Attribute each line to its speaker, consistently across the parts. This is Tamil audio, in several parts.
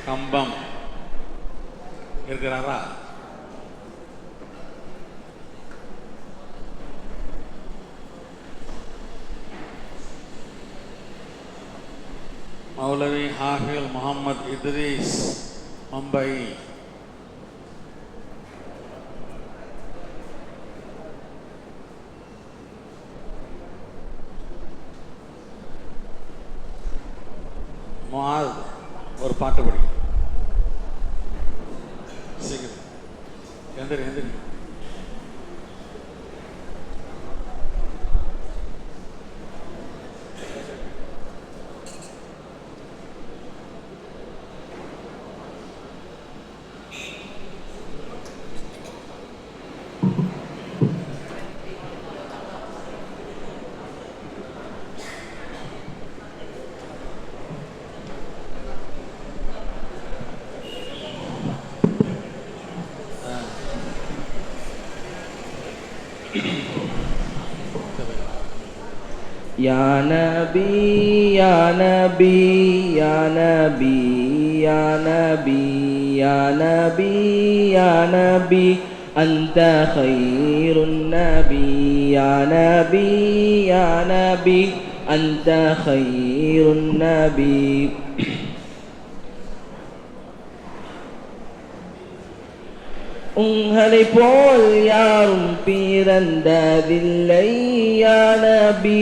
Speaker 1: கம்பம் இருக்கிறாரா? மௌலவி ஹாஃபில் முகமது இத்ரீஸ், மும்பை. முஆத் ஒரு பாட்டு படி. சீக்கிரம் எந்திரி எந்திரி.
Speaker 2: Ya Nabi, Ya Nabi, Ya Nabi, Ya Nabi, Ya Nabi, Ya Nabi, Anta khairun Nabi, Ya Nabi, Ya Nabi, Anta khairun Nabi. உங்களை போல் யாரும் பிறந்ததில்லை யா நபி,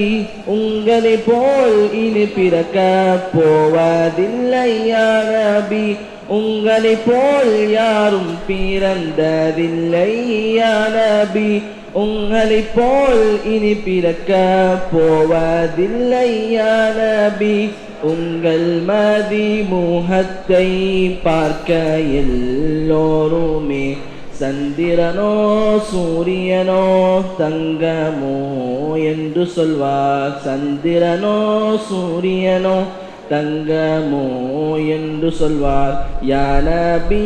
Speaker 2: உங்களை போல் இனி பிறக்க போவதில்லை யா நபி, உங்களை போல் யாரும் பிறந்ததில்லை யா நபி, உங்களை போல் இனி பிறக்க போவதில்லை யா நபி. உங்கள் மதிமுகத்தை பார்க்க எல்லோருமே சந்திரனோ சூரியனோ தங்கமோ என்று சொல்வார். சந்திரனோ சூரியனோ தங்கமோ என்று சொல்வார். யா நபி,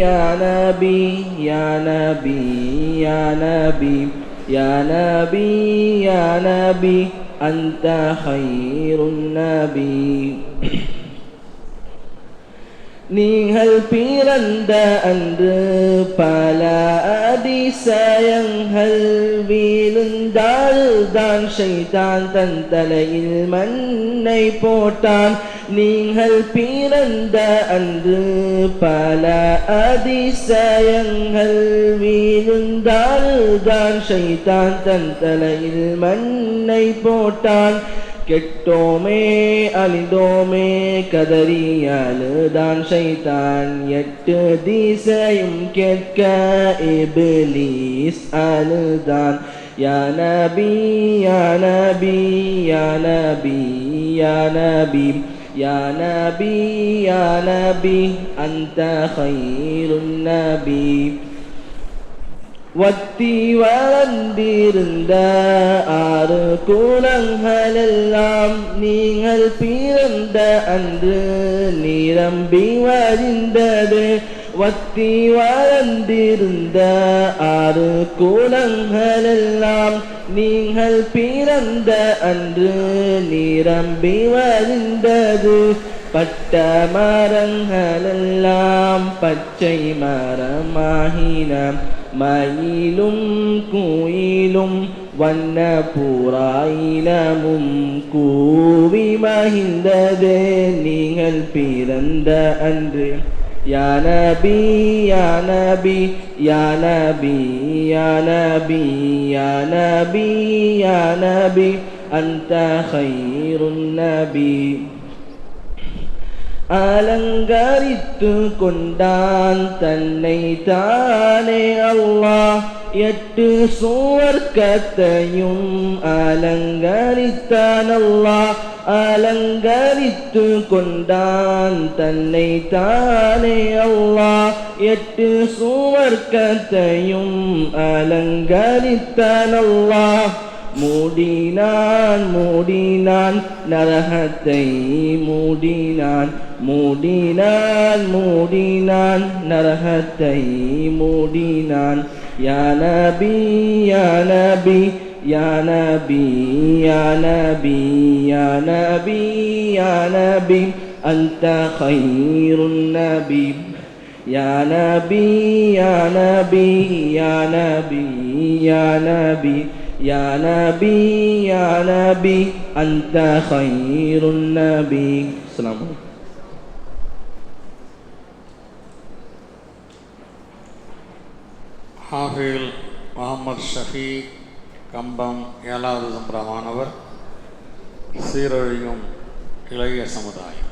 Speaker 2: யா நபி, யா நபி, யா நபி, யா நபி, யா நபி, அன்த கைருன் நபி. நீங்கள் பிறந்த அன்று பல அதிசயங்கள் வீழ்ந்தால் தான் ஷைத்தான் தன் தலையில் மண்ணை போட்டான். நீங்கள் பிறந்த அன்று பல அதிசயங்கள் வீழ்ந்தால் தான் ஷைத்தான் தன் தலையில் மண்ணை போட்டான். கெட்டோமே அழிந்தோமே கதறியாலுதான் ஷைத்தான். எட்டு திசையும் கேட்க இப்லீஸ் அழுதான். யா நபி, யா நபி, யா நபி, யா நபி, யா நபி, யா நபி, அன்த கைருன் நபி. வத்தி வளர்ந்திருந்த ஆறு குலங்களெல்லாம் நீங்கள் பிறந்த அன்று நிரம்பி வழிந்தது. வத்தி வளர்ந்திருந்த ஆறு குலங்களெல்லாம் நீங்கள் பிறந்த அன்று நிரம்பி வழிந்தது. பட்ட மரங்களெல்லாம் பச்சை மரமாகின. மயிலும் குயிலும் வண்ண புறாயினமும் கூவி மகிழ்ந்தது நீங்கள் பிறந்த அன்று. யா நபி, யா நபி, யா நபி, யா நபி, யா நபி, யா நபி, அன்த கைருன் நபி. அலங்கரித்து கொண்டான் தன்னை தானே அல்லாஹ். எட்டு சுவர்க்கத்தையும் அலங்கரித்தான் அல்லாஹ். அலங்கரித்து கொண்டான் தன்னை தானே அல்லாஹ். எட்டு சுவர்க்கத்தையும் அலங்கரித்தான் அல்லாஹ். மூடினான் மூடினான் நரகத்தை மூடினான். மூடினான் மூடினான் நரகத்தை மூடினான். யா நபி, யா நபி, யா நபி, யா நபி, யா நபி, யா நபி, أنت خير النبي يا نبي يا نبي يا نبي يا نبي يا نبي يا نبي أنت خير النبي. السلام عليكم.
Speaker 1: ஹாஃபில் முகமது ஷஃபீக் கம்பம் 7வது சம்பர மாணவர். சீரழியும் இளைய சமுதாயம்.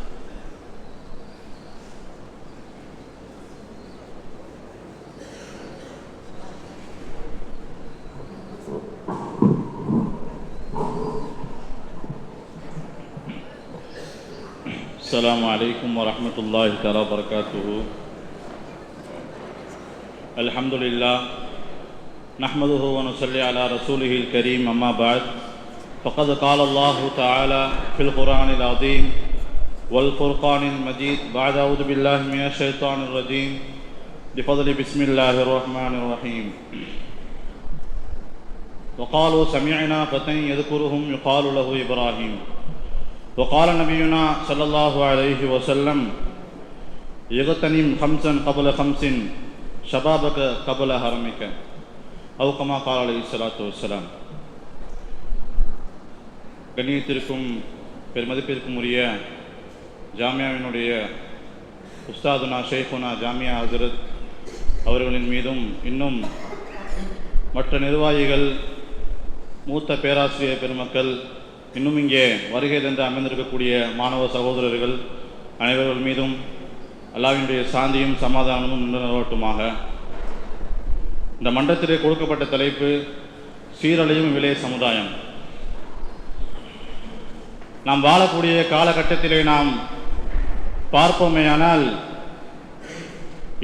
Speaker 3: السلام عليكم ورحمة الله تعالى وبركاته. الحمد لله نحمده ونصلي على رسوله الكريم. أما بعد فقد قال الله تعالى في القرآن العظيم والفرقان المجيد بعد أعوذ بالله من الشيطان الرجيم بفضل بسم الله الرحمن الرحيم. وقالوا سمعنا فتى يذكرهم يقال له إبراهيم. وقال نبينا صلى الله عليه وسلم يغتنم خمسا قبل خمس شبابك قبل هرمك أو كما قال عليه الصلاة والسلام. கண்ணியத்திற்கும் பெருமதிப்பிற்கும் உரிய ஜாமியாவினுடைய உஸ்தாதுனா ஷேகுனா ஜாமியா ஹசரத் அவர்களின் மீதும் இன்னும் மற்ற நிர்வாகிகள் மூத்த பேராசிரியர் பெருமக்கள் இன்னும் இங்கே வருகை தந்து அமைந்திருக்கக்கூடிய மாணவ சகோதரர்கள் அனைவர்கள் மீதும் அல்லாஹ்வினுடைய சாந்தியும் சமாதானமும் நின்று நிலவட்டுமாக. இந்த மன்றத்திலே கொடுக்கப்பட்ட தலைப்பு சீரழியும் இளைய சமுதாயம். நாம் வாழக்கூடிய காலகட்டத்திலே நாம் பார்ப்போமேயானால்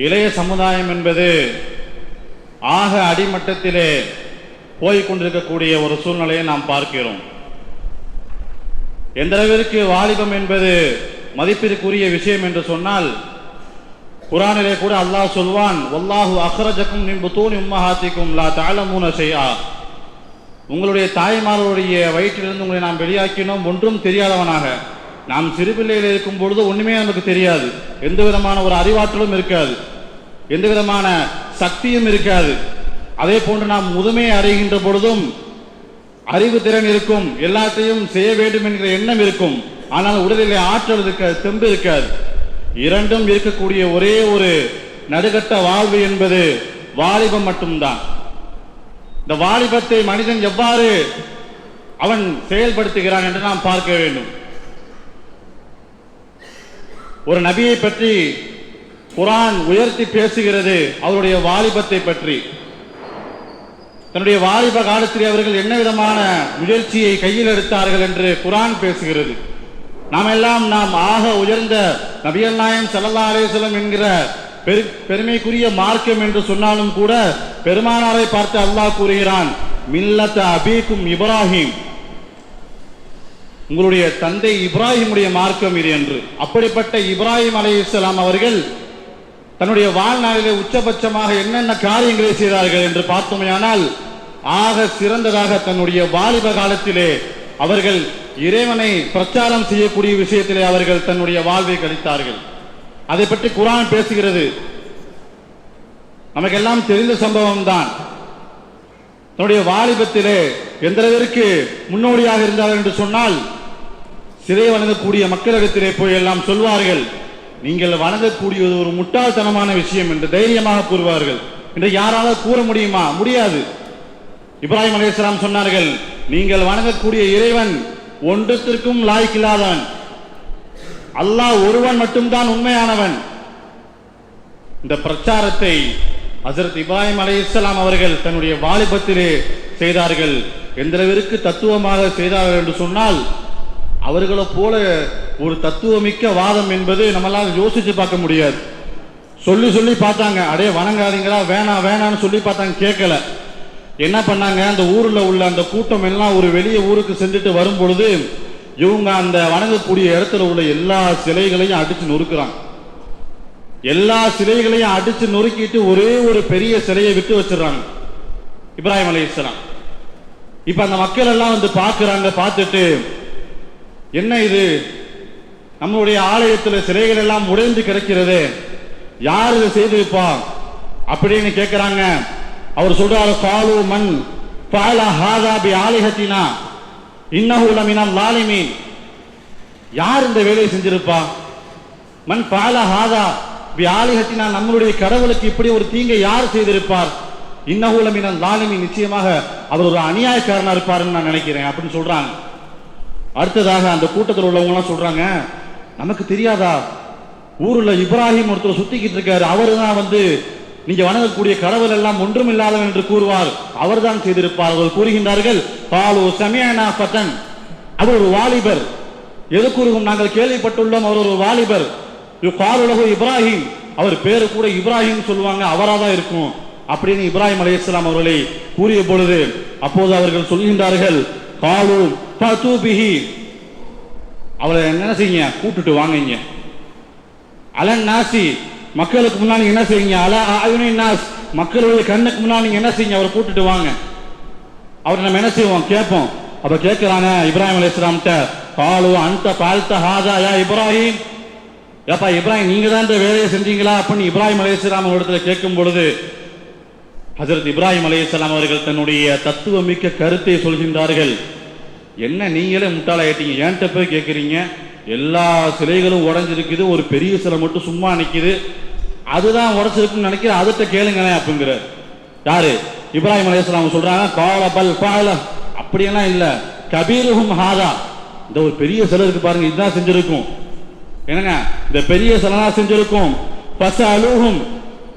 Speaker 3: இளைய சமுதாயம் என்பது ஆக அடிமட்டத்திலே போய்கொண்டிருக்கக்கூடிய ஒரு சூழ்நிலையை நாம் பார்க்கிறோம். எந்த அளவிற்கு வாலிபம் என்பது மதிப்பிற்குரிய விஷயம் என்று சொன்னால், குர்ஆனிலே கூட அல்லாஹ் சொல்வான், வல்லாஹு அக்ரஜக்கும் மின் புத்தூனி உம்மஹாத்திக்கும் லா தஅலமூன ஷைஆ. உங்களுடைய தாய்மார்களுடைய வயிற்றிலிருந்து உங்களை நாம் வெளியாக்கினோம் ஒன்றும் தெரியாதவனாக. நாம் சிறுபிள்ளையில் இருக்கும் பொழுது ஒன்றுமே நமக்கு தெரியாது, எந்த விதமான ஒரு அறிவாற்றலும் இருக்காது, எந்த விதமான சக்தியும் இருக்காது. அதே போன்று நாம் முதுமை அடைகின்ற பொழுதும் அறிவு திறன் இருக்கும், எல்லாத்தையும் செய்ய வேண்டும் என்கிற எண்ணம் இருக்கும். ஆனால் உடலிலே ஆற்றல் இருக்காது, தெம்பு இருக்காது. இரண்டும் இருக்கக்கூடிய ஒரே ஒரு நடுகட்ட வாழ்வு என்பது வாலிபம் மட்டும்தான். இந்த வாலிபத்தை மனிதன் எவ்வாறு அவன் செயல்படுத்துகிறான் என்று நாம் பார்க்க வேண்டும். ஒரு நபியை பற்றி குர்ஆன் உயர்த்தி பேசுகிறது, அவருடைய வாலிபத்தை பற்றி. தன்னுடைய வாலிப காலத்திலே அவர்கள் என்ன விதமான முயற்சியை கையில் எடுத்தார்கள் என்று குர்ஆன் பேசுகிறது. நாம் ஆக உயர்ந்த நபிகள் நாயகம் ஸல்லல்லாஹு அலைஹி வஸல்லம் என்கிற பெருமைக்குரிய மார்க்கம் என்று சொன்னாலும் கூட பெருமானாரை பார்த்து அல்லாஹ் கூறுகிறான், மில்லத அபீக்கும் இப்ராஹிம், உங்களுடைய தந்தை இப்ராஹிமுடைய மார்க்கம் இது என்று. அப்படிப்பட்ட இப்ராஹிம் அலைஹிஸ்ஸலாம் அவர்கள் தன்னுடைய வாழ்நாளிலே உச்சபட்சமாக என்னென்ன காரியங்களை செய்தார்கள் என்று பார்த்தோமேயானால், ஆக சிறந்ததாக தன்னுடைய வாலிப காலத்திலே அவர்கள் இறைவனை பிரச்சாரம் செய்யக்கூடிய விஷயத்திலே அவர்கள் தன்னுடைய வாழ்வை கழித்தார்கள். அதை பற்றி குர்ஆன் பேசுகிறது. நமக்கெல்லாம் தெரிந்த சம்பவம் தான். தன்னுடைய வாலிபத்திலே எந்த அளவிற்கு முன்னோடியாக இருந்தார்கள் என்று சொன்னால், சிலை வணங்கக்கூடிய மக்களிடத்திலே போய் எல்லாம் சொல்வார்கள், நீங்கள் வணங்கக்கூடியது ஒரு முட்டாள்தனமான விஷயம் என்று தைரியமாக கூறுவார்கள். இன்று யாரால கூற முடியுமா? முடியாது. இப்ராஹிம் அலைஹிஸ்ஸலாம் சொன்னார்கள், நீங்கள் வணங்கக்கூடிய இறைவன் ஒன்றத்திற்கும் லாய்க்கில்லாதவன், அல்லாஹ் ஒருவன் மட்டும்தான் உண்மையானவன். இந்த பிரச்சாரத்தை ஹஜ்ரத் இப்ராஹிம் அலைஹிஸ்ஸலாம் அவர்கள் தன்னுடைய வாலிபத்திலே செய்தார்கள். எந்த அளவிற்கு தத்துவமாக செய்தார்கள் என்று சொன்னால், அவர்களை போல ஒரு தத்துவமிக்க வாதம் என்பது நம்மளால யோசிச்சு பார்க்க முடியாது. சொல்லி சொல்லி பார்த்தாங்க, அடே வணங்காதீங்களா, வேணாம் வேணான்னு சொல்லி பார்த்தாங்க, கேட்கல. என்ன பண்ணாங்க, அந்த ஊர்ல உள்ள அந்த கூட்டம் எல்லாம் ஒரு வெளிய ஊருக்கு சென்றுட்டு வரும் பொழுது இவங்க அந்த வணங்கக்கூடிய இடத்துல உள்ள எல்லா சிலைகளையும் அடிச்சு நொறுக்குறாங்க. எல்லா சிலைகளையும் அடிச்சு நொறுக்கிட்டு ஒரே ஒரு பெரிய சிலையை விட்டு வச்சிடறாங்க இப்ராஹிம் அலைஹிஸ்ஸலாம். இப்ப அந்த மக்கள் எல்லாம் வந்து பார்க்கறாங்க. பார்த்துட்டு, என்ன இது, நம்மளுடைய ஆலயத்தில் சிலைகள் எல்லாம் உடைந்து கிடக்கிறது, யார் இதை செய்திருப்பா அப்படின்னு கேட்கிறாங்க. அவர் சொல்றாரு, காலு மன் ஃபஅல ஹாதா பி ஆலிஹத்தினா இன்னஹு லமினல் லாலிமீன். யார் இந்த வேலையை செஞ்சிருப்பா? மன் ஃபஅல ஹாதா பி ஆலிஹத்தினா, நம்மளுடைய கடவுளுக்கு இப்படி ஒரு தீங்கை யார் செய்திருப்பார்? இன்னஹு லமினல் லாலிமீன், நிச்சயமாக அவர் ஒரு அநியாயக்காரனா இருப்பாருன்னு நான் நினைக்கிறேன் அப்படின்னு சொல்றாங்க. அடுத்ததாக அந்த கூட்டத்தில் உள்ளவங்க எல்லாம் சொல்றாங்க, நமக்கு தெரியாதா, ஊர்ல இப்ராஹிம் ஒருத்தர் சுத்திக்கிட்டு இருக்காரு, அவரு தான் நீங்க வணங்கக்கூடிய கடவுள் எல்லாம் ஒன்றும் இல்லாதவன் என்று கூறுவார், அவர் தான் செய்திருப்பார். அவர்கள் கூறுகின்றார்கள், காலு சமிஅனா ஃபதன், அவர் ஒரு வாலிபர். எது கூறுவோம், நாங்கள் கேள்விப்பட்டுள்ளோம், அவர் ஒரு வாலிபர். காலுலகு இப்ராஹிம், அவர் பேரு கூட இப்ராஹிம் சொல்லுவாங்க, அவராதான் இருக்கும் அப்படின்னு இப்ராஹிம் அலைஹிஸ்ஸலாம் அவர்களை கூறிய பொழுது அப்போது அவர்கள் சொல்கின்றார்கள், காலு ஃபதூபிஹி, அவரை என்ன செய்யுங்க, கூட்டுட்டு வாங்க. அலன் நாசி, மக்களுக்கு முன்னாடி என்ன செய்யுங்க, அல ஆயுனின் நாஸ், மக்களுடைய கண்ணுக்கு முன்னாடி நீங்க என்ன செய்யுங்க, அவரை கூட்டுட்டு வாங்க. அவரை நம்ம என்ன செய்வோம், கேட்போம். அப்ப கேட்கிறாங்க இப்ராஹிம் அலைஹிஸ்ஸலாம்ட்ட, காலு அன்த ஃபஅல்த ஹாதா யா இப்ராஹிம், ஏப்பா இப்ராஹிம் நீங்க தான் இந்த வேலையை செஞ்சீங்களா அப்படின்னு இப்ராஹிம் அலைஹிஸ்ஸலாம் அவரிடத்துல கேட்கும் பொழுது ஹஜ்ரத் இப்ராஹிம் அலைஹிஸ்ஸலாம் அவர்கள் தன்னுடைய தத்துவமிக்க கருத்தை சொல்கின்றார்கள். என்ன நீங்களே முட்டாளாயிட்டீங்க, ஏன்ட்ட போய் கேட்குறீங்க, எல்லா சிலைகளும் உடஞ்சிருக்குது, ஒரு பெரிய சிலை மட்டும் சும்மா நிற்குது, அதுதான் உடச்சிருக்குன்னு நினைக்கிற, அதுட்ட கேளுங்களேன் அப்படிங்கிறார். யாரு? இப்ராஹிம் அலைஹிஸ்ஸலாம் சொல்றாங்க, கால பல் ஃபால, அப்படியெல்லாம் இல்ல, கபீருஹும் ஹாதா, இந்த ஒரு பெரிய சிலை இருக்கு பாருங்க, இதுதான் செஞ்சிருக்கும். என்னங்க, இந்த பெரிய சிலை தான் செஞ்சிருக்கும். ஃபஸஅலூஹும்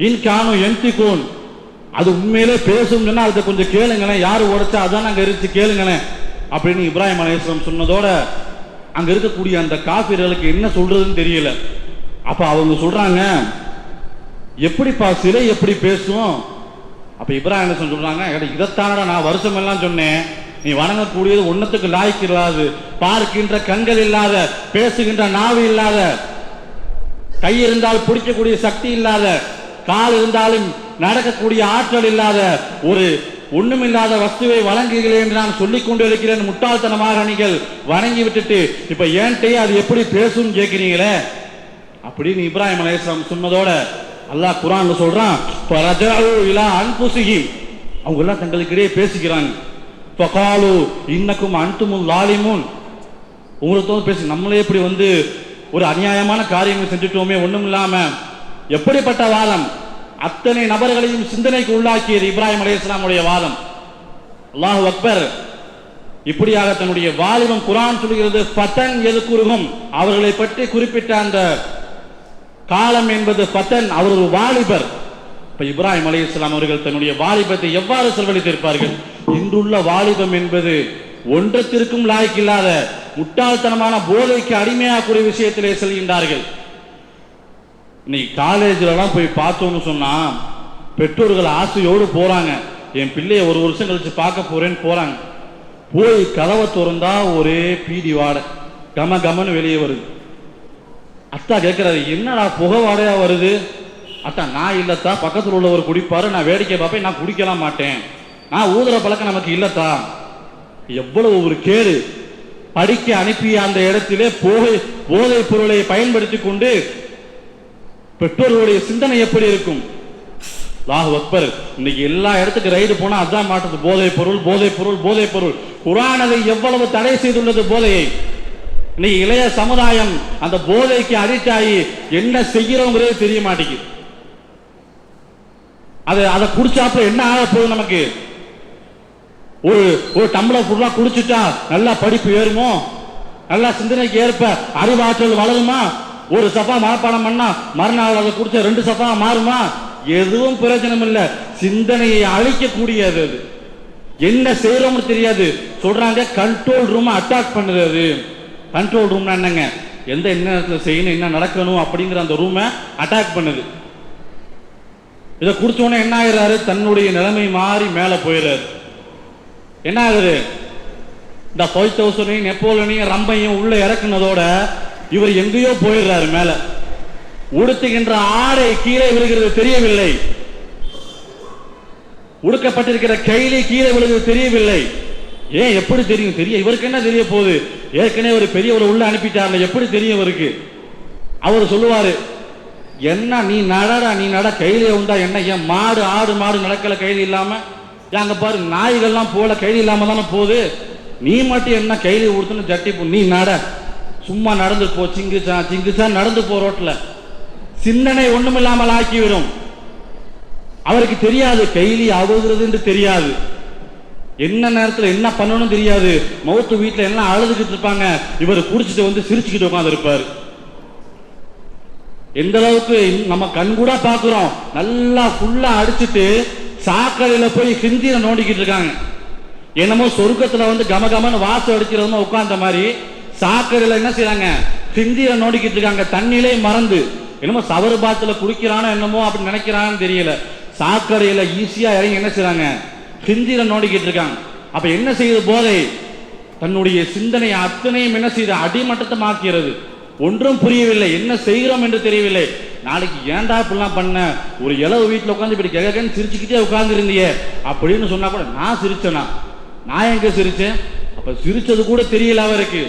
Speaker 3: இன் கானு யன்திகூன், அது உண்மையிலே பேசும் சொன்னா அதை கொஞ்சம் கேளுங்களேன், யாரு உடைச்சா அதான் அங்க இருந்து கேளுங்களேன் அப்படின்னு இப்ராஹிம் அலைஹிஸ்ஸலாம் சொன்னதோட அங்க இருக்கக்கூடிய அந்த காஃபிர்களுக்கு என்ன சொல்றதுன்னு தெரியல. அப்ப அவங்க சொல்றாங்க, எப்படிப்பா சிலை எப்படி பேசும்? அப்ப இப்ராஹிம் அலைஹிஸ்ஸலாம் சொல்றாங்க, இதைத்தானடா நான் வருஷம் எல்லாம் சொன்னேன், நீ வணங்கக்கூடியது ஒன்னத்துக்கு லாய்க்கு இல்லாது, பார்க்கின்ற கண்கள் இல்லாத, பேசுகின்ற நாவு இல்லாத, கை இருந்தால் பிடிக்கக்கூடிய சக்தி இல்லாத, கால் இருந்தாலும் நடக்கக்கூடிய ஆற்றல் இல்லாத ஒரு ஒண்ணுமில்லாத வஸ்துவை வழங்குகிறேன் என்று நான் சொல்லிக் கொண்டு இருக்கிறேன், முட்டாள்தனமாக நீங்கள் வணங்கி விட்டுட்டு இப்ப ஏன்ட்டே அது எப்படி பேசும் கேட்கிறீங்களே அப்படின்னு இப்ராஹிம் அலைஹிஸ்ஸலாம் சொன்னதோட அல்லாஹ் குர்ஆன்ல சொல்றான், ஃபரஜஉ இலா அன்ஃபுஸிஹிம், அவங்க எல்லாம் தங்களுக்கிடையே பேசிக்கிறாங்க. ஃபகாலு இன்னக்கும் அன்துமுல் லாலிமூன், உங்களுக்கு பேசி நம்மளே இப்படி ஒரு அநியாயமான காரியங்கள் செஞ்சுட்டோமே ஒண்ணும் இல்லாம, எப்படிப்பட்ட வாதம், அத்தனை நபர்களையும் சிந்தனைக்கு உள்ளாக்கியது இப்ராஹிம் அலைஹிஸ்ஸலாமுடைய வாதம். அல்லாஹு அக்பர். இப்படியாக தன்னுடைய வாலிபம் குர்ஆன் சொல்கிறது, ஃபதன் எதுக்குருகும், அவர்களை பற்றி குறிப்பிட்ட அந்த காலம் என்பது ஃபதன், அவர் ஒரு வாலிபர். இப்ப இப்ராஹிம் அலைஹிஸ்ஸலாம் அவர்கள் தன்னுடைய வாலிபத்தை எவ்வாறு செலவழித்திருப்பார்கள்? இன்றுள்ள வாலிபம் என்பது ஒன்றத்திற்கும் லாய்க்கில்லாத முட்டாள்தனமான போதைக்கு அடிமையாகக்கூடிய விஷயத்திலே செல்கின்றார்கள். இன்னைக்கு காலேஜ்லாம் போய் பார்த்தோம்னு சொன்னா பெற்றோர்கள் ஆசையோடு போறாங்க, என் பிள்ளைய ஒரு வருஷம் கழிச்சு பார்க்க போறேன்னு போறாங்க. போய் கதவை திறந்தா ஒரே பீடி வாடை, கம கமன்னு வெளியே வருது. அத்தா கேட்கிறாரு, என்னடா புகை வாடையா வருது? அத்தா, நான் இல்லத்தா, பக்கத்தில் உள்ளவர் குடிப்பாரு, நான் வேடிக்கை பார்ப்பேன், நான் குடிக்கலாம் மாட்டேன், நான் ஊதுற பழக்கம் நமக்கு இல்லத்தா. எவ்வளவு ஒரு கேடு! படிக்க அனுப்பிய அந்த இடத்திலே போதை பொருளை பயன்படுத்தி கொண்டு பெற்றோர்களுடைய சிந்தனை எப்படி இருக்கும்? அல்லாஹு அக்பர். இன்னைக்கு எல்லா இடத்துக்கு ரைடு போனா அதான் மாட்டுது, போதை பொருள், போதை பொருள், போதை பொருள். குர்ஆன் அதை எவ்வளவு தடை செய்துள்ளது போதையை. இன்னைக்கு இளைய சமுதாயம் அந்த போதைக்கு அடிக்ட் ஆகி என்ன செய்கிறோங்கிறதே தெரிய மாட்டேங்குது. அதை குடிச்சாப்ப என்ன ஆக போகுது நமக்கு? ஒரு டம்ளர் ஃபுல்லா குடிச்சுட்டா நல்லா படிப்பு ஏறுமோ? நல்லா சிந்தனைக்கு ஏற்ப அறிவாற்றல் வளருமா? ஒரு சஃபா மனப்பாடம் பண்ணா மறுநாள் அதை குடிச்ச 2 சஃபா மாறுமா? எதுவும் பிரயோஜனம் இல்ல. சிந்தனையை அழிக்கக்கூடியது. அது என்ன செய்யறோம்னு தெரியாது. சொல்றாங்க கண்ட்ரோல் ரூம் அட்டாக் பண்ணுறது. கண்ட்ரோல் ரூம்னா என்னங்க? என்ன நேரத்தில் செய்யணும், என்ன நடக்கணும் அப்படிங்கிற அந்த ரூமை அட்டாக் பண்ணுது. இதை குடிச்சோன்னே என்ன ஆயிடுறாரு? தன்னுடைய நிலைமை மாறி மேலே போயிடுறாரு. என்ன ஆகுது? இந்த 5000 நெப்போலியனையும் ரம்பையும் உள்ள இறக்குனதோட இவர் எங்கேயோ போயிடுறாரு மேல. உடுத்துகின்ற ஆடை கீழே விழுகிறது தெரியவில்லை, உடுக்கப்பட்டிருக்கிற கையிலே கீழே விழுகிறது தெரியவில்லை. ஏன் எப்படி தெரியும்? இவருக்கு என்ன தெரிய போகுது? ஏற்கனவே ஒரு பெரியவரை உள்ள அனுப்பிட்டார்ல, எப்படி தெரியும் அவருக்கு? அவர் சொல்லுவாரு, என்ன நீ நடடா, நீ நட, கையிலே உண்டா என்ன? ஏன் மாடு ஆடு மாடு நடக்கல கையில் இல்லாம? அங்க பாரு நாய்கள்லாம் போல கையில் இல்லாம தானே போகுது, நீ மட்டும் என்ன கையில கொடுத்துன்னு ஜட்டி போ, நீ நட, சும்மா நடந்து போ, சிங்குச்சா சிங்குச்சா நடந்து போ. ரோட்ல சிந்தனை ஒண்ணுமில்லாமல் ஆக்கிவிடும். அவருக்கு தெரியாது கைலி அவுகிறதுன்னு தெரியாது, என்ன நேரத்தில் என்ன பண்ணணும் தெரியாது. மௌத்து வீட்டில் எல்லாம் அழுதுகிட்டு இருப்பாங்க, இவர் குடிச்சிட்டு வந்து சிரிச்சுக்கிட்டு உட்காந்து இருப்பாரு. எந்த அளவுக்கு நம்ம கண் கூட பாக்குறோம், நல்லா ஃபுல்லா அடிச்சுட்டு சாக்கடையில போய் ஹிந்தியில நோண்டிக்கிட்டு இருக்காங்க. என்னமோ சொர்க்கத்துல வந்து கமகமன்னு வாசம் அடிக்கிறதுமா உட்கார்ந்த மாதிரி சாக்கடையில என்ன செய்யறாங்க, ஹிந்தியில நோண்டிக்கிட்டு இருக்காங்க. தண்ணியிலே மறந்து என்னமோ சவறு பாத்துல குடிக்கிறானோ என்னமோ அப்படி நினைக்கிறான்னு தெரியல. சாக்கடையில ஈஸியா இறங்கி என்ன செய்யறாங்க, ஹிந்தியில நோண்டிக்கிட்டு இருக்காங்க. அப்ப என்ன செய்யுது போதை? தன்னுடைய சிந்தனை அத்தனையும் என்ன செய்யுது, அடிமட்டத்தை மாக்கிறது. ஒன்றும் புரியவில்லை, என்ன செய்கிறோம் என்று தெரியவில்லை. நாளைக்கு ஏன்டா இப்படிலாம் பண்ண, ஒரு இளவு வீட்டில் உட்காந்து இப்படி கேட்கன்னு சிரிச்சுக்கிட்டே உட்கார்ந்து இருந்தியே அப்படின்னு சொன்னா கூட நான் சிரிச்சேனா, நான் எங்க சிரிச்சேன்? அப்ப சிரிச்சது கூட தெரியல அவருக்கு.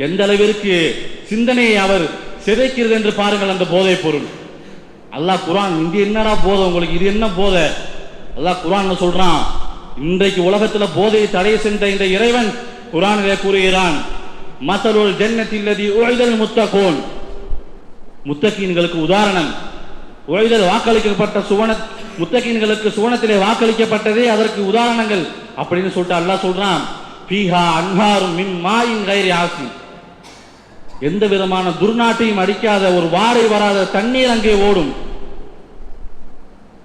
Speaker 3: எந்த அளவிற்கு சிந்தனையை அவர் சிதைக்கிறது என்று பாருங்கள் அந்த போதை பொருள். அல்லாஹ் குர்ஆன், இது என்னடா போதை உங்களுக்கு, இது என்ன போதை? அல்லாஹ் குர்ஆன்ல சொல்றான், இன்றைக்கு உலகத்துல போதையை தடை சென்ற இந்த இறைவன் குர்ஆனிலே கூறுகிறான், மஸலுல் ஜன்னத்தில்லதி உஇதல் முத்தகூன், முத்தகீன்களுக்கு உதாரணம், உஇதல் வாக்களிக்கப்பட்ட முத்தகீன்களுக்கு சுவனத்திலே வாக்களிக்கப்பட்டதே அதற்கு உதாரணங்கள் அப்படின்னு சொல்லிட்டு அல்லாஹ் சொல்றான், ஃபீஹா அன்ஹாரும் மின் மாயின் கைரி ஆசின், எந்த விதமான துர்நாட்டையும் அடிக்காத ஒரு வாடை வராத தண்ணீர் அங்கே ஓடும்.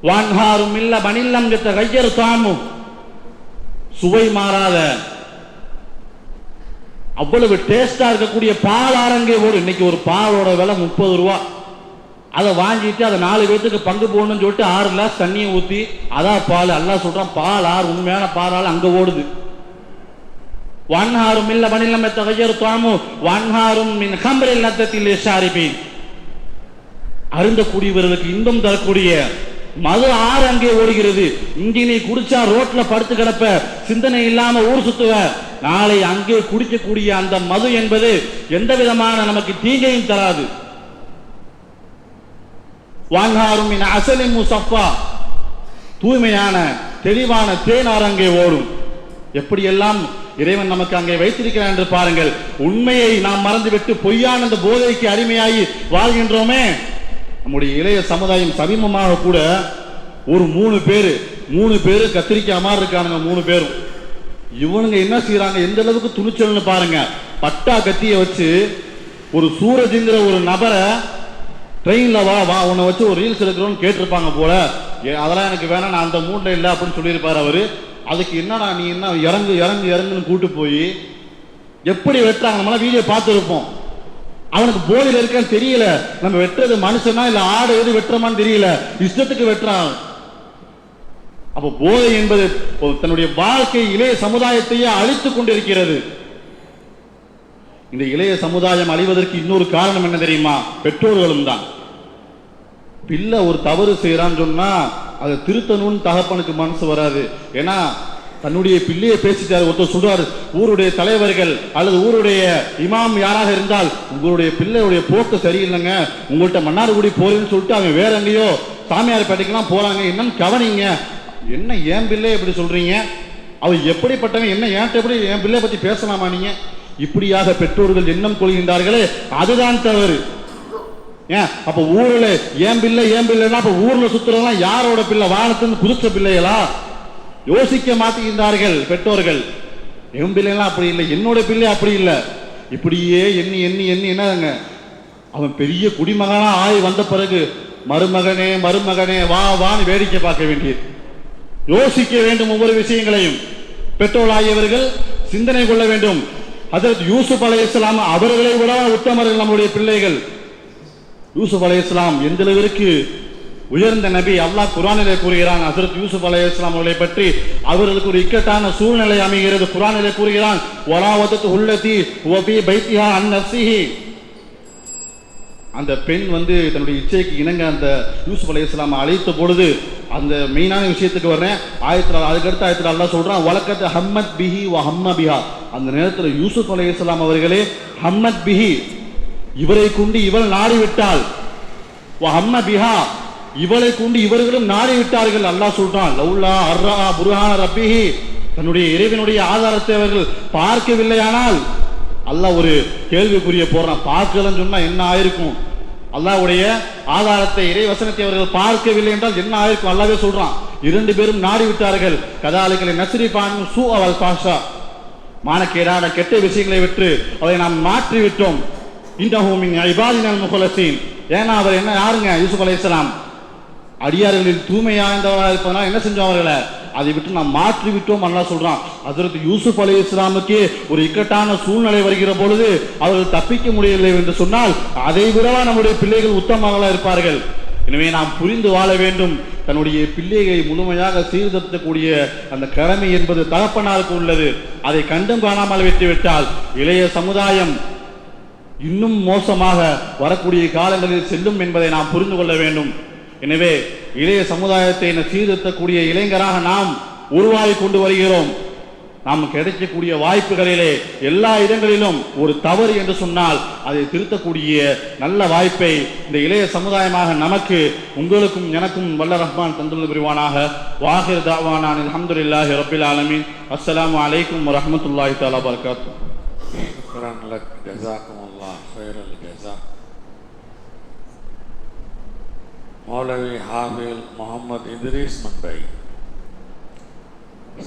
Speaker 3: வான்ஹாரும் இல்ல பனில்லம் கெத்த கையர் தாமு, சுவை மாறாத அவ்வளவு டேஸ்டா இருக்கக்கூடிய பால் ஆரங்கே ஓடும். இன்னைக்கு ஒரு பாலோட விலை 30 ரூபா. அதை வாங்கிட்டு அதை 4 பேத்துக்கு பங்கு போடணும்னு சொல்லிட்டு 6 கிளாஸ் தண்ணியை ஊற்றி அதான் பால். அல்லாஹ் சொல்றான், பால் ஆறு, உண்மையான பால் ஆறு அங்க ஓடுது. வன்ஹாரும் இல்ல பனில்லம் தகையர் தாமு வன்ஹாரும் மின் ஹம்ரில் லத்தத்தில் ஷாரிபீன், அருந்தக்கூடியவர்களுக்கு இன்பம் தரக்கூடிய மது ஆறு அங்கே ஓடுகிறது. இங்கே நீ குடிச்சா ரோட்ல படுத்து கிடப்ப, சிந்தனை இல்லாம ஊர் சுத்துவ. நாளை அங்கே குடிக்கக்கூடிய அந்த மது என்பது எந்த விதமான நமக்கு தீங்கையும் தராது. வான்ஹாரும் மின் அஸலின் முஸஃபா, தூய்மையான தெளிவான தேனார் அங்கே ஓடும். எப்படியெல்லாம் இறைவன் நமக்கு அங்கே வைத்திருக்கிறான் என்று பாருங்கள். உண்மையை நாம் மறந்துவிட்டு பொய்யான அந்த போதைக்கு அடிமையாகி வாழ்கின்றோமே. நம்முடைய இளைய சமுதாயம் சமீபமாக கூட ஒரு 3 பேரு கத்திரிக்காய் மாதிரி இருக்கானுங்க. 3 பேரும் இவனுங்க என்ன செய்யறாங்க, எந்த அளவுக்கு துணிச்சல்னு பாருங்க. பட்டா கத்திய வச்சு ஒரு சூரஜ்ங்கிற ஒரு நபரை ட்ரெயின்ல வா உன்னை வச்சு ஒரு ரீல்ஸ் எடுக்கிறோன்னு கேட்டிருப்பாங்க போல. அதெல்லாம் எனக்கு வேணாம், நான் அந்த மூட்ல இல்லை அப்படின்னு சொல்லியிருப்பாரு அவரு. அதுக்கு என்னடா நீ என்ன இறங்குன்னு கூட்டு போய் எப்படி வெட்டுறாங்க, நம்மளாம் வீடியோ பார்த்துருப்போம். அவனுக்கு போதையில் இருக்கான்னு தெரியல, நம்ம வெட்டுறது மனுஷனா இல்ல ஆடு எது வெட்டுறமான்னு தெரியல, இஷ்டத்துக்கு வெட்டுறான். அப்ப போதை என்பது தன்னுடைய வாழ்க்கை இளைய சமுதாயத்தையே அழித்துக் கொண்டிருக்கிறது. இந்த இளைய சமுதாயம் அழிவதற்கு இன்னொரு காரணம் என்ன தெரியுமா? பெற்றோர்களும் தான். பிள்ளை ஒரு தவறு செய்யறான்னு சொன்னா அதை திருத்தணும்னு தகப்பனுக்கு மனசு வராது. ஏன்னா தன்னுடைய பிள்ளையை பேசிட்டாரு. ஒருத்தர் சொல்றாரு, ஊருடைய தலைவர்கள் அல்லது ஊருடைய இமாம் யாராக இருந்தால், உங்களுடைய பிள்ளையுடைய போக்கு சரியில்லைங்க, உங்கள்கிட்ட மன்னார்குடி போறேன்னு சொல்லிட்டு அவங்க வேற எங்கேயோ சாமியார் பேட்டைக்கெல்லாம் போறாங்க, என்னன்னு கவனிங்க. என்ன என் பிள்ளை எப்படி சொல்றீங்க, அவர் எப்படிப்பட்டவன், என்ன ஏன்ட்ட எப்படி என் பிள்ளை பத்தி பேசலாமா நீங்க? இப்படியாக பெற்றோர்கள் எண்ணம் கொள்கின்றார்களே, அதுதான் தவறு. ஏன் அப்ப ஊர்ல ஏன் பிள்ளைன்னா அப்ப ஊர்ல சுத்துறதெல்லாம் யாரோட பிள்ளை? வானத்தின் குதிச்ச பிள்ளைகளா? யோசிக்க மாட்டேங்கிறார்கள் பெற்றோர்கள். என் பிள்ளைலாம் அப்படி இல்லை, என்னோட பிள்ளை அப்படி இல்லை. இப்படியே எண்ணி எண்ணி எண்ணி என்னங்க, அவன் பெரிய குடிமகனா ஆய் வந்த பிறகு மருமகனே வான்னு வேடிக்கை பார்க்க வேண்டியது. யோசிக்க வேண்டும் ஒவ்வொரு விஷயங்களையும். பெற்றோராகியவர்கள் சிந்தனை கொள்ள வேண்டும். ஹஜ்ரத் யூசுப் அலைஹிஸ்ஸலாம் அவர்களை விட உத்தமர்கள் நம்முடைய பிள்ளைகள். யூசுப் அலைஹிஸ்ஸலாம் எந்த அளவிற்கு உயர்ந்த நபி. அல்லாஹ் குர்ஆனிலே கூறுகிறான் ஹஜ்ரத் யூசுப் அலைஹிஸ்ஸலாம் அவர்களை பற்றி, அவர்களுக்கு ஒரு இக்கட்டான சூழ்நிலை அமைகிறது. குர்ஆனிலே கூறுகிறான், வராவதத்து உள்ளதி வபி பைத்திஹா அன் நஃப்ஸிஹி, அந்த பெண் தன்னுடைய இச்சைக்கு இணங்க அந்த யூசுப் அலைஹிஸ்ஸலாம் அழைத்த பொழுது அந்த மெயினான விஷயத்துக்கு வர்றேன். அதுக்கடுத்து ஆயத்தில் அல்லாஹ் சொல்றான், வலக்கத் ஹம்மத் பிஹி வ ஹம்ம பிஹா. அந்த நேரத்தில் யூசுப் அலைஹிஸ்ஸலாம் அவர்களே ஹம்மத் பிஹி, இவரை கொண்டு இவள் நாடிவிட்டாள், வ ஹம்ம பிஹா, இவளை கொண்டு இவர்களும் நாடிவிட்டார்கள். அல்லாஹ் சொல்றான், லௌலா அர்ரா புர்ஹான ரப்பிஹி, தன்னுடைய இறைவனுடைய ஆதாரத்தை அவர்கள் பார்க்கவில்லையானால், அல்லாஹ் ஒரு கேள்விக்குரிய போறான். பார்க்கலன்னு சொன்னா என்ன ஆயிருக்கும்? அல்லாஹ்வுடைய ஆதாரத்தை இறை வசனத்தை அவர்கள் பார்க்கவில்லை என்றால் என்ன ஆயிருக்கும்? அல்லாஹ்வே சொல்றான், இரண்டு பேரும் நாடி விட்டார்கள். கதாலிகளை நஸ்ரிஃபான் சூ அவல் பாஷா, மானக்கேடான கெட்ட விஷயங்களை விட்டு அதை நாம் மாற்றி விட்டோம். இன்னஹு மின் இபாதினல் முஹ்லஸீன், ஏன்னா அவர் என்ன யாருங்க? யூசுப் அலைஹிஸ்ஸலாம் அடியார்களில் தூய்மையாய்ந்தவராக இருப்பதனால் என்ன செஞ்சோம்? அவர்களை அதை விட்டு நாம் மாற்றி விட்டோம். அல்லாஹ் சொல்றான், ஹஜ்ரத் யூசுப் அலைஹிஸ்ஸலாமுக்கு ஒரு இக்கட்டான சூழ்நிலை வருகிற பொழுது அவர்கள் தப்பிக்க முடியவில்லை என்று சொன்னால், அதை விடவா நம்முடைய பிள்ளைகள் உத்தமர்களாக இருப்பார்கள். எனவே நாம் புரிந்து வாழ வேண்டும். தன்னுடைய பிள்ளையை முழுமையாக சீர்திருத்தக்கூடிய அந்த கடமை என்பது தகப்பனாருக்கு உள்ளது. அதை கண்டும் காணாமல் விட்டுவிட்டால் இளைய சமுதாயம் இன்னும் மோசமாக வரக்கூடிய காலங்களில் செல்லும் என்பதை நாம் புரிந்து கொள்ள வேண்டும். எனவே இளைய சமுதாயத்தை சீர்திருத்தக்கூடிய இளைஞராக நாம் உருவாகி கொண்டு வருகிறோம். நாம் கிடைக்கக்கூடிய வாய்ப்புகளிலே எல்லா இடங்களிலும் ஒரு தவறு என்று சொன்னால் அதை திருத்தக்கூடிய நல்ல வாய்ப்பை இந்த இளைய சமுதாயமாக நமக்கு, உங்களுக்கும் எனக்கும் வல்ல ரஹ்மான் தந்துள்ள புரிவானாக. வாஹிர் தாவானா அல்ஹம்துலில்லாஹி ரப்பில் ஆலமீன். அஸ்ஸலாமு அலைக்கும் வரஹ்மத்துல்லாஹி தஆலா வபரகாத்துஹு.
Speaker 1: ஷுக்ரான் லக், ஜஸாக்குமுல்லாஹ் கைரல் ஜஸா. மௌலவி ஹாஃபில் முகமது இத்ரீஸ் மந்தை,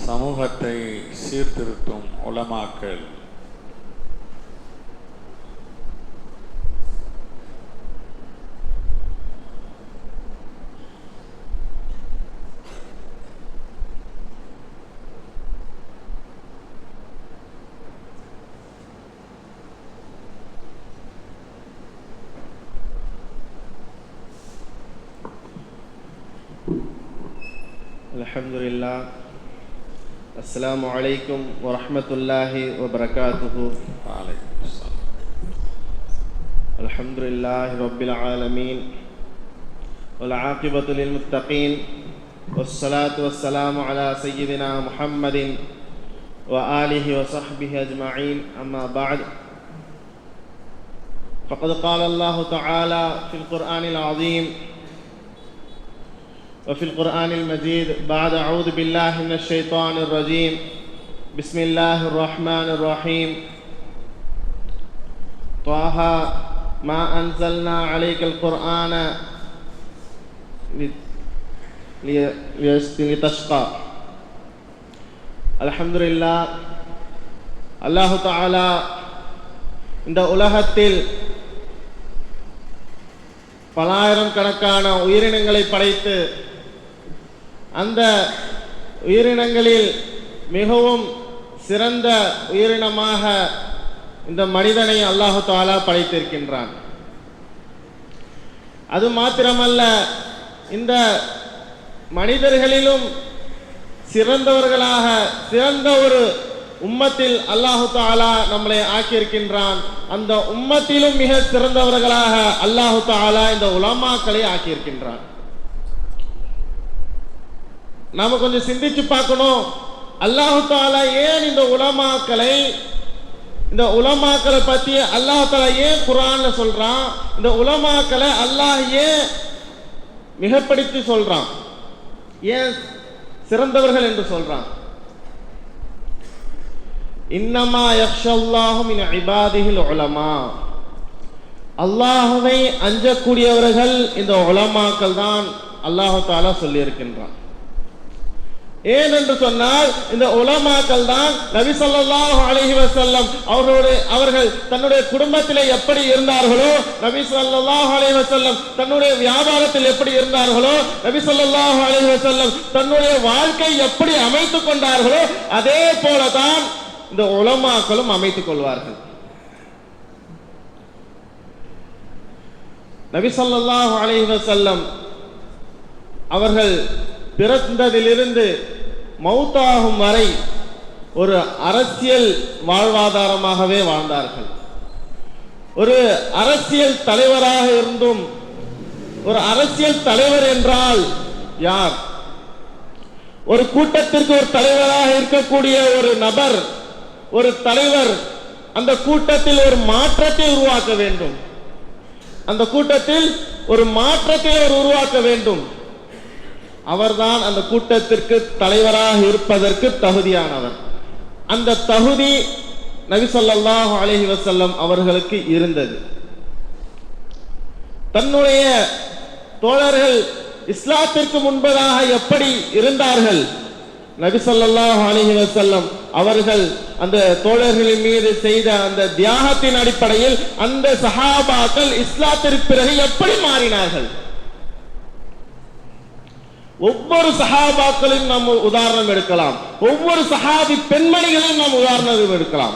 Speaker 1: சமூகத்தை சீர்திருத்தும் உலமாக்கள்,
Speaker 2: Alhamdulillah. Assalamu alaikum wa rahmatullahi wa barakatuhu. Alhamdulillahi rabbil alameen. Wal aqibatu lil muttaqin. Wassalatu wassalamu ala sayyidina Muhammadin wa alihi wa sahbihi ajma'in. Amma ba'd. Faqad qala Allah ta'ala fil Qur'anil azim وفي القرآن المجيد بعد أعوذ بالله من الشيطان الرجيم بسم الله الرحمن الرحيم طه ما أنزلنا عليك القرآن لتشقى. الحمد لله. الله تعالى இந்த உலகத்தில் பலாயிரம் கணக்கான உயிரினங்களை படைத்து அந்த உயிரினங்களில் மிகவும் சிறந்த உயிரினமாக இந்த மனிதனை அல்லாஹு தஆலா படைத்திருக்கின்றான். அது மாத்திரமல்ல, இந்த மனிதர்களிலும் சிறந்தவர்களாக சிறந்த ஒரு உம்மத்தில் அல்லாஹு தஆலா நம்மளை ஆக்கியிருக்கின்றான். அந்த உம்மத்திலும் மிக சிறந்தவர்களாக அல்லாஹு தஆலா இந்த உலமாக்களை ஆக்கியிருக்கின்றான். நாம கொஞ்சம் சிந்திச்சு பார்க்கணும், அல்லாஹு தஆலா ஏன் இந்த உலமாக்களை பத்தி அல்லாஹு தஆலா ஏன் குர்ஆன்ல சொல்றான்? இந்த உலமாக்களை அல்லாஹ் ஏன் மிகப்படுத்தி சொல்றான்? ஏன் சிறந்தவர்கள் என்று சொல்றான்? இன்னமா யக்ஷல்லாஹு மின் இபாதிஹில் உலமா, அல்லாஹ்வை அஞ்சக்கூடியவர்கள் இந்த உலமாக்கள் தான் அல்லாஹு தஆலா சொல்லி இருக்கின்றான். ஏன் என்று சொன்னால், இந்த உலமாக்கள் தான் நபி ஸல்லல்லாஹு அலைஹி வஸல்லம் அவர்கள் தன்னுடைய குடும்பத்திலே எப்படி இருந்தார்களோ, நபி ஸல்லல்லாஹு அலைஹி வஸல்லம் தன்னுடைய வியாபாரத்தில் எப்படி இருந்தார்களோ, நபி ஸல்லல்லாஹு அலைஹி வஸல்லம் தன்னுடைய வாழ்க்கை எப்படி அமைத்துக் கொண்டார்களோ, அதே போலதான் இந்த உலமாக்களும் அமைத்துக் கொள்வார்கள். நபி ஸல்லல்லாஹு அலைஹி வஸல்லம் அவர்கள் பிறந்ததிலிருந்து மௌத்தாகும் வரை ஒரு அரசியல் வாழ்வாதாரமாகவே வாழ்ந்தார்கள். ஒரு அரசியல் தலைவராக இருந்தும், ஒரு அரசியல் தலைவர் என்றால் யார்? ஒரு கூட்டத்திற்கு ஒரு தலைவராக இருக்கக்கூடிய ஒரு நபர், ஒரு தலைவர் அந்த கூட்டத்தில் ஒரு மாற்றத்தை உருவாக்க வேண்டும். அந்த கூட்டத்தில் ஒரு மாற்றத்தை அவர் உருவாக்க வேண்டும். அவர்தான் அந்த கூட்டத்திற்கு தலைவராக இருப்பதற்கு தகுதியானவர். அந்த தகுதி நபி ஸல்லல்லாஹு அலைஹி வஸல்லம் அவர்களுக்கு இருந்தது. தன்னுடைய தோழர்கள் இஸ்லாத்திற்கு முன்பதாக எப்படி இருந்தார்கள், நபி ஸல்லல்லாஹு அலைஹி வஸல்லம் அவர்கள் அந்த தோழர்களின் மீது செய்த அந்த தியாகத்தின் அடிப்படையில் அந்த சஹாபாக்கள் இஸ்லாத்திற்கு பிறகு எப்படி மாறினார்கள், ஒவ்வொரு சஹாபாக்களையும் நாம் உதாரணம் எடுக்கலாம். ஒவ்வொரு சஹாபி பெண்மணிகளையும் நாம் உதாரணம் எடுக்கலாம்.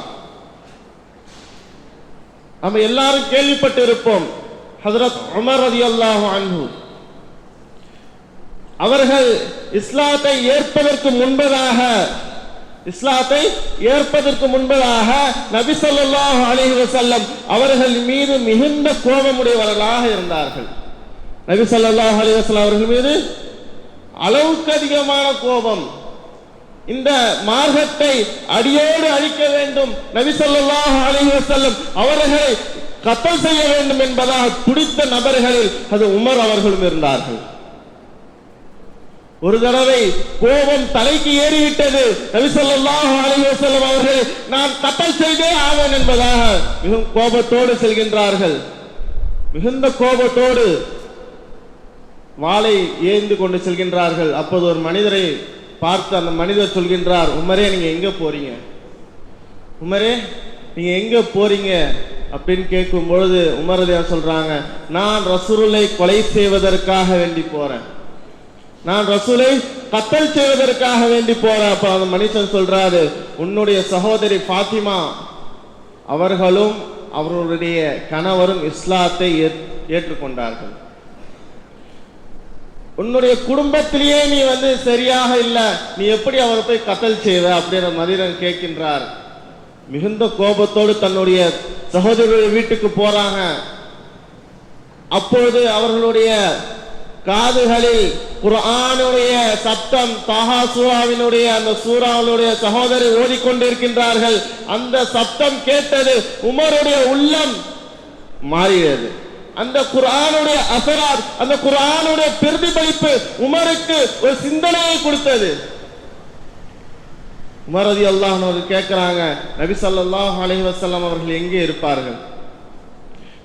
Speaker 2: நம்ம எல்லாரும் கேள்விப்பட்டு இருப்போம், ஹஜ்ரத் உமர் ரலியல்லாஹு அன்ஹு அவர்கள் இஸ்லாத்தை ஏற்பதற்கு முன்பதாக நபி ஸல்லல்லாஹு அலைஹி வஸல்லம் அவர்கள் மீது மிகுந்த கோபமுடையவர்களாக இருந்தார்கள். நபி ஸல்லல்லாஹு அலைஹி வஸல்லம் அவர்கள் மீது அளவுக்கு அதிகமான கோபம். இந்த மார்க்கத்தை அடியோடு அழிக்க வேண்டும், நபி ஸல்லல்லாஹு அலைஹி வஸல்லம் அவர்களை கத்ல் செய்ய வேண்டும் என்பதாக துடித்த நபர்களில் அது உமர் அவர்களும் இருந்தார்கள். ஒரு தடவை கோபம் தலைக்கு ஏறிவிட்டது. நபி ஸல்லல்லாஹு அலைஹி வஸல்லம் அவர்கள் நான் கத்ல் செய்தே ஆவேன் என்பதாக மிகவும் கோபத்தோடு செல்கின்றார்கள். மிகுந்த கோபத்தோடு வாளை ஏந்து கொண்டு செல்கின்றார்கள். அப்போது ஒரு மனிதரை பார்த்து அந்த மனிதர் சொல்கின்றார், உமரே நீங்க எங்க போறீங்க, உமரே நீங்க எங்க போறீங்க அப்படின்னு கேட்கும் பொழுது உமர் ரலியல்லாஹு சொல்றாங்க, நான் ரசூலை கொலை செய்வதற்காக வேண்டி போறேன், நான் ரசூலை கத்ல் செய்வதற்காக வேண்டி போறேன். அப்ப அந்த மனுஷன் சொல்றாரு, உன்னுடைய சகோதரி ஃபாத்திமா அவர்களும் அவர்களுடைய கணவரும் இஸ்லாத்தை ஏற்றுக்கொண்டார்கள், உன்னுடைய குடும்பத்திலேயே நீ சரியாக இல்ல, நீ எப்படி அவரை போய் கத்ல் செய்வ அப்படின்ற மனிதன் கேட்கின்றார். மிகுந்த கோபத்தோடு தன்னுடைய சகோதரருடைய வீட்டுக்கு போறாங்க. அப்பொழுது அவர்களுடைய காதுகளில் குர்ஆனுடைய சப்தம், தாஹா சூராவினுடைய அந்த சூராவுடைய சகோதரி ஓதிக்கொண்டிருக்கின்றார்கள். அந்த சப்தம் கேட்டது, உமருடைய உள்ளம் மாறியது. அந்த குர்ஆனுடைய அசரார், அந்த குர்ஆனுடைய பிரதிபலிப்பு உமருக்கு ஒரு சிந்தனையை கொடுத்தது. உமர் ரலியல்லாஹு அன்ஹு கேட்கிறாங்க, நபி ஸல்லல்லாஹு அலைஹி வஸல்லம் அவர்கள் எங்கே இருப்பார்கள்,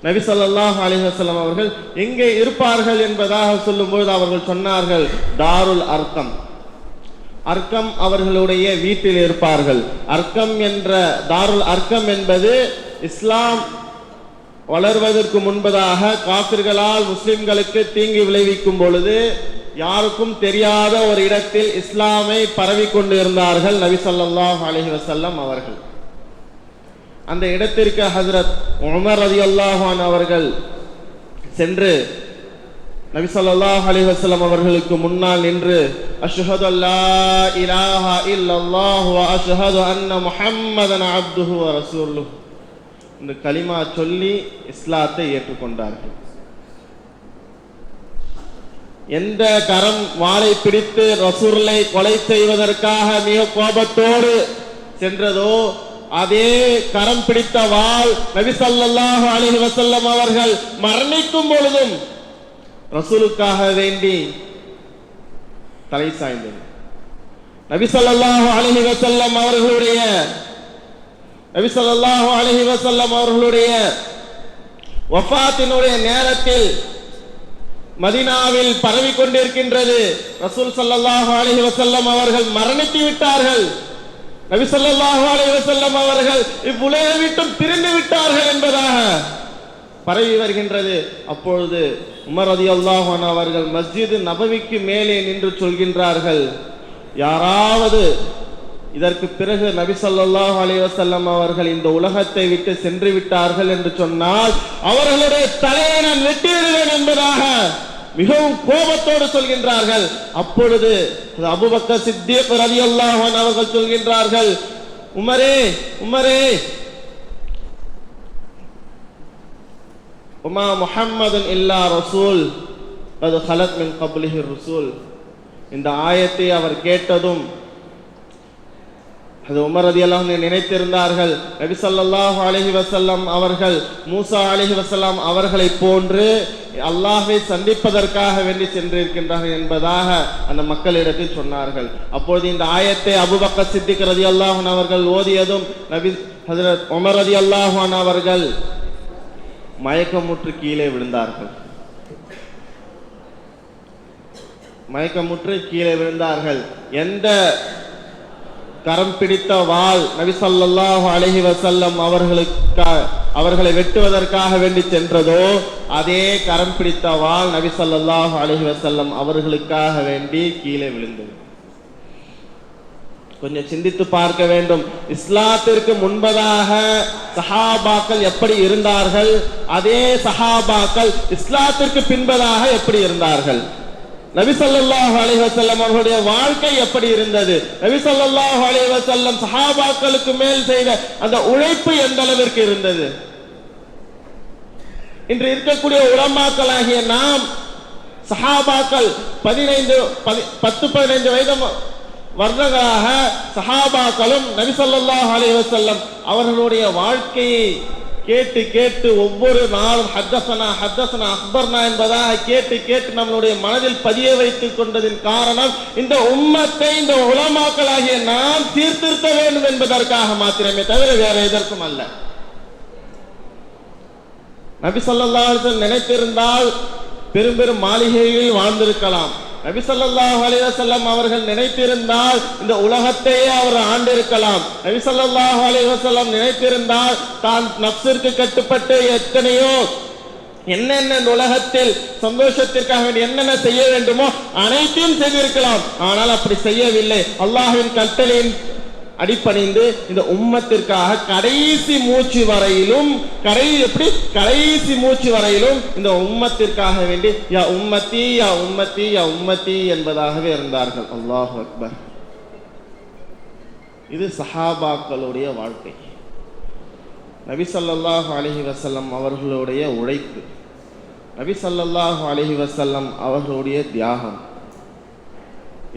Speaker 2: நபி ஸல்லல்லாஹு அலைஹி வஸல்லம் அவர்கள் எங்கே இருப்பார்கள் என்பதாக சொல்லும்போது அவர்கள் சொன்னார்கள், தாருல் அர்கம், அர்கம் அவர்களுடைய வீட்டில் இருப்பார்கள். அர்கம் என்ற தாருல் அர்கம் என்பது இஸ்லாம் வளர்வதற்கு முன்பதாக காபிர்களால் முஸ்லிம்களுக்கு தீங்கு விளைவிக்கும் பொழுது யாருக்கும் தெரியாத ஒரு இடத்தில் இஸ்லாமை பரவி கொண்டு இருந்தார்கள் நபி ஸல்லல்லாஹு அலைஹி வஸல்லம் அவர்கள். அந்த இடத்திற்கு ஹஜ்ரத் உமர் ரலியல்லாஹு அன்ஹு அவர்கள் சென்று நபி ஸல்லல்லாஹு அலைஹி வஸல்லம் அவர்களுக்கு முன்னால் நின்று, அஷ்ஹது அல்லா இலாஹா இல்லல்லாஹு வ அஷ்ஹது அன்ன முஹம்மதன் அப்துஹு வ ரசூலுஹு இந்த கலிமா சொல்லி இஸ்லாத்தை ஏற்றுக்கொண்டார்கள். எந்த கரம் வாளை பிடித்து ரசூலை கொலை செய்வதற்காக மிக கோபத்தோடு சென்றதோ அதே கரம் பிடித்த வாள் நபி ஸல்லல்லாஹு அலைஹி வஸல்லம் அவர்கள் மரணிக்கும் பொழுதும் ரசூலுக்காக வேண்டி தலை சாய்ந்தது. நபி ஸல்லல்லாஹு அலைஹி வஸல்லம் அவர்களுடைய வஃபாத்தினுடைய நேரத்தில் மதீனாவில் பரவி கொண்டிருக்கின்றது. ரசூல் ஸல்லல்லாஹு அலைஹி வஸல்லம் அவர்கள் மரணித்து விட்டார்கள், நபி ஸல்லல்லாஹு அலைஹி வஸல்லம் அவர்கள் இவ்வுலகை விட்டும் பிரிந்து விட்டார்கள் என்பதாக பரவி வருகின்றது. அப்பொழுது உமர் ரலியல்லாஹு அன்ஹு அவர்கள் மஸ்ஜித் நபவிக்கு மேலே நின்று சொல்கின்றார்கள், யாராவது இதற்கு பிறகு நபி ஸல்லல்லாஹு அலைஹி வஸல்லம் அவர்கள் இந்த உலகத்தை விட்டு சென்று விட்டார்கள் என்று சொன்னால் அவர்களுடைய தலையை நான் வெட்டிவிடுவேன் என்பதாக மிகவும் கோபத்தோடு சொல்கின்றார்கள். அப்பொழுது அபூபக்கர் சித்தீக் ரலியல்லாஹு அன்ஹு அவர்கள் சொல்கின்றார்கள், உமரே உமரே உமா முஹம்மதுன் இல்லா ரசூல் அது ஹலத் மின் கப்லிஹி ரசூல், இந்த ஆயத்தை அவர் கேட்டதும் அது உமர் ரலியல்லாஹு அன்ஹு நினைத்திருந்தார்கள், நபி ஸல்லல்லாஹு அலைஹி வஸல்லம் அவர்கள் மூசா அலைஹி வஸல்லம் அவர்களை போன்று அல்லாஹ்வை சந்திப்பதற்காக வேண்டி சென்றிருக்கின்றார்கள் என்பதாக அந்த மக்களிடத்தில் சொன்னார்கள். அப்பொழுது இந்த ஆயத்தை அபூபக்கர் சித்திக் ரலியல்லாஹு அன்ஹு அவர்கள் ஓதியதும் நபி ஹஜ்ரத் உமர் ரலியல்லாஹு அன்ஹு அவர்கள் மயக்கமுற்று கீழே விழுந்தார்கள். மயக்கமுற்று கீழே விழுந்தார்கள். எந்த கரம் பிடித்த வாள் நபி ஸல்லல்லாஹு அலைஹி வஸல்லம் அவர்களை வெட்டுவதற்காக வேண்டி சென்றதோ அதே கரம் பிடித்த வாள் நபி ஸல்லல்லாஹு அலைஹி வஸல்லம் அவர்களுக்காக வேண்டி கீழே விழுந்தது. கொஞ்சம் சிந்தித்து பார்க்க வேண்டும். இஸ்லாத்திற்கு முன்பதாக சஹாபாக்கள் எப்படி இருந்தார்கள், அதே சஹாபாக்கள் இஸ்லாத்திற்கு பின்பதாக எப்படி இருந்தார்கள், நபி ஸல்லல்லாஹு அலைஹி வஸல்லம் அவர்களுடைய வாழ்க்கை எப்படி இருந்தது, நபி ஸல்லல்லாஹு அலைஹி வஸல்லம் சஹாபாக்களுக்கு மேல் செய்த அந்த உழைப்பு எந்த அளவிற்கு இருந்தது. இன்று இருக்கக்கூடிய உலமாக்களாகிய நாம் சஹாபாக்கள் 10-15 வயது வருடங்களாக சஹாபாக்களும் நபி ஸல்லல்லாஹு அலைஹி வஸல்லம் அவர்களுடைய வாழ்க்கையை கேட்டு கேட்டு ஒவ்வொரு நாளும் ஹத்தஸனா அக்பர்னா என்பதாக கேட்டு கேட்டு நம்மளுடைய மனதில் பதிய வைத்துக் கொண்டதின் காரணம் இந்த உம்மத்தை இந்த உலமாக்களாகிய நாம் சீர்திருத்த வேண்டும் என்பதற்காக மாத்திரமே தவிர வேற எதற்கும் அல்ல. நபி ஸல்லல்லாஹு அலைஹி வஸல்லம் நினைத்திருந்தால் பெரும் மாளிகையில் வாழ்ந்திருக்கலாம். நபி ஸல்லல்லாஹு அலைஹி வஸல்லம் அவர்கள் நினைத்திருந்தால் இந்த உலகத்தையே அவர் ஆண்டிருக்கலாம். நபி ஸல்லல்லாஹு அலைஹி வஸல்லம் நினைத்திருந்தால் தான் நப்சிற்கு கட்டுப்பட்டு எத்தனையோ என்னென்ன உலகத்தில் சந்தோஷத்திற்காக வேண்டி என்னென்ன செய்ய வேண்டுமோ அனைத்தையும் செய்திருக்கலாம். ஆனால் அப்படி செய்யவில்லை. அல்லாஹ்வின் கட்டளையின் அடிப்பணிந்து இந்த உம்மத்திற்காக கடைசி மூச்சு வரையிலும் இந்த உம்மத்திற்காக வேண்டி யா உம்மத்தி யா உம்மத்தி யா உம்மத்தி என்பதாகவே இருந்தார்கள். அல்லாஹு அக்பர். இது சஹாபாக்களுடைய வாழ்க்கை. நபி ஸல்லல்லாஹு அலைஹி வஸல்லம் அவர்களுடைய உழைப்பு, நபி ஸல்லல்லாஹு அலைஹி வஸல்லம் அவர்களுடைய தியாகம்.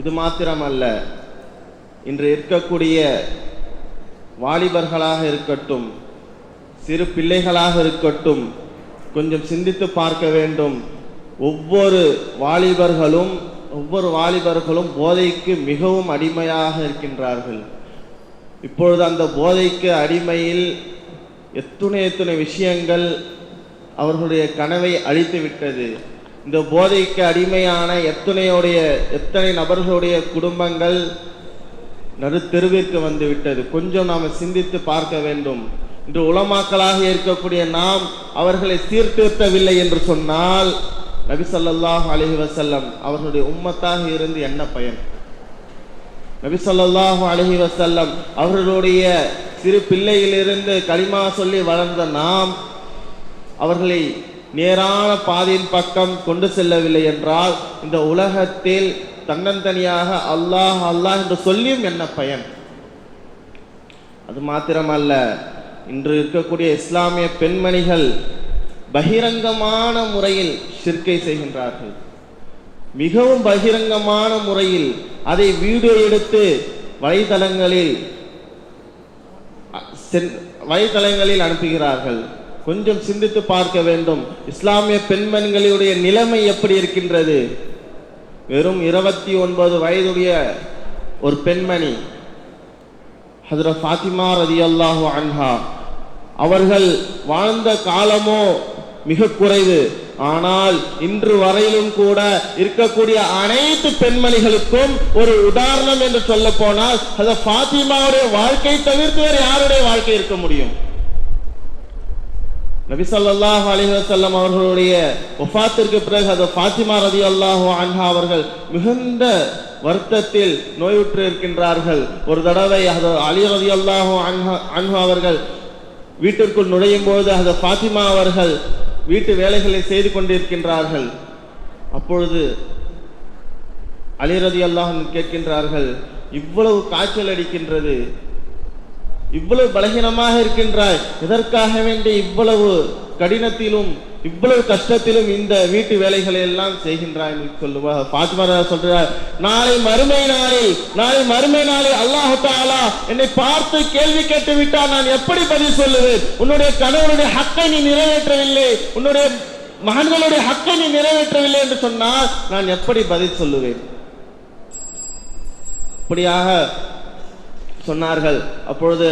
Speaker 2: இது மாத்திரமல்ல, இன்று இருக்கக்கூடிய வாலிபர்களாக இருக்கட்டும், சிறு பிள்ளைகளாக இருக்கட்டும், கொஞ்சம் சிந்தித்து பார்க்க வேண்டும். ஒவ்வொரு வாலிபர்களும் போதைக்கு மிகவும் அடிமையாக இருக்கின்றார்கள். இப்பொழுது அந்த போதைக்கு அடிமையில் எத்தனை விஷயங்கள் அவர்களுடைய கனவை அழித்து விட்டது. இந்த போதைக்கு அடிமையான எத்தனை நபர்களுடைய குடும்பங்கள் நடுத்தெருவிற்கு வந்து விட்டது. கொஞ்சம் நாம் சிந்தித்து பார்க்க வேண்டும். இன்று உலமாக்களாக இருக்கக்கூடிய நாம் அவர்களை சீர்திருத்தவில்லை என்று சொன்னால் நபி ஸல்லல்லாஹு அலைஹி வஸல்லம் அவர்களுடைய உம்மத்தாக இருந்து என்ன பயன்? நபி ஸல்லல்லாஹு அலைஹி வஸல்லம் அவர்களுடைய சிறு பிள்ளையிலிருந்து கலிமா சொல்லி வளர்ந்த நாம் அவர்களை நேரான பாதையின் பக்கம் கொண்டு செல்லவில்லை என்றால் இந்த உலகத்தில் தன்னந்தனியாக அல்லாஹ் அல்லாஹ் என்று சொல்லியும் என்ன பயன்? அது மாத்திரமல்ல, இன்று இருக்கக்கூடிய இஸ்லாமிய பெண்மணிகள் பகிரங்கமான முறையில் ஷிர்கை செய்கின்றார்கள். மிகவும் பகிரங்கமான முறையில் அதை வீடியோ எடுத்து வலைதளங்களில் அனுப்புகிறார்கள். கொஞ்சம் சிந்தித்து பார்க்க வேண்டும். இஸ்லாமிய பெண்மணிகளுடைய நிலைமை எப்படி இருக்கின்றது? வெறும் 29 வயதுடைய ஒரு பெண்மணி ஹஜ்ரத் ஃபாத்திமா ரலியல்லாஹு அன்ஹா அவர்கள் வாழ்ந்த காலமோ மிக குறைவு. ஆனால் இன்று வரையிலும் கூட இருக்கக்கூடிய அனைத்து பெண்மணிகளுக்கும் ஒரு உதாரணம் என்று சொல்ல போனால் ஹஜ்ரத் ஃபாத்திமாவுடைய வாழ்க்கை தவிர்த்து வேறு யாருடைய வாழ்க்கை இருக்க முடியும்? நபி ஸல்லல்லாஹு அலைஹி வஸல்லம் அவர்களுடைய வஃபாத்திற்கு பிறகு ஹஜ்ரத் ஃபாத்திமா ரலியல்லாஹு அன்ஹா அவர்கள் மிகுந்த வருத்தத்தில் நோயுற்று இருக்கின்றார்கள். ஒரு தடவை ஹஜ்ரத் அலி ரலியல்லாஹு அன்ஹு அவர்கள் வீட்டிற்குள் நுழையும் போது ஹஜ்ரத் ஃபாத்திமா அவர்கள் வீட்டு வேலைகளை செய்து கொண்டிருக்கின்றார்கள். அப்பொழுது அலி ரலியல்லாஹு அன்ஹு கேட்கின்றார்கள், இவ்வளவு காய்ச்சல் அடிக்கின்றது, இவ்வளவு பலகீனமாக இருக்கின்றாய், எதற்காக வேண்டி இவ்வளவு கடினத்திலும் இவ்வளவு கஷ்டத்திலும் இந்த வீட்டு வேலைகளை எல்லாம் செய்கின்றாய் என்று சொல்லுவார். ஃபாத்திமா சொல்றார், நாளை மறுமை நாளில் அல்லாஹ் தஆலா என்னை பார்த்து கேள்வி கேட்டு விட்டால் நான் எப்படி பதில் சொல்லுவேன்? உன்னுடைய கணவனுடைய ஹக்கை நீ நிறைவேற்றவில்லை, உன்னுடைய மகன்களுடைய ஹக்கை நீ நிறைவேற்றவில்லை என்று சொன்னால் நான் எப்படி பதில் சொல்லுவேன்? அப்படியாக சொன்னார்கள். அப்பொழுது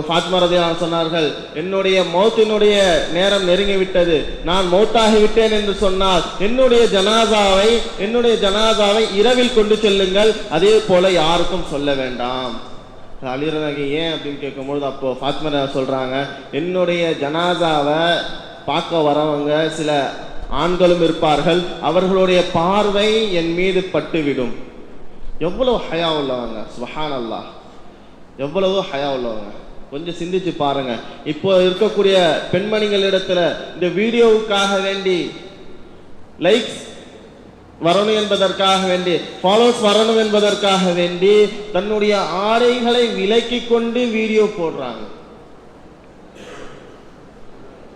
Speaker 2: ஃபாத்திமா ரலியல்லாஹு சொன்னார்கள், என்னுடைய மௌத்தினுடைய நேரம் நெருங்கிவிட்டது, நான் மௌத்தாகி விட்டேன் என்று சொன்னால் என்னுடைய ஜனாசாவை இரவில் கொண்டு செல்லுங்கள், அதே போல யாருக்கும் சொல்ல வேண்டாம். அலிரனாகி ஏன் அப்படின்னு கேட்கும்பொழுது அப்போ ஃபாத்திமா சொல்றாங்க, என்னுடைய ஜனாசாவை பார்க்க வரவங்க சில ஆண்களும் இருப்பார்கள், அவர்களுடைய பார்வை என் மீது பட்டுவிடும். எவ்வளவு ஹயா உள்ளவங்க, சுப்ஹானல்லாஹ், எவ்வளவு ஹயா உள்ளவங்க. கொஞ்சம் சிந்திச்சு பாருங்க. இப்போ இருக்கக்கூடிய பெண்மணிகளிடத்துல இந்த வீடியோவுக்காக வேண்டி லைக்ஸ் வரணும் என்பதற்காக வேண்டி, ஃபாலோவர்ஸ் வரணும் என்பதற்காக வேண்டி தன்னுடைய ஆடைகளை விலக்கி கொண்டு வீடியோ போடுறாங்க.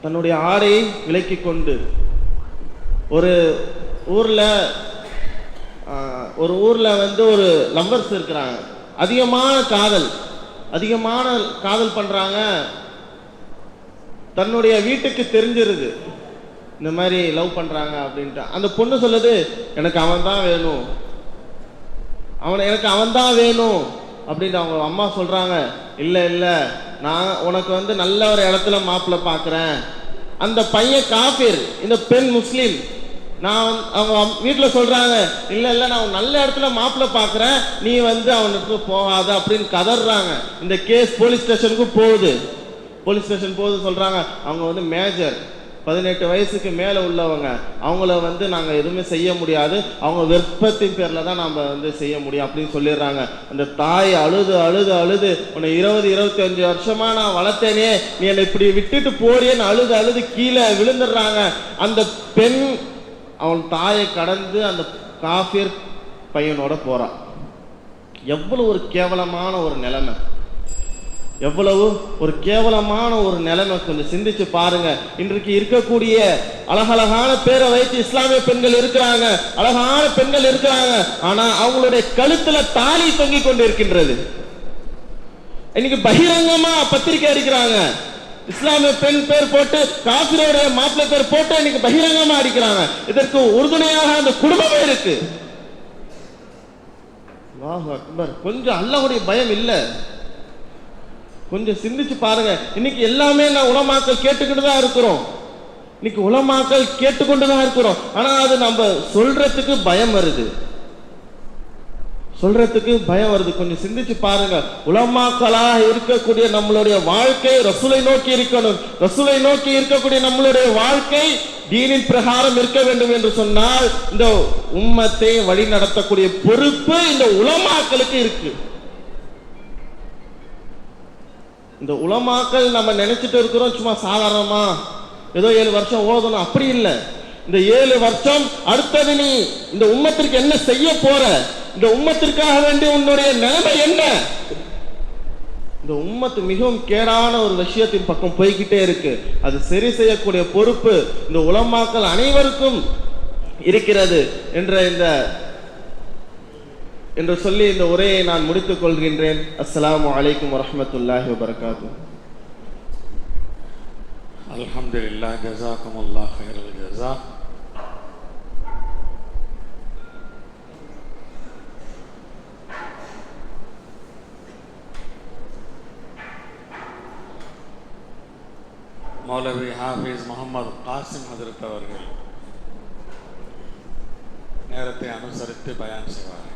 Speaker 2: தன்னுடைய ஆடையை விலக்கி கொண்டு ஒரு ஊர்ல வந்து ஒரு லவ்வர்ஸ் இருக்கிறாங்க, அதிகமான காதல் பண்றாங்க. தன்னுடைய வீட்டுக்கு தெரிஞ்சிருது இந்த மாதிரி லவ் பண்றாங்க அப்படின்ட்டு. அந்த பொண்ணு சொல்லுது, எனக்கு அவன் தான் வேணும் அப்படின்ட்டு. அவங்க அம்மா சொல்றாங்க, இல்ல நான் உனக்கு வந்து நல்ல ஒரு இடத்துல மாப்பிள்ளை பார்க்கிறேன். அந்த பையன் காஃபிர், இந்த பெண் முஸ்லீம். அவங்க வீட்டில் சொல்றாங்க, இல்ல நான் நல்ல இடத்துல மாப்பிள்ளை பார்க்கிறேன், நீ வந்து அவனுக்கு போகாத அப்படின்னு கதறாங்க. இந்த கேஸ் போலீஸ் ஸ்டேஷனுக்கு போகுது. சொல்றாங்க, அவங்க வந்து மேஜர் 18 வயசுக்கு மேல உள்ளவங்க, அவங்கள வந்து நாங்க எதுவுமே செய்ய முடியாது, அவங்க விருப்பத்தின் பேர்ல தான் நாம வந்து செய்ய முடியும் அப்படின்னு சொல்லிடுறாங்க. அந்த தாய் அழுது உன்னை 20-25 வருஷமா நான் வளர்த்தேனே, நீ என்னை இப்படி விட்டுட்டு போறியேன்னு அழுது கீழே விழுந்துடுறாங்க. அந்த பெண் அவன் தாயை கடந்து அந்த காஃபிர் பையனோட போறான். எவ்வளவு ஒரு கேவலமான ஒரு நிலைமை, கொஞ்சம் சிந்திச்சு பாருங்க. இன்றைக்கு இருக்கக்கூடிய அழகழகான பேரை வைத்து இஸ்லாமிய பெண்கள் இருக்கிறாங்க, அழகான பெண்கள் இருக்கிறாங்க, ஆனா அவங்களுடைய கழுத்துல தாலி தொங்கிக் கொண்டு இருக்கின்றது. இன்னைக்கு பகிரங்கமா பத்திரிகை அடிக்கிறாங்க, இஸ்லாமிய பெண் பேர் போட்டு காஃபிரோட மாப்பிள்ளை பேர் போட்டு இன்னைக்கு பகிரங்கமா அடிக்கிறாங்க. இதற்கு உறுதுணையாக அந்த குடும்பமே இருக்கு. அல்லாஹ் அக்பர். கொஞ்சம் அல்லாஹ்வுடைய பயம் இல்ல. கொஞ்சம் சிந்திச்சு பாருங்க. இன்னைக்கு எல்லாமே நான் உலமாக்கள் கேட்டுக்கிட்டு தான் இருக்கிறோம். ஆனா அது நம்ம சொல்றதுக்கு பயம் வருது. கொஞ்சம் சிந்திச்சு பாருங்க. உலமாக்களாக இருக்கக்கூடிய நம்மளுடைய வாழ்க்கை ரசூலை நோக்கி இருக்கணும். ரசூலை நோக்கி இருக்கக்கூடிய நம்மளுடைய வாழ்க்கை தீனின் பிரகாரம் இருக்க வேண்டும் என்று சொன்னால் இந்த உம்மத்தை வழி நடத்தக்கூடிய பொறுப்பு இந்த உலமாக்களுக்கு இருக்கு. இந்த உலமாக்கள் நம்ம நினைச்சிட்டு இருக்கிறோம் சும்மா சாதாரணமா ஏதோ 7 வருஷம் ஓதணும், அப்படி இல்லை. இந்த 7 வருஷம் அடுத்தது நீ இந்த உம்மத்திற்கு என்ன செய்ய போற, இந்த உம்மத்திற்காக வேண்டி உன்னுடைய நிலைமை என்ன? இந்த உம்மத்து மிகவும் கேடான ஒரு விஷயத்தின் பக்கம் போய்கிட்டே இருக்கு. அது சரி செய்யக்கூடிய பொறுப்பு இந்த உலமாக்கள் அனைவருக்கும் இருக்கிறது என்று சொல்லி இந்த உரையை நான் முடித்துக் கொள்கின்றேன். அஸ்ஸலாமு அலைக்கும் வரஹ்மத்துல்லாஹி வபரகாத்துஹு.
Speaker 1: அல்ஹம்துலில்லாஹ், ஜஸாக்குமுல்லாஹ் கைரல் ஜஸா. மௌலவி ஹாஃபிஸ் முகமது காசிம் ஹஜ்ரத் அவர்கள் நேரத்தை அனுசரித்து பயான் செய்வார்கள்.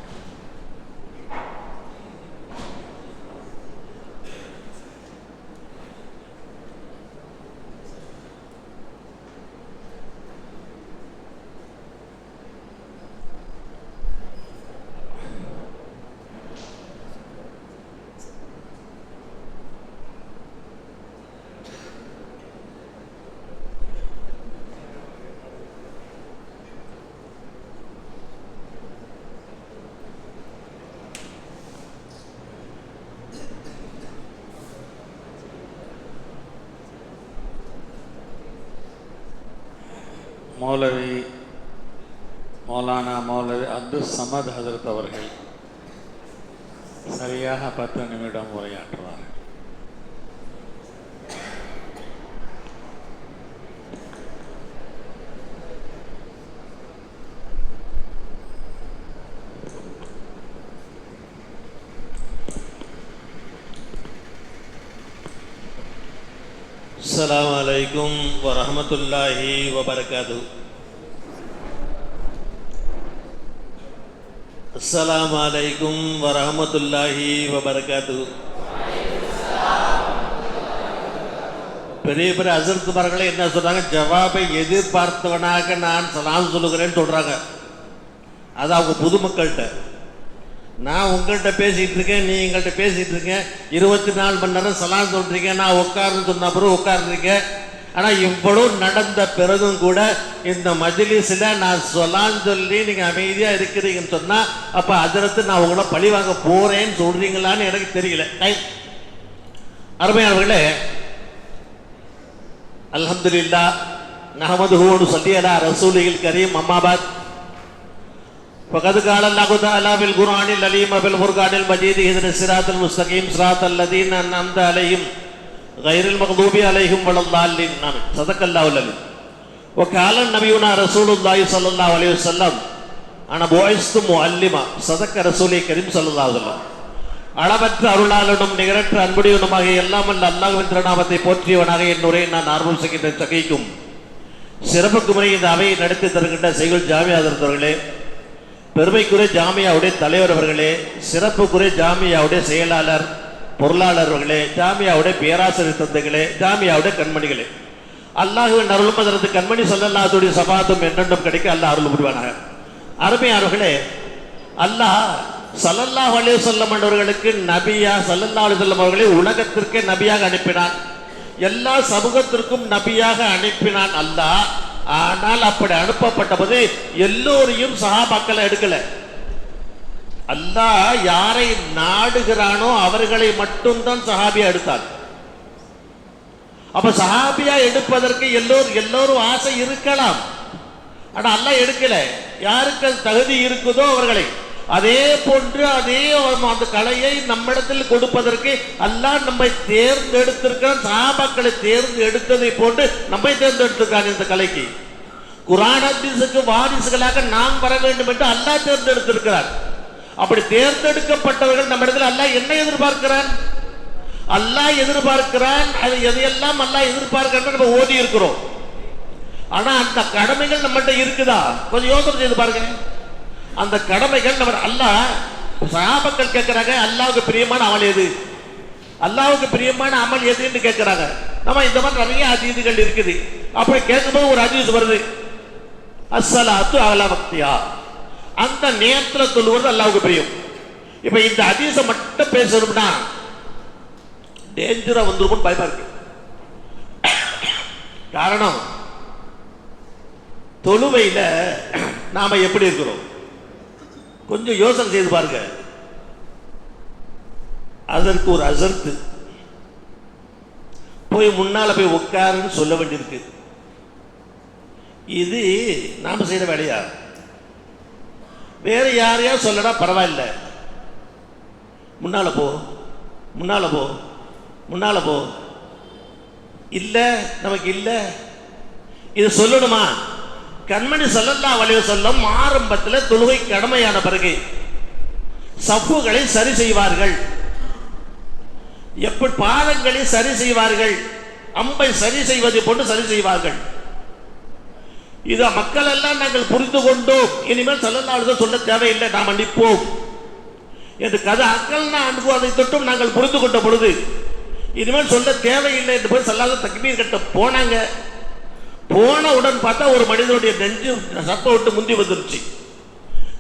Speaker 1: மௌலானா மௌலவி அப்துல் சமத் ஹஜரத் அவர்கள் சரியாக 10 நிமிடம் உரையாற்றுவார்கள்.
Speaker 4: अस्सलामु अलैकुम वरहमतुल्लाहि वबरकातुहू. अस्सलामु अलैकुम वरहमतुल्लाहि वबरकातुहू. பெரிய பெரிய அசர்த்துமார்களே என்ன சொல்றாங்க, ஜவாபை எதிர்பார்த்தவனாக நான் சலாம் சொல்லுகிறேன்னு சொல்றாங்க. அது அவங்க பொதுமக்கள்கிட்ட. நான் உங்கள்கிட்ட பேசிகிட்டு இருக்கேன், நீ எங்கள்கிட்ட பேசிகிட்டு இருக்கேன், 24 மணி நேரம் சலாம் சொல்கிறீங்க, நான் உட்காருன்னு சொன்ன பிறகு உட்கார்ந்துருக்கேன். ஆனால் இவ்வளோ நடந்த பிறகும் கூட இந்த மஜ்லிஸில் நான் சலாம் சொல்லி நீங்கள் அமைதியாக இருக்கிறீங்கன்னு சொன்னால் அப்போ அதிரத்து நான் உங்களை பழி வாங்க போகிறேன்னு சொல்கிறீங்களான்னு எனக்கு தெரியல. அருமையானவர்களே, அல்ஹம்துலில்லாஹ் நஹ்மதுஹு வ நுஸல்லி அலா ரசூலில் கரீம். அம்மாபாத். فقد قال الله تعالى في القرآن العليم في الفرقان المجيد اهدنا الصراط المستقيم صراط الذين أنعمت عليهم غير المغضوب عليهم ولا الضالين. صدق الله العليم. وقال نبينا رسول الله صلى الله عليه وسلم أنا بعثت معلما. صدق رسول كريم صلى الله عليه وسلم. அளவற்ற அருளாளனும் நிகரற்ற அன்புடையவனுமாக எல்லாம் அல்ல அல்லாஹ்வின் திருநாமத்தை போற்றியவனாக என் உரையை நான் ஆர்வம் செய்கின்ற தகைக்கும் சிறப்புக்கு முறை இந்த அவையை நடத்தி தருகின்ற செய்குல் ஜாமியா அவர்களே, பெருமைக்குரிய ஜாமியாவுடைய தலைவர் அவர்களே, சிறப்புக்குரிய ஜாமியாவுடைய செயலாளர் பொருளாளர்களே, ஜாமியாவுடைய பேராசிரியர் தந்தைகளே, ஜாமியாவுடைய கண்மணிகளே, அல்லாஹ்வின் அருளும் அதற்கு கண்மணி ஸல்லல்லாஹுடைய ஸபாத்தும் என்றென்றும் கிடைக்க அல்லாஹ் அருள் புரிவானாக. அருமையானவர்களே, அல்லாஹ் ஸல்லல்லாஹு அலைஹி வஸல்லம் அவர்களுக்கு நபியா ஸல்லல்லாஹு அலைஹி வஸல்லம் அவர்களை உலகத்திற்கே நபியாக அனுப்பினான். எல்லா சமூகத்திற்கும் நபியாக அனுப்பினான் அல்லாஹ். ஆனால் அப்படி அனுப்பப்பட்ட போது எல்லோரையும் சஹாபாக்களை எடுக்கல. அல்லாஹ் யாரை நாடுகிறானோ அவர்களை மட்டும்தான் சஹாபியா எடுத்தார். அப்ப சஹாபியா எடுப்பதற்கு எல்லோரும் ஆசை இருக்கலாம், ஆனா அல்லாஹ் எடுக்கல. யாருக்கு தகுதி இருக்குதோ அவர்களை. அதே போன்று அதே அந்த கலையை நம்மிடத்தில் கொடுப்பதற்கு அல்லாஹ் நம்மை தேர்ந்தெடுத்திருக்கிறான். சஹாபாக்களை தேர்ந்தெடுத்ததை போன்று நம்மை தேர்ந்தெடுத்திருக்கான். இந்த கலைக்கு குர்ஆன் ஹதீஸுக்கு வாரிசுகளாக நாம் வர வேண்டும் என்று அல்லாஹ் தேர்ந்தெடுத்திருக்கிறார். அப்படி தேர்ந்தெடுக்கப்பட்டவர்கள் நம்மிடத்தில் அல்லாஹ் என்ன எதிர்பார்க்கிறான்? அல்லாஹ் எதிர்பார்க்கிறான். அது எதையெல்லாம் அல்லாஹ் எதிர்பார்க்கிறான் நம்ம ஓதி இருக்கிறோம். ஆனா அந்த கடமைகள் நம்மகிட்ட இருக்குதா? கொஞ்சம் யோசனை செய்து பாருங்க. அந்த கடமைகள் நம்ம அல்லாஹ் சஹாபாக்கள் கேட்கிறாங்க, அல்லாஹ்வுக்கு பிரியமான அமல் எது, அல்லாஹ்வுக்கு பிரியமான அமல் எதுன்னு கேட்கிறாங்க. நம்ம இந்த மாதிரி நிறைய ஹதீஸ்கள் இருக்குது. அப்படி கேட்கும்போது ஒரு ஹதீஸ் வருது, அஸ்ஸலாத்து அலா வக்தியா, அந்த நேரத்தில் சொல்லுவது அல்லாஹ்வுக்கு பிரியம். இப்ப இந்த ஹதீஸை மட்டும் பேசணும்னா டேஞ்சரா வந்துருக்கும் பயமா இருக்கு. காரணம், தொழுவையில நாம எப்படி இருக்கிறோம் கொஞ்சம் யோசனை செய்து பாருங்க. அதற்கு ஒரு அசர்த்து போய் முன்னால போய் உட்காருன்னு சொல்ல வேண்டியிருக்கு. இது நாம செய்யற வேலையா? வேற யாரையா சொல்லடா பரவாயில்ல, முன்னால போ முன்னால போ முன்னால போ, இல்ல நமக்கு இல்ல, இது சொல்லணுமா? கண்மணி ஸல்லல்லாஹு அலைஹி வஸல்லம் ஆரம்பத்தில் தொழுகை கடமையான பிறகு சஃப்புகளை சரி செய்வார்கள். எப்படி பாதங்களை சரி செய்வார்கள், அம்பை சரி செய்வதை போன்று சரி செய்வார்கள். இத மக்கள் எல்லாம் நாங்கள் புரிந்து கொண்டோம், இனிமேல் ஸல்லல்லாஹு அலைஹி வஸல்லம் சொல்ல தேவையில்லை, நாம் மன்னிப்போம் என்று கதை அக்கல் அனுபவத்தை தொட்டும் நாங்கள் புரிந்து கொண்ட பொழுது இனிமேல் சொல்ல தேவையில்லை என்று போய் ஸல்லல்லாஹு அலைஹி வஸல்லம் தக்பீர் கட்ட போனாங்க. போனவுடன் பார்த்தா ஒரு மனிதனுடைய நெஞ்சு சப்ப விட்டு முந்தி வந்துருச்சு.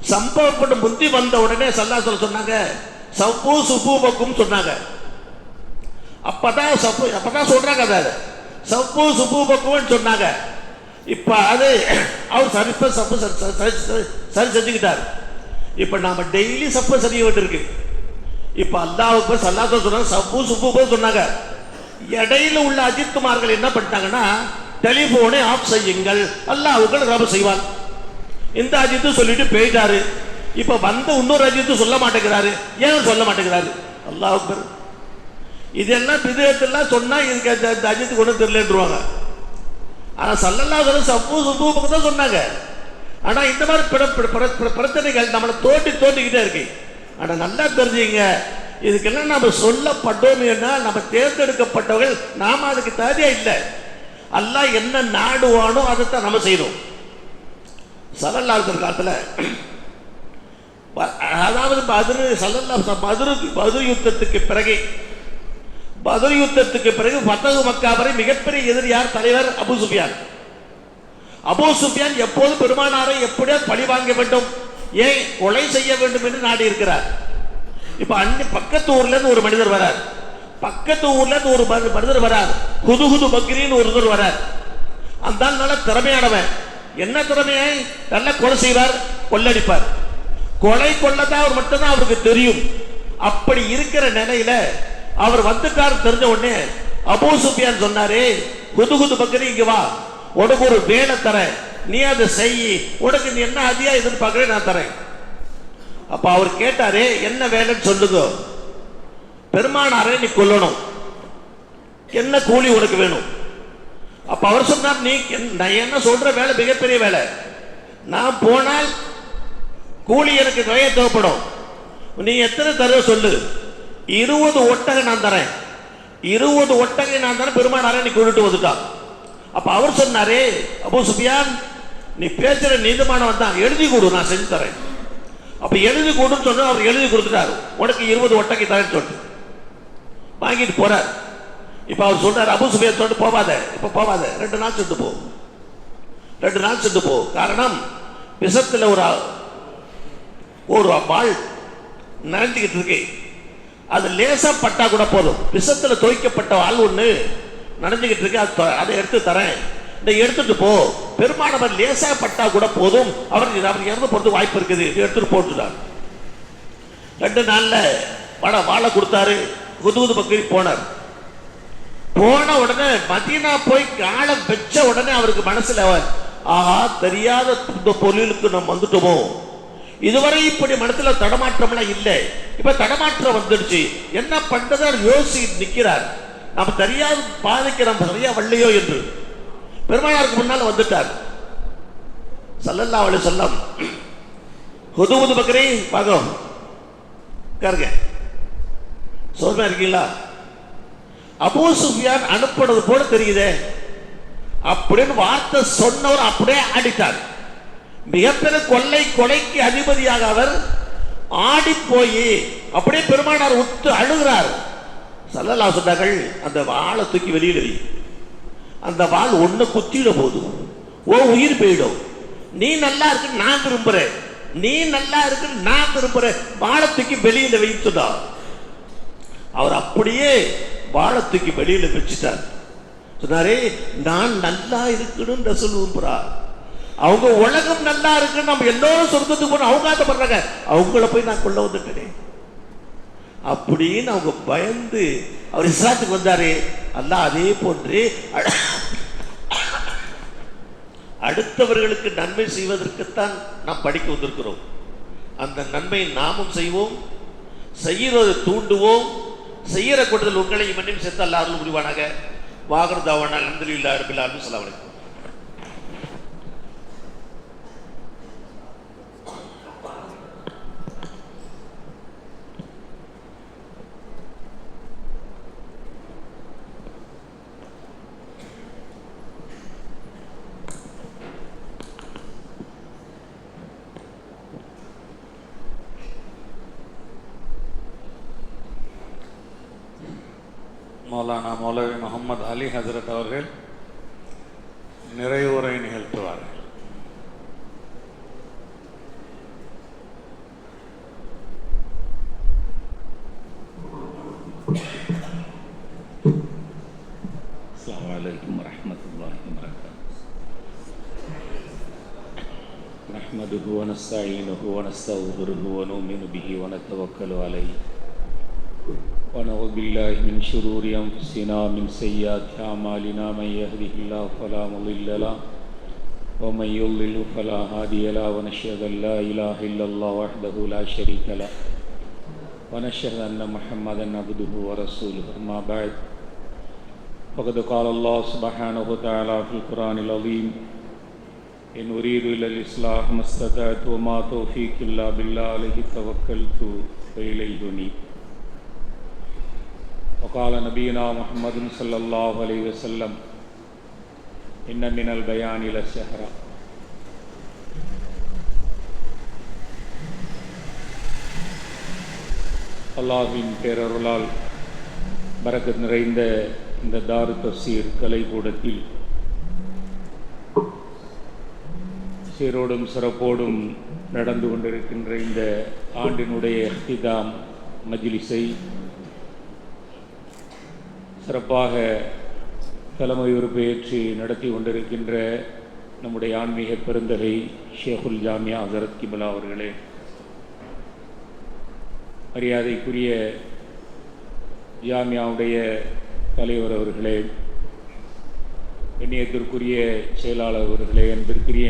Speaker 4: சம்பவப்பட்டு முந்தி வந்த உடனே ஸல்லல்லாஹு அலைஹி வஸல்லம் சொன்னாங்க, சப்பு சுபூபக்கும் சொன்னாங்க. அப்பதான் சொல்றாங்க, அதை சப்பு சுபூபக்கும் சொன்னாங்க. இப்ப அது அவர் சரி செஞ்சுக்கிட்டார். இப்ப நாம டெய்லி சப்ப செய்ய வேண்டியிருக்கு. இப்ப அல்லாஹ்வுக்கு ஸல்லல்லாஹு அலைஹி வஸல்லம் சப்பு சுபூபம் சொன்னாங்க. இடையில உள்ள அஜித்துமார்கள் என்ன பண்ணிட்டாங்கன்னா டெலிபோனை ஆஃப் செய்யுங்கள், அல்லாஹ் உங்களுக்கு ரப செய்வான். இந்த அஜித்து சொல்லிட்டு போயிட்டாரு. இப்ப வந்து இன்னொரு அஜித்து சொல்ல மாட்டேங்கிறாரு. ஏன் சொல்ல மாட்டேங்கிறாரு? அல்லாஹ் அக்பர். இதெல்லாம் பிதயத்தெல்லாம் சொன்னா இதுக்கு இந்த அஜித்துக்கு ஒன்றும் தெரியலன்றுவாங்க. ஆனா ஸல்லல்லாஹு அலைஹி வஸல்லம் சப்பு சுபூக்கு தான் சொன்னாங்க. ஆனா இந்த மாதிரி பிரச்சனைகள் நம்மளை தோண்டிக்கிட்டே இருக்கு. ஆனா நல்லா தெரிஞ்சுங்க, இதுக்கெல்லாம் நம்ம சொல்லப்பட்டோம்னா நம்ம தேர்ந்தெடுக்கப்பட்டவர்கள், நாம அதுக்கு தகுதியா இல்லை. அல்லாஹ் என்ன நாடுவானோ அதைத்தான் நம்ம செய்யணும். ஸல்லல்லாஹு அலைஹி காலத்துல அதாவது பத்ர் யுத்தத்துக்கு பிறகு ஃபத்ஹு மக்கா வரை மிகப்பெரிய எதிரி யார்? தலைவர் அபூ சுஃபியான். அபூ சுஃபியான் எப்போது பெருமானாரை எப்படியா பழி வாங்க வேண்டும், ஏன் கொலை செய்ய வேண்டும் என்று நாடி இருக்கிறார். இப்ப பக்கத்து ஊர்ல இருந்து ஒரு மனிதர் வரார், ஹுது பக்ரின்னு ஒருத்தர் வரார். அந்த நல்ல திறமையானவன். என்ன திறமையை? நல்ல கொலை செய்வார், கொள்ளடிப்பார். கொள்ளதான் அவர் மட்டும்தான் அவருக்கு தெரியும். அப்படி இருக்கிற நிலையில அவர் வந்துட்டார். தெரிஞ்ச உடனே அபூ சுஃபியான் சொன்னாரே, ஹுது பக்ரி இங்க வா, உனக்கு ஒரு வேலை தரேன், நீ அதை செய், உனக்கு நீ என்ன அதிகா எதிர்பார்க்கிறேன் நான் தரேன். அப்ப அவர் கேட்டாரே, என்ன வேலைன்னு சொல்லுங்க. பெருமானாரை நீ கொல்லணும், என்ன கூலி உனக்கு வேணும்? அப்ப அவர் சொன்னார், நீ நான் என்ன சொல்ற வேலை மிகப்பெரிய வேலை, நான் போனால் கூலி எனக்கு நிறைய தேவைப்படும், நீ எத்தனை தருவ சொல்லு. 20 ஒட்டகை நான் தரேன். 20 ஒட்டகை நான் தரேன், பெருமானாரை நீ கொண்டுட்டு வந்துட்டான். அப்ப அவர் சொன்னாரே, அபூ சுஃபியான் நீ பேசுற நீதிமானவன் தான், எழுதி கொடு, நான் செஞ்சு தரேன். அப்ப எழுதி கொடுன்னு சொன்னா அவர் எழுதி கொடுத்துட்டாரு, உனக்கு 20 ஒட்டகை தரேன்னு சொல்லிட்டு வாங்கிட்டு போறார். இப்ப அவர் சொல்றாரு, அபூ சுஃபியான் சொல்லிட்டு போவாத, இப்ப போவாத, 2 நாள் சென்று போ, 2 நாள் சென்று போ. காரணம், விஷத்துல ஒரு வாள் நனைஞ்சுக்கிட்டு இருக்கு, அது லேசா பட்டா கூட போதும். விஷத்துல துவைக்கப்பட்ட வாள் ஒண்ணு நனைஞ்சுக்கிட்டு இருக்கு, அதை எடுத்து தரேன், இதை எடுத்துட்டு போ. பெருமானவர் லேசா பட்டா கூட போதும், அவர் இறந்து போறது வாய்ப்பு இருக்குது, எடுத்துட்டு போட்டுட்டார். 2 நாள்ல வாழை கொடுத்தாரு. ஹுது பக்ரி போனார். போன உடனே மதீனா போய் காலை வச்ச உடனே அவருக்கு மனசுல, ஆஹா, தெரியாத இந்த பொருளுக்கு நம்ம வந்துட்டோமோ, இதுவரை இப்படி மனசுல தடமாற்றம்லாம் இல்லை, இப்ப தடமாற்றம் வந்துடுச்சு, என்ன பண்றதா யோசி நிக்கிறார். நம்ம தெரியாத பாதைக்கு நம்ம சரியா வரலையோ என்று பெருமானாருக்கு முன்னால் வந்துட்டார். ஸல்லல்லாஹு அலைஹி வஸல்லம், ஹுது பக்ரி வாங்க உட்காருங்க, சோர்மா இருக்கீங்களா? அபூ சுஃபியான் அனுப்புறது போல தெரியுதே அப்படின்னு வார்த்தை சொன்னவர் அப்படியே ஆடிட்டார். மிகப்பெரிய கொலைக்கு அதிபதியாக அவர் ஆடி போய் அப்படியே பெருமானார் உத்து அழுகிறார். ஸல்லல்லாஹு சொன்னார்கள், அந்த வாளை தூக்கி வெளியில வை, அந்த வாள் ஒண்ணு குத்திட போதும், ஓ உயிர் போயிடும். நீ நல்லா இருக்கு நான் விரும்புறேன், நீ நல்லா இருக்கு நான் விரும்புறேன், வாளை தூக்கி வெளியில வைத்துடா. அவர் அப்படியே வாளை தூக்கி வெளியில வச்சுட்டார். சொன்னாரே, நான் நல்லா இருக்கணும்னு ரசூல் விரும்புறார். அவங்க உலகம் நல்லா இருக்குன்னு நம்ம எல்லோரும் சொர்க்கத்துக்கு போன அவங்க ஆசைப்படுறாங்க, அவங்கள போய் நான் கொள்ள வந்துட்டேன் அப்படின்னு அவங்க பயந்து அவர் இஸ்லாத்துக்கு வந்தாரு. அல்லாஹ் அதே போன்று அடுத்தவர்களுக்கு நன்மை செய்வதற்குத்தான் நாம் படிக்க வந்திருக்கிறோம். அந்த நன்மை நாமும் செய்வோம், செய்யறதை தூண்டுவோம், செய்யற கூட்டத்தில் உங்களை மன்னியும் சேர்த்து அல்லாஹ் அருள் புரிவானாக. வாகர் தாவானா அல்ஹம்துலில்லாஹி ரப்பில் ஆலமீன். அஸ்ஸலாமு அலைக்கும்.
Speaker 1: மௌலானா மௌலவி முகமது அலி ஹசரத் அவர்கள் நிறைவுரை நிகழ்த்துவார்கள்.
Speaker 5: அஸ்ஸலாமு அலைக்கும் வரஹ்மத்துல்லாஹி வபரகாத்துஹு. நஹ்மதுஹு வ நஸ்தஈனுஹு வ நஸ்தக்ஃபிருஹு வ நு'மினு பிஹி வ நதவக்கலு அலைஹி ونعوذ بالله من شرور أنفسنا من سيئات أعمالنا من يهده الله فلا مضل له ومن يضلل فلا هادي له ونشهد أن لا إله إلا الله وحده لا شريك له ونشهد أن محمدا عبده ورسوله أما بعد فقد قال الله سبحانه وتعالى في القرآن العظيم إن أريد إلا الإصلاح ما استطعت وما توفيقي إلا بالله عليه توكلت وإليه أنيب وقال نبينا محمد صلى الله عليه وسلم إن من البيان للسحرا. அல்லாஹ்வின் பேரருளால் பரக்கத் நிறைந்த இந்த தாரு தஃசீர் கலைக்கூடத்தில் சீரோடும் சிறப்போடும் நடந்து கொண்டிருக்கின்ற இந்த ஆண்டினுடைய இஹ்திதாம் மஜ்லிஸை சிறப்பாக தலைமை உறுப்பேற்று நடத்தி கொண்டிருக்கின்ற நம்முடைய ஆன்மீக பெருந்தகை ஷேகுல் ஜாமியா ஹஸரத் கிப்லா அவர்களே, மரியாதைக்குரிய ஜாமியாவுடைய தலைவர் அவர்களே, கண்ணியத்திற்குரிய செயலாளர் அவர்களே, அன்பிற்குரிய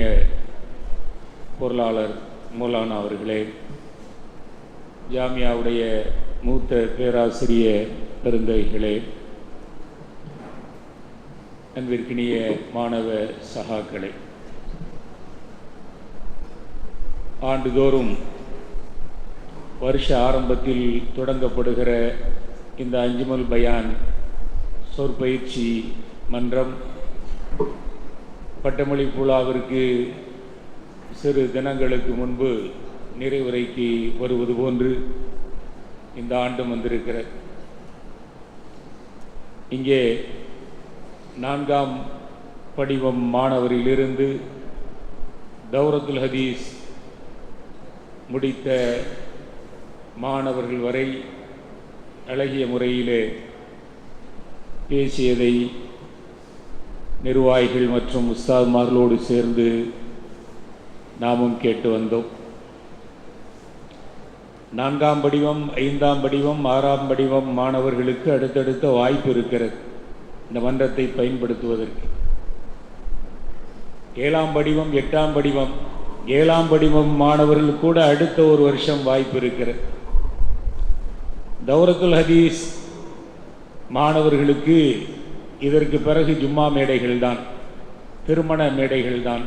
Speaker 5: பொருளாளர் மௌலானா அவர்களே, ஜாமியாவுடைய மூத்த பேராசிரிய பெருந்தகைகளே, அன்பிற்கினிய மாணவ சகாக்களே, ஆண்டுதோறும் வருஷ ஆரம்பத்தில் தொடங்கப்படுகிற இந்த அஞ்சுமல் பயான் சொற்பயிற்சி மன்றம் பட்டமளி விழாவிற்கு சிறு தினங்களுக்கு முன்பு நிறைவுரைக்கு வருவது போன்று இந்த ஆண்டும் வந்திருக்கிறது. இங்கே 4ஆம் படிவம் மாணவரிலிருந்து தௌரத்துல் ஹதீஸ் முடித்த மாணவர்கள் வரை அழகிய முறையிலே பேசியதை நிர்வாகிகள் மற்றும் உஸ்தாத்மார்களோடு சேர்ந்து நாமும் கேட்டு வந்தோம். 4ஆம் படிவம், 5ஆம் படிவம், 6ஆம் படிவம் மாணவர்களுக்கு அடுத்தடுத்த வாய்ப்பு இருக்கிறது இந்த மன்றத்தை பயன்படுத்துவதற்கு. 7ஆம் படிவம், 8ஆம் படிவம், 7ஆம் படிவம் மாணவர்கள் கூட அடுத்த ஒரு வருஷம் வாய்ப்பு இருக்கிறது. தௌரத்துல் ஹதீஸ் மாணவர்களுக்கு இதற்கு பிறகு ஜும்மா மேடைகள் தான், திருமண மேடைகள் தான்,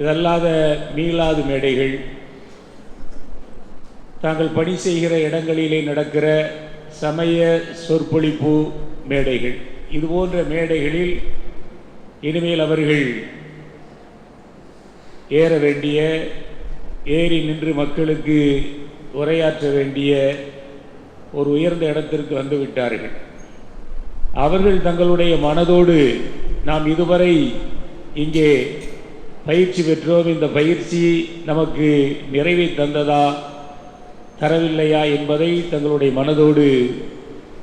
Speaker 5: இதல்லாத மீளாது மேடைகள், தாங்கள் பணி செய்கிற இடங்களிலே நடக்கிற சமய சொற்பொழிப்பு மேடைகள், இதுபோன்ற மேடைகளில் இனிமேல் அவர்கள் ஏற வேண்டிய, ஏறி நின்று மக்களுக்கு உரையாற்ற வேண்டிய ஒரு உயர்ந்த இடத்திற்கு வந்து விட்டார்கள். அவர்கள் தங்களுடைய மனதோடு நாம் இதுவரை இங்கே பயிற்சி பெற்றோம், இந்த பயிற்சி நமக்கு நிறைவை தந்ததா தரவில்லையா என்பதை தங்களுடைய மனதோடு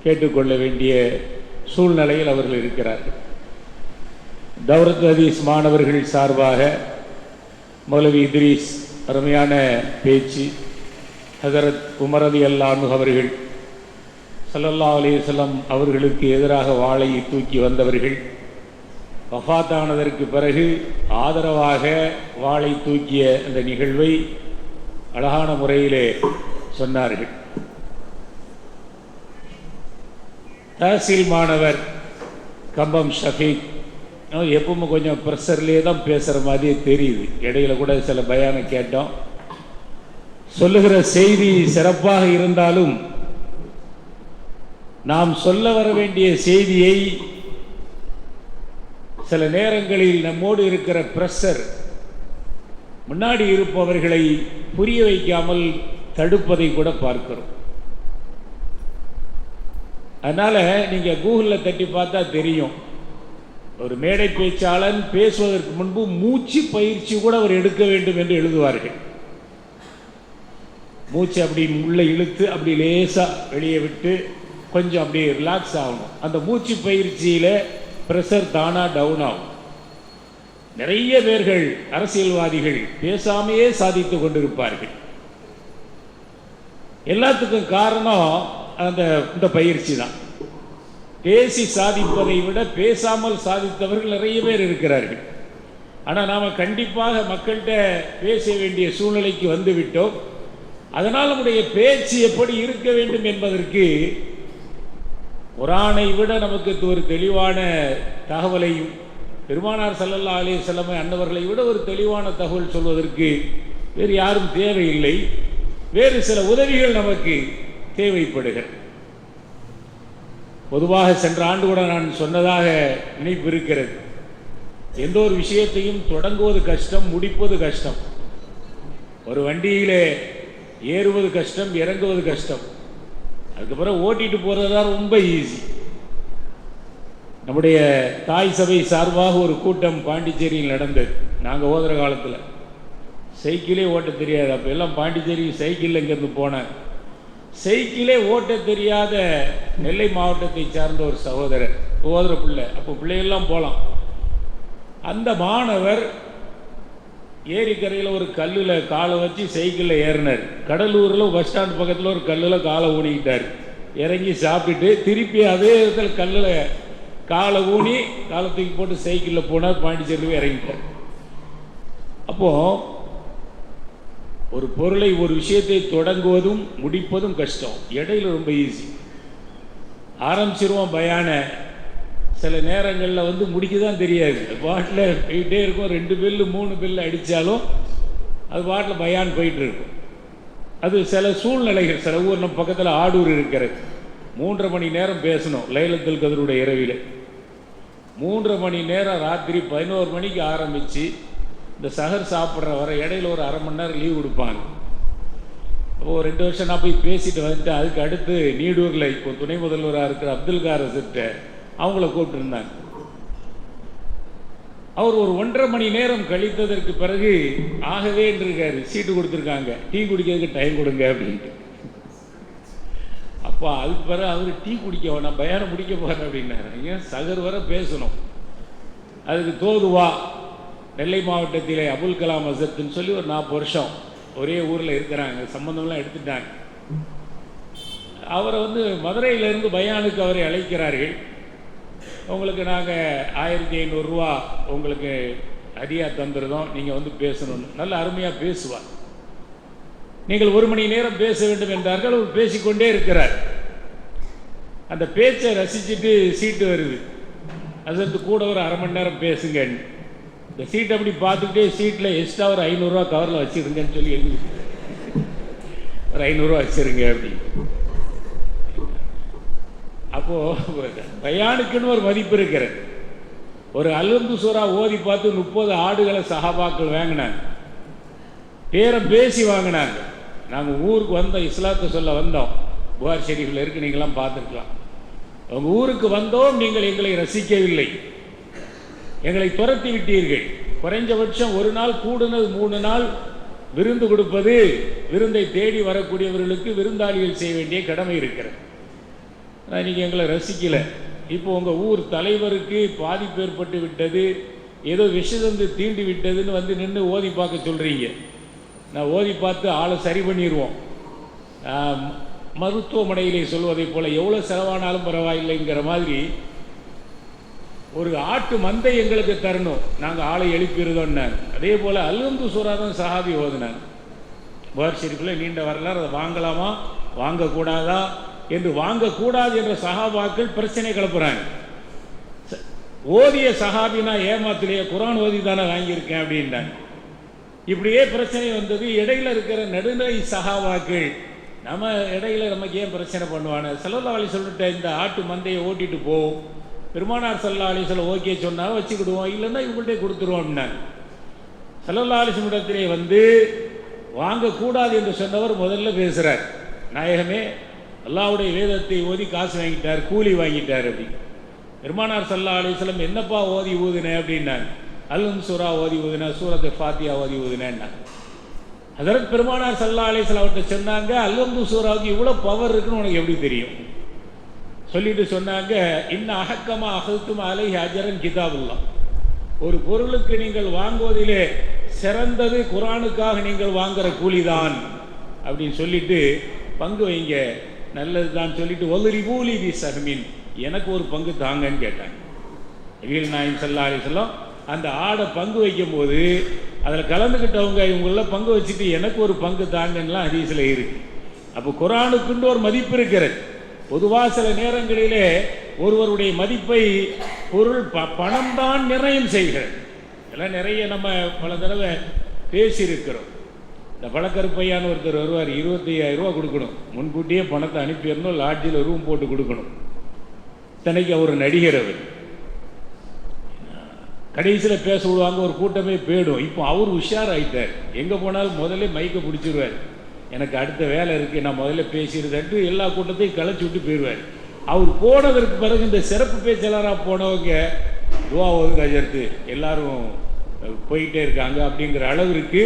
Speaker 5: கேட்டுக்கொள்ள வேண்டிய சூழ்நிலையில் அவர்கள் இருக்கிறார்கள். தௌரத் ஹதீஸ் மாணவர்கள் சார்பாக மௌலவி இத்ரீஸ் அருமையான பேச்சு, ஹஸரத் உமர் ரலியல்லாஹு அன்ஹு அவர்கள் ஸல்லல்லாஹு அலைஹி வஸல்லம் அவர்களுக்கு எதிராக வாளை தூக்கி வந்தவர்கள், வஃபாத்தானதற்கு பிறகு ஆதரவாக வாளை தூக்கிய அந்த நிகழ்வை அழகான முறையிலே சொன்னார்கள். தஹசீல் மாணவர் கம்பம் ஷஃபீக் எப்பவும் கொஞ்சம் ப்ரெஷர்லேயே தான் பேசுகிற மாதிரியே தெரியுது. இடையில கூட சில பயானை கேட்டோம். சொல்லுகிற செய்தி சிறப்பாக இருந்தாலும் நாம் சொல்ல வர வேண்டிய செய்தியை சில நேரங்களில் நம்மோடு இருக்கிற ப்ரெஷர் முன்னாடி இருப்பவர்களை புரிய வைக்காமல் தடுப்பதை கூட பார்க்கிறோம். அதனால நீங்க கூகுளில் தட்டி பார்த்தா தெரியும், ஒரு மேடை பேச்சாளன் பேசுவதற்கு முன்பு மூச்சு பயிற்சி கூட அவர் எடுக்க வேண்டும் என்று எழுதுவார்கள். மூச்சு அப்படி உள்ள இழுத்து அப்படி லேசா வெளியே விட்டு கொஞ்சம் அப்படியே ரிலாக்ஸ் ஆகணும். அந்த மூச்சு பயிற்சியில பிரஷர் தானா டவுன் ஆகும். நிறைய பேர்கள் அரசியல்வாதிகள் பேசாமையே சாதித்து கொண்டிருப்பார்கள். எல்லாத்துக்கும் காரணம் இந்த பயிற்சி தான். பேசி சாதிப்பதை விட பேசாமல் சாதித்தவர்கள் நிறைய பேர் இருக்கிறார்கள். ஆனால் நாம் கண்டிப்பாக மக்கள்கிட்ட பேச வேண்டிய சூழ்நிலைக்கு வந்துவிட்டோம். அதனால் நம்முடைய பேச்சு எப்படி இருக்க வேண்டும் என்பதற்கு குர்ஆனை விட நமக்கு ஒரு தெளிவான தகவலையும், பெருமானார் ஸல்லல்லாஹு அலைஹி வஸல்லம் அன்னவர்களை விட ஒரு தெளிவான தகவல் சொல்வதற்கு வேறு யாரும் தேவையில்லை. வேறு சில உதவிகள் நமக்கு தேவைப்படுகிறது. பொதுவாக சென்ற ஆண்டு கூட நான் சொன்னதாக நினைப்பு இருக்கிறது. எந்த ஒரு விஷயத்தையும் தொடங்குவது கஷ்டம், முடிப்பது கஷ்டம். ஒரு வண்டியிலே ஏறுவது கஷ்டம், இறங்குவது கஷ்டம். அதுக்கப்புறம் ஓட்டிட்டு போகிறது தான் ரொம்ப ஈஸி. நம்முடைய தாய் சபை சார்பாக ஒரு கூட்டம் பாண்டிச்சேரியில் நடந்தது. நாங்கள் ஓதுற காலத்தில் சைக்கிளே ஓட்ட தெரியாது. அப்போ எல்லாம் பாண்டிச்சேரி சைக்கிளில் இங்கேருந்து போனேன். சைக்கிளே ஓட்ட தெரியாத நெல்லை மாவட்டத்தை சார்ந்த ஒரு சகோதரர் ஓதுற பிள்ளை. அப்போ பிள்ளைகள்லாம் போகலாம். அந்த மாணவர் ஏரிக்கரையில் ஒரு கல்லில் காலை வச்சு சைக்கிளில் ஏறினார். கடலூரில் பஸ் ஸ்டாண்ட் பக்கத்தில் ஒரு கல்லில் காலை ஊனிக்கிட்டார். இறங்கி சாப்பிட்டுட்டு திருப்பி அதே இடத்துல கல்லில் காலை ஊனி காலை தூக்கி போட்டு சைக்கிளில் போனார். பாண்டிச்சேரியில் இறங்கிட்டார். அப்போது ஒரு பொருளை, ஒரு விஷயத்தை தொடங்குவதும் முடிப்பதும் கஷ்டம், இடையில ரொம்ப ஈஸி. ஆரம்பிச்சிருவோம் பயான, சில நேரங்களில் முடிக்க தான் தெரியாது. பாட்டில் போயிட்டே இருக்கும். 2 பில்லு 3 பில்லு அடித்தாலும் அது பாட்டில் பயான் போயிட்டு இருக்கும். அது சில சூழ்நிலைகள். சில ஊர் நம்ம பக்கத்தில் ஆடூர் இருக்கிறது. 3.5 மணி நேரம் பேசணும் லைலத்துல் கத்ருடைய இரவில். 3.5 மணி நேரம் ராத்திரி 11 மணிக்கு ஆரம்பித்து இந்த சஹர் சாப்பிட்ற வர இடையில ஒரு 1/2 மணி நேரம் லீவ் கொடுப்பாங்க. அப்போது 2 வருஷம் நான் போய் பேசிட்டு வந்துட்டேன். அதுக்கு அடுத்து நீடூரில் இப்போ துணை முதல்வராக இருக்கிற அப்துல் காரசிட்ட அவங்கள கூப்பிட்டுருந்தாங்க. அவர் ஒரு 1.5 மணி நேரம் கழித்ததற்கு பிறகு ஆகவே இருக்காரு. சீட்டு கொடுத்துருக்காங்க, டீ குடிக்கிறதுக்கு டைம் கொடுங்க அப்படின்ட்டு. அப்போ அதுக்கு பிறகு அவர் டீ குடிக்க வேணாம், பயானம் முடிக்க போகிறேன் அப்படின்னாரு. ஏன் சகர் வர பேசணும். அதுக்கு தோதுவா நெல்லை மாவட்டத்திலே அபுல் கலாம் அசத்துன்னு சொல்லி ஒரு 40 வருஷம் ஒரே ஊரில் இருக்கிறாங்க. சம்பந்தம்லாம் எடுத்துட்டாங்க. அவரை மதுரையிலேருந்து பயானுக்கு அவரை அழைக்கிறார்கள். உங்களுக்கு நாங்கள் 1500 ரூபா உங்களுக்கு ஹதியா தந்துருந்தோம், நீங்கள் பேசணும்னு. நல்ல அருமையாக பேசுவார். நீங்கள் 1 மணி நேரம் பேச வேண்டும் என்றார்கள். அவர் பேசிக்கொண்டே இருக்கிறார். அந்த பேச்சை ரசிச்சுட்டு சீட்டு வருது. அது கூட ஒரு 1/2 மணி நேரம் பேசுங்கன்னு. இந்த சீட்டை அப்படி பார்த்துக்கிட்டே சீட்டில் எக்ஸ்ட்ரா ஒரு 500 ரூபா கவரில் வச்சுருங்கன்னு சொல்லி எழுதி, ஒரு 500 ரூபா வச்சுருங்க அப்படின்னு. அப்போது பயானுக்குன்னு ஒரு மதிப்பு இருக்கிறது. ஒரு அல்ஹம்து சூரா ஓதி பார்த்து 30 ஆடுகளை சஹாபாக்கள் வாங்கினாங்க. பேரம் பேசி வாங்கினாங்க. நாங்கள் ஊருக்கு வந்தோம், இஸ்லாத்தை சொல்ல வந்தோம். புகாரி ஷெரீஃபில் இருக்கு, நீங்களாம் பார்த்துருக்கலாம். அவங்க ஊருக்கு வந்தோம், நீங்கள் எங்களை ரசிக்கவில்லை, எங்களை துரத்தி விட்டீர்கள். குறைஞ்சபட்சம் ஒரு நாள், கூடுனது 3 நாள் விருந்து கொடுப்பது, விருந்தை தேடி வரக்கூடியவர்களுக்கு விருந்தாளிகள் செய்ய வேண்டிய கடமை இருக்கிறது. நீங்கள் எங்களை ரசிக்கலை. இப்போ உங்கள் ஊர் தலைவருக்கு பாதிப்பு ஏற்பட்டு விட்டது, ஏதோ விஷதந்து தீண்டி விட்டதுன்னு நின்று ஓதி பார்க்க சொல்கிறீங்க. நான் ஓதி பார்த்து ஆளை சரி பண்ணிடுவோம். மருத்துவமனையிலே சொல்வதை போல் எவ்வளோ செலவானாலும் பரவாயில்லைங்கிற மாதிரி ஒரு ஆட்டு மந்தை எங்களுக்கு தரணும், நாங்கள் ஆளை எழுப்பிடுதோன்னாங்க. அதே போல் அல்ஹம்து சூரா தான் சஹாபி ஓதுனாங்க. புகாரி ஷெரீஃபில் நீண்ட வரலாறு. அதை வாங்கலாமா வாங்கக்கூடாதா என்று, வாங்கக்கூடாது என்ற சஹாபாக்கள் பிரச்சனை கிளப்புறாங்க. ஓதிய சஹாபினா ஏமாத்திலேயே குர்ஆன் ஓதி தானே வாங்கியிருக்கேன் அப்படின்ட்டாங்க. இப்படியே பிரச்சனை வந்தது. இடையில இருக்கிற நடுநிலை சஹாபாக்கள் நம்ம இடையில நமக்கு ஏன் பிரச்சனை பண்ணுவானு, ஸல்லல்லாஹு அலைஹி வஸல்லம் இந்த ஆட்டு மந்தையை ஓட்டிட்டு போவோம், பெருமானார் ஸல்லல்லாஹு அலைஹி வஸல்லம் ஓகே சொன்னால் வச்சுக்கிடுவோம், இல்லைன்னா இவங்கள்ட்டே கொடுத்துருவோம் அப்படின்னாங்க. ஸல்லல்லாஹு அலைஹி வஸல்லம் வாங்கக்கூடாது என்று சொன்னவர் முதல்ல பேசுகிறார். நாயகமே, அல்லாஹ்வுடைய வேதத்தை ஓதி காசு வாங்கிட்டார், கூலி வாங்கிட்டார் அப்படின்னு. பெருமானார் ஸல்லல்லாஹு அலைஹி வஸல்லம் என்னப்பா ஓதி ஊதுனேன் அப்படின்னாங்க. அல்ஹம்து சூரா ஓதி ஊதுனா, சூரத்து ஃபாத்தியா ஓதி ஊதுனேன்னா. ஹஜ்ரத் பெருமானார் ஸல்லல்லாஹு அலைஹி வஸல்லம் அவர்கிட்ட சொன்னாங்க, அல்ஹம்து சூராவுக்கு இவ்வளோ பவர் இருக்குன்னு உனக்கு எப்படி தெரியும்? சொல்லிட்டு சொன்னாங்க, இன்ன அஹக்கமா அஹதும் அலைஹி அஜரன் கிதாபுல்லாஹ். ஒரு பொருளுக்கு நீங்கள் வாங்குவதிலே சிறந்தது குர்ஆனுக்காக நீங்கள் வாங்குற கூலிதான் அப்படின்னு சொல்லிட்டு பங்கு வைங்க, நல்லது தான் சொல்லிட்டு ஒல்லரி பூலி வி சஹ்மின், எனக்கு ஒரு பங்கு தாங்கன்னு கேட்டாங்க. நபிகள் நாயகம் ஸல்லல்லாஹு அலைஹி வஸல்லம் அந்த ஆடை பங்கு வைக்கும் போது அதில் கலந்துக்கிட்டவங்க இவங்களெல்லாம் பங்கு வச்சுட்டு எனக்கு ஒரு பங்கு தாங்கன்னுலாம் ஹதீஸில் இருக்கு. அப்போ குர்ஆனுக்குன்னு ஒரு மதிப்பு இருக்கிறது. பொதுவாக சில நேரங்களிலே ஒருவருடைய மதிப்பை பொருள் பணம் தான் நிர்ணயம் செய்கிறது. இதெல்லாம் நிறைய நம்ம பல தடவை பேசியிருக்கிறோம். இந்த பழக்கருப்பையான்னு ஒருத்தர் வருவார், 25,000 ரூபா கொடுக்கணும், முன்கூட்டியே பணத்தை அனுப்பிடணும், லாட்ஜில் ரூம் போட்டு கொடுக்கணும். இத்தனைக்கு அவர் நடிகர். அவர் கடைசியில் பேச விடுவாங்க, ஒரு கூட்டமே போயிடும். இப்போ அவர் உஷாராயிட்டார், எங்கே போனாலும் முதல்ல மைக்கை பிடிச்சிருவார். எனக்கு அடுத்த வேலை இருக்குது, நான் முதல்ல பேசிடுறேன்ட்டு எல்லா கூட்டத்தையும் களைச்சி விட்டு போயிடுவார். அவர் போனதற்கு பிறகு இந்த சிறப்பு பேச்சாளராக போனவங்க துவா ஓதுங்க அஜர்த்து எல்லாரும் போயிட்டே இருக்காங்க அப்படிங்கிற அளவிற்கு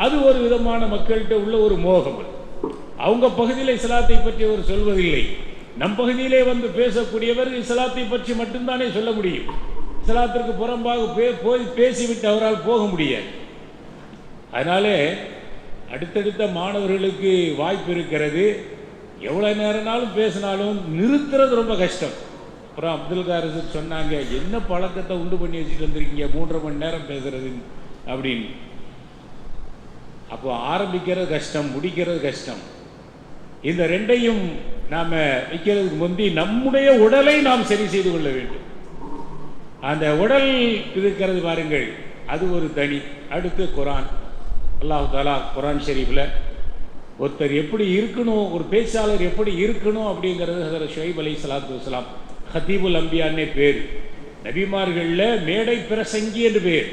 Speaker 5: அது ஒரு விதமான மக்கள்கிட்ட உள்ள ஒரு மோகம். அவங்க பகுதியில் இஸ்லாத்தை பற்றி அவர் சொல்வதில்லை. நம் பகுதியிலே வந்து பேசக்கூடியவர் இஸ்லாத்தை பற்றி மட்டும்தானே சொல்ல முடியும். இஸ்லாத்திற்கு புறம்பாக போய் பேசிவிட்டு அவரால் போக முடியாது. அதனாலே அடுத்தடுத்த மாணவர்களுக்கு வாய்ப்பு இருக்கிறது. எவ்வளோ நேரம்னாலும் பேசினாலும் நிறுத்துறது ரொம்ப கஷ்டம். அப்புறம் அப்துல் காரிஸ் சொன்னாங்க, என்ன பழக்கத்தை உண்டு பண்ணி வச்சுட்டு வந்திருக்கீங்க 3.5 மணி நேரம் பேசுறது அப்படின்னு. அப்போ ஆரம்பிக்கிறது கஷ்டம், முடிக்கிறது கஷ்டம். இந்த ரெண்டையும் நாம் வைக்கிறதுக்கு முந்தி நம்முடைய உடலை நாம் சரி செய்து கொள்ள வேண்டும். அந்த உடல் இருக்கிறது பாருங்கள், அது ஒரு தனி. அடுத்து குர்ஆன். அல்லாஹ் தஆலா குர்ஆன் ஷரீஃபில் ஒருத்தர் எப்படி இருக்கணும், ஒரு பேச்சாளர் எப்படி இருக்கணும் அப்படிங்கிறது ஹஜ்ரத் ஷுஐப் அலைஹிஸ்ஸலாத்து வஸ்ஸலாம் ஹதீபுல் அம்பியான்னே பேர். நபிமார்களில் மேடை பிரசங்கி என்று பேர்.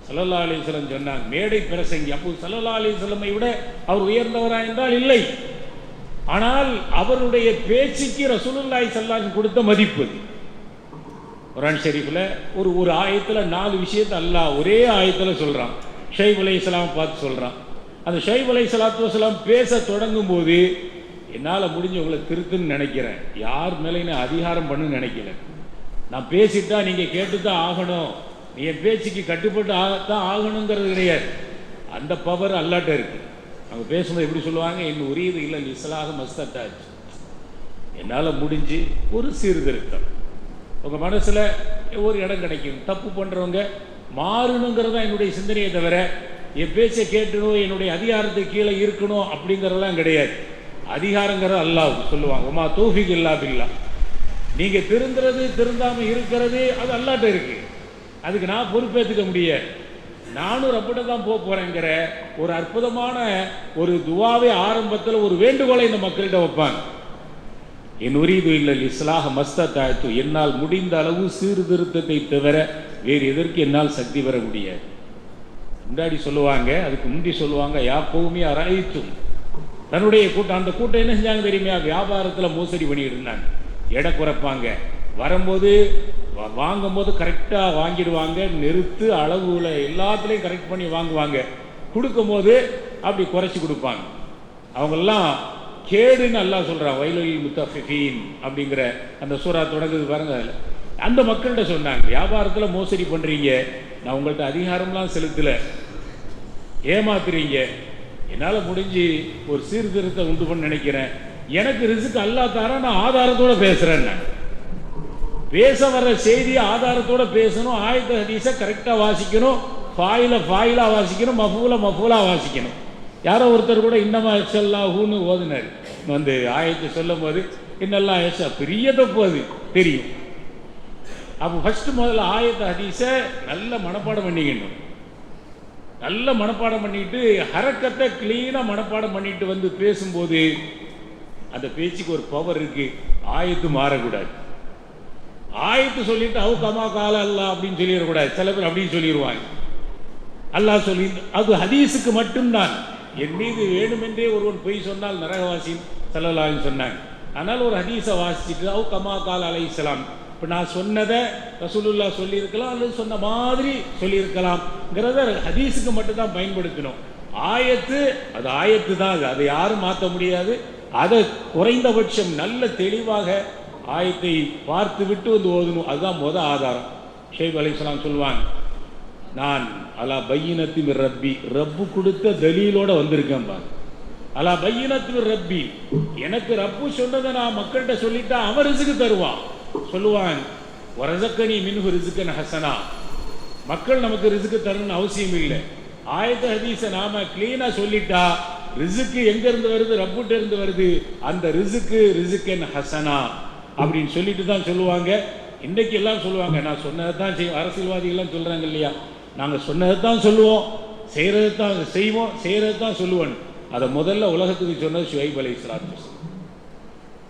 Speaker 5: ஸல்லல்லாஹு அலைஹி வஸல்லம் சொன்னாங்க மேடை பிரசங்கி. அப்போ ஸல்லல்லாஹு அலைஹி வஸல்லம் விட அவர் உயர்ந்தவரா என்றால் இல்லை. ஆனால் அவருடைய பேச்சுக்கு ரசூலுல்லாஹி ஸல்லல்லாஹு அலைஹி கொடுத்த மதிப்பு. குர்ஆன் ஷரீஃபில் ஒரு ஆயத்தில் 4 விஷயத்தை அல்லாஹ் ஒரே ஆயத்தில் சொல்கிறான். ஷுஐப் அலைஹிஸ்ஸலாம் பார்த்து சொல்கிறான். அந்த ஷுஐப் அலைஹிஸ்ஸலாத்து வஸ்ஸலாம் பேச தொடங்கும் போது என்னால் முடிஞ்ச உங்களை திருத்துன்னு நினைக்கிறேன், யார் மேலே நான் அதிகாரம் பண்ணுன்னு நினைக்கல. நான் பேசிட்டா நீங்கள் கேட்டு தான் ஆகணும், நீ என் பேச்சுக்கு கட்டுப்பட்டு தான் ஆகணுங்கிறது கிடையாது. அந்த பவர் அல்லாட்ட இருக்கு. அவங்க பேசும்போது எப்படி சொல்லுவாங்க, இன்னும் உரியது இல்லை இஸ்லாக மஸ்தட்டாச்சு, என்னால் முடிஞ்சு ஒரு சீர்திருத்தம். உங்கள் மனசில் ஒரு இடம் கிடைக்கும். தப்பு பண்ணுறவங்க மாறணுங்கிறது தான் என்னுடைய சிந்தனையை தவிர என் பேச்சை கேட்டணும், என்னுடைய அதிகாரத்துக்கு கீழே இருக்கணும் அப்படிங்கிறதெல்லாம் கிடையாது. அதிகாரங்கிறது அல்லாஹ் சொல்லுவாங்க, உமா தௌஃபீக் இல்லா பில்லாஹ். நீங்கள் திருந்துறது திருந்தாமல் இருக்கிறது அது அல்லாட்ட இருக்கு. அதுக்கு நான் பொறுப்பேற்றுக்க முடியாது. நானும் ரப்பிட்ட தான் போக போகிறேங்கிற ஒரு அற்புதமான ஒரு துவாவே ஆரம்பத்தில் ஒரு வேண்டுகோளை இந்த மக்கள்கிட்ட வைப்பாங்க. என் உரீது இல்லல் இஸ்லாஹ மஸ்ததாஅத்து, என்னால் முடிந்த அளவு சீர்திருத்தத்தை தவிர வேறு எதற்கு என்னால் சக்தி பெற முடியாது. முன்னாடி சொல்லுவாங்க, அதுக்கு முந்தி சொல்லுவாங்க, யா கௌமி அரைத்தும். தன்னுடைய கூட்டம், அந்த கூட்டம் என்ன செஞ்சாங்க தெரியுமா, வியாபாரத்தில் மோசடி பண்ணிட்டு இருந்தாங்க. எடை குறைப்பாங்க, வரும்போது வாங்கும்போது கரெக்டாக வாங்கிடுவாங்க, நிறுத்து அளவுல எல்லாத்துலேயும் கரெக்ட் பண்ணி வாங்குவாங்க, கொடுக்கும்போது அப்படி குறைச்சி கொடுப்பாங்க. அவங்கெல்லாம் கேடுன்னு அல்லாஹ் சொல்கிறான், வயலுல் முத்தஃபிஃபீன் அப்படிங்கிற அந்த சூரா தொடங்குது பாருங்க. அந்த மக்கள்கிட்ட சொன்னாங்க, வியாபாரத்தில் மோசடி பண்ணுறீங்க, நான் உங்கள்கிட்ட அதிகாரம்லாம் செலுத்தலை, ஏமாத்துறீங்க, என்னால் முடிஞ்சு ஒரு சீர்திருத்தம் உண்டு பண்ண நினைக்கிறேன், எனக்கு ரிஸ்க் அல்லாஹ் தாரா, நான் ஆதாரத்தோடு பேசுகிறேன். நான் பேச வர்ற செய்தியை ஆதாரத்தோடு பேசணும், ஆயத்த ஹதீஸை கரெக்டாக வாசிக்கணும், ஃபாயிலாக வாசிக்கணும், மஃபூலாக வாசிக்கணும். யாரோ ஒருத்தர் கூட இன்னமா எஸ்ஸல்லாஹூன்னு ஓதுனார், வந்து ஆயத்தை சொல்லும் போது இன்னெல்லாம் எஸ் பெரிய தப்பு, அது தெரியும். அப்போ ஃபஸ்ட்டு முதல்ல ஆயத்த ஹதீஸை நல்ல மனப்பாடம் பண்ணிக்கணும். நல்ல மனப்பாடம் பண்ணிட்டு ஹரக்கத்தை கிளீனாக மனப்பாடம் பண்ணிட்டு வந்து பேசும்போது அந்த பேச்சுக்கு ஒரு பவர் இருக்கு. ஆயத்து மாறக்கூடாது. ஆயத்து சொல்லிட்டு அவு கமா கால அல்லாஹ் அப்படின்னு சொல்லிடக்கூடாது. சில பேர் அப்படின்னு சொல்லிடுவாங்க. அல்லாஹ் சொல்லி அது ஹதீஸுக்கு மட்டும்தான். என் மீது வேணுமென்றே ஒருவன் பொய் சொன்னால் நரகவாசின் ஸல்லல்லாஹு அலைஹி சொன்னாங்க. ஆனால் ஒரு ஹதீஸை வாசிச்சுட்டு அவு கமா கால அலைஹிஸ்ஸலாம், இப்போ நான் சொன்னதை ரசூலுல்லாஹ் சொல்லியிருக்கலாம் அல்லது சொன்ன மாதிரி சொல்லியிருக்கலாம்ங்கிறத ஹதீஸுக்கு மட்டும்தான் பயன்படுத்தணும். ஆயத்து அது ஆயத்து தான், அதை யாரும் மாற்ற முடியாது. அதை குறைந்தபட்சம் நல்ல தெளிவாக ஆயத்தை பார்த்து விட்டு வந்து ஓதணும். அதுதான் ஆதாரம். ஷுஐப் அலைஹிஸ்ஸலாம் சொல்லுவாங்க, நான் அலா பையினத்தி மிர் ரப்பி, ரப்பு கொடுத்த தலீலோட வந்திருக்கேன் பாரு. அலா பையினத்து ரப்பி, எனக்கு ரப்பு சொன்னதை நான் மக்கள்கிட்ட சொல்லிட்டா அவன் ரிசுக்கு தருவான். சொல்லுவான் வரசக்கனி மின்ஹு ரிசுக்கன் ஹசனா, மக்கள் நமக்கு ரிசுக்கு தரணும்னு அவசியம் இல்லை. ஆயத்த ஹதீஸை நாம கிளீனா சொல்லிட்டா ரிசுக்கு எங்க இருந்து வருது, ரப்புட்ட இருந்து வருது, அந்த ரிசுக்கு ரிசுக்கன் ஹசனா அப்படின்னு சொல்லிட்டு தான் சொல்லுவாங்க. இன்றைக்கு எல்லாம் சொல்லுவாங்க நான் சொன்னதை தான் செய்வோம். அரசியல்வாதிகள்லாம் சொல்றாங்க இல்லையா, நாங்கள் சொன்னதை தான் சொல்லுவோம், செய்கிறதை தான் செய்வோம், செய்கிறதை தான் சொல்லுவோம். அதை முதல்ல உலகத்துக்கு சொன்னது ஷுவைப் அலைஹிஸ்ஸலாத்து வஸலாம்.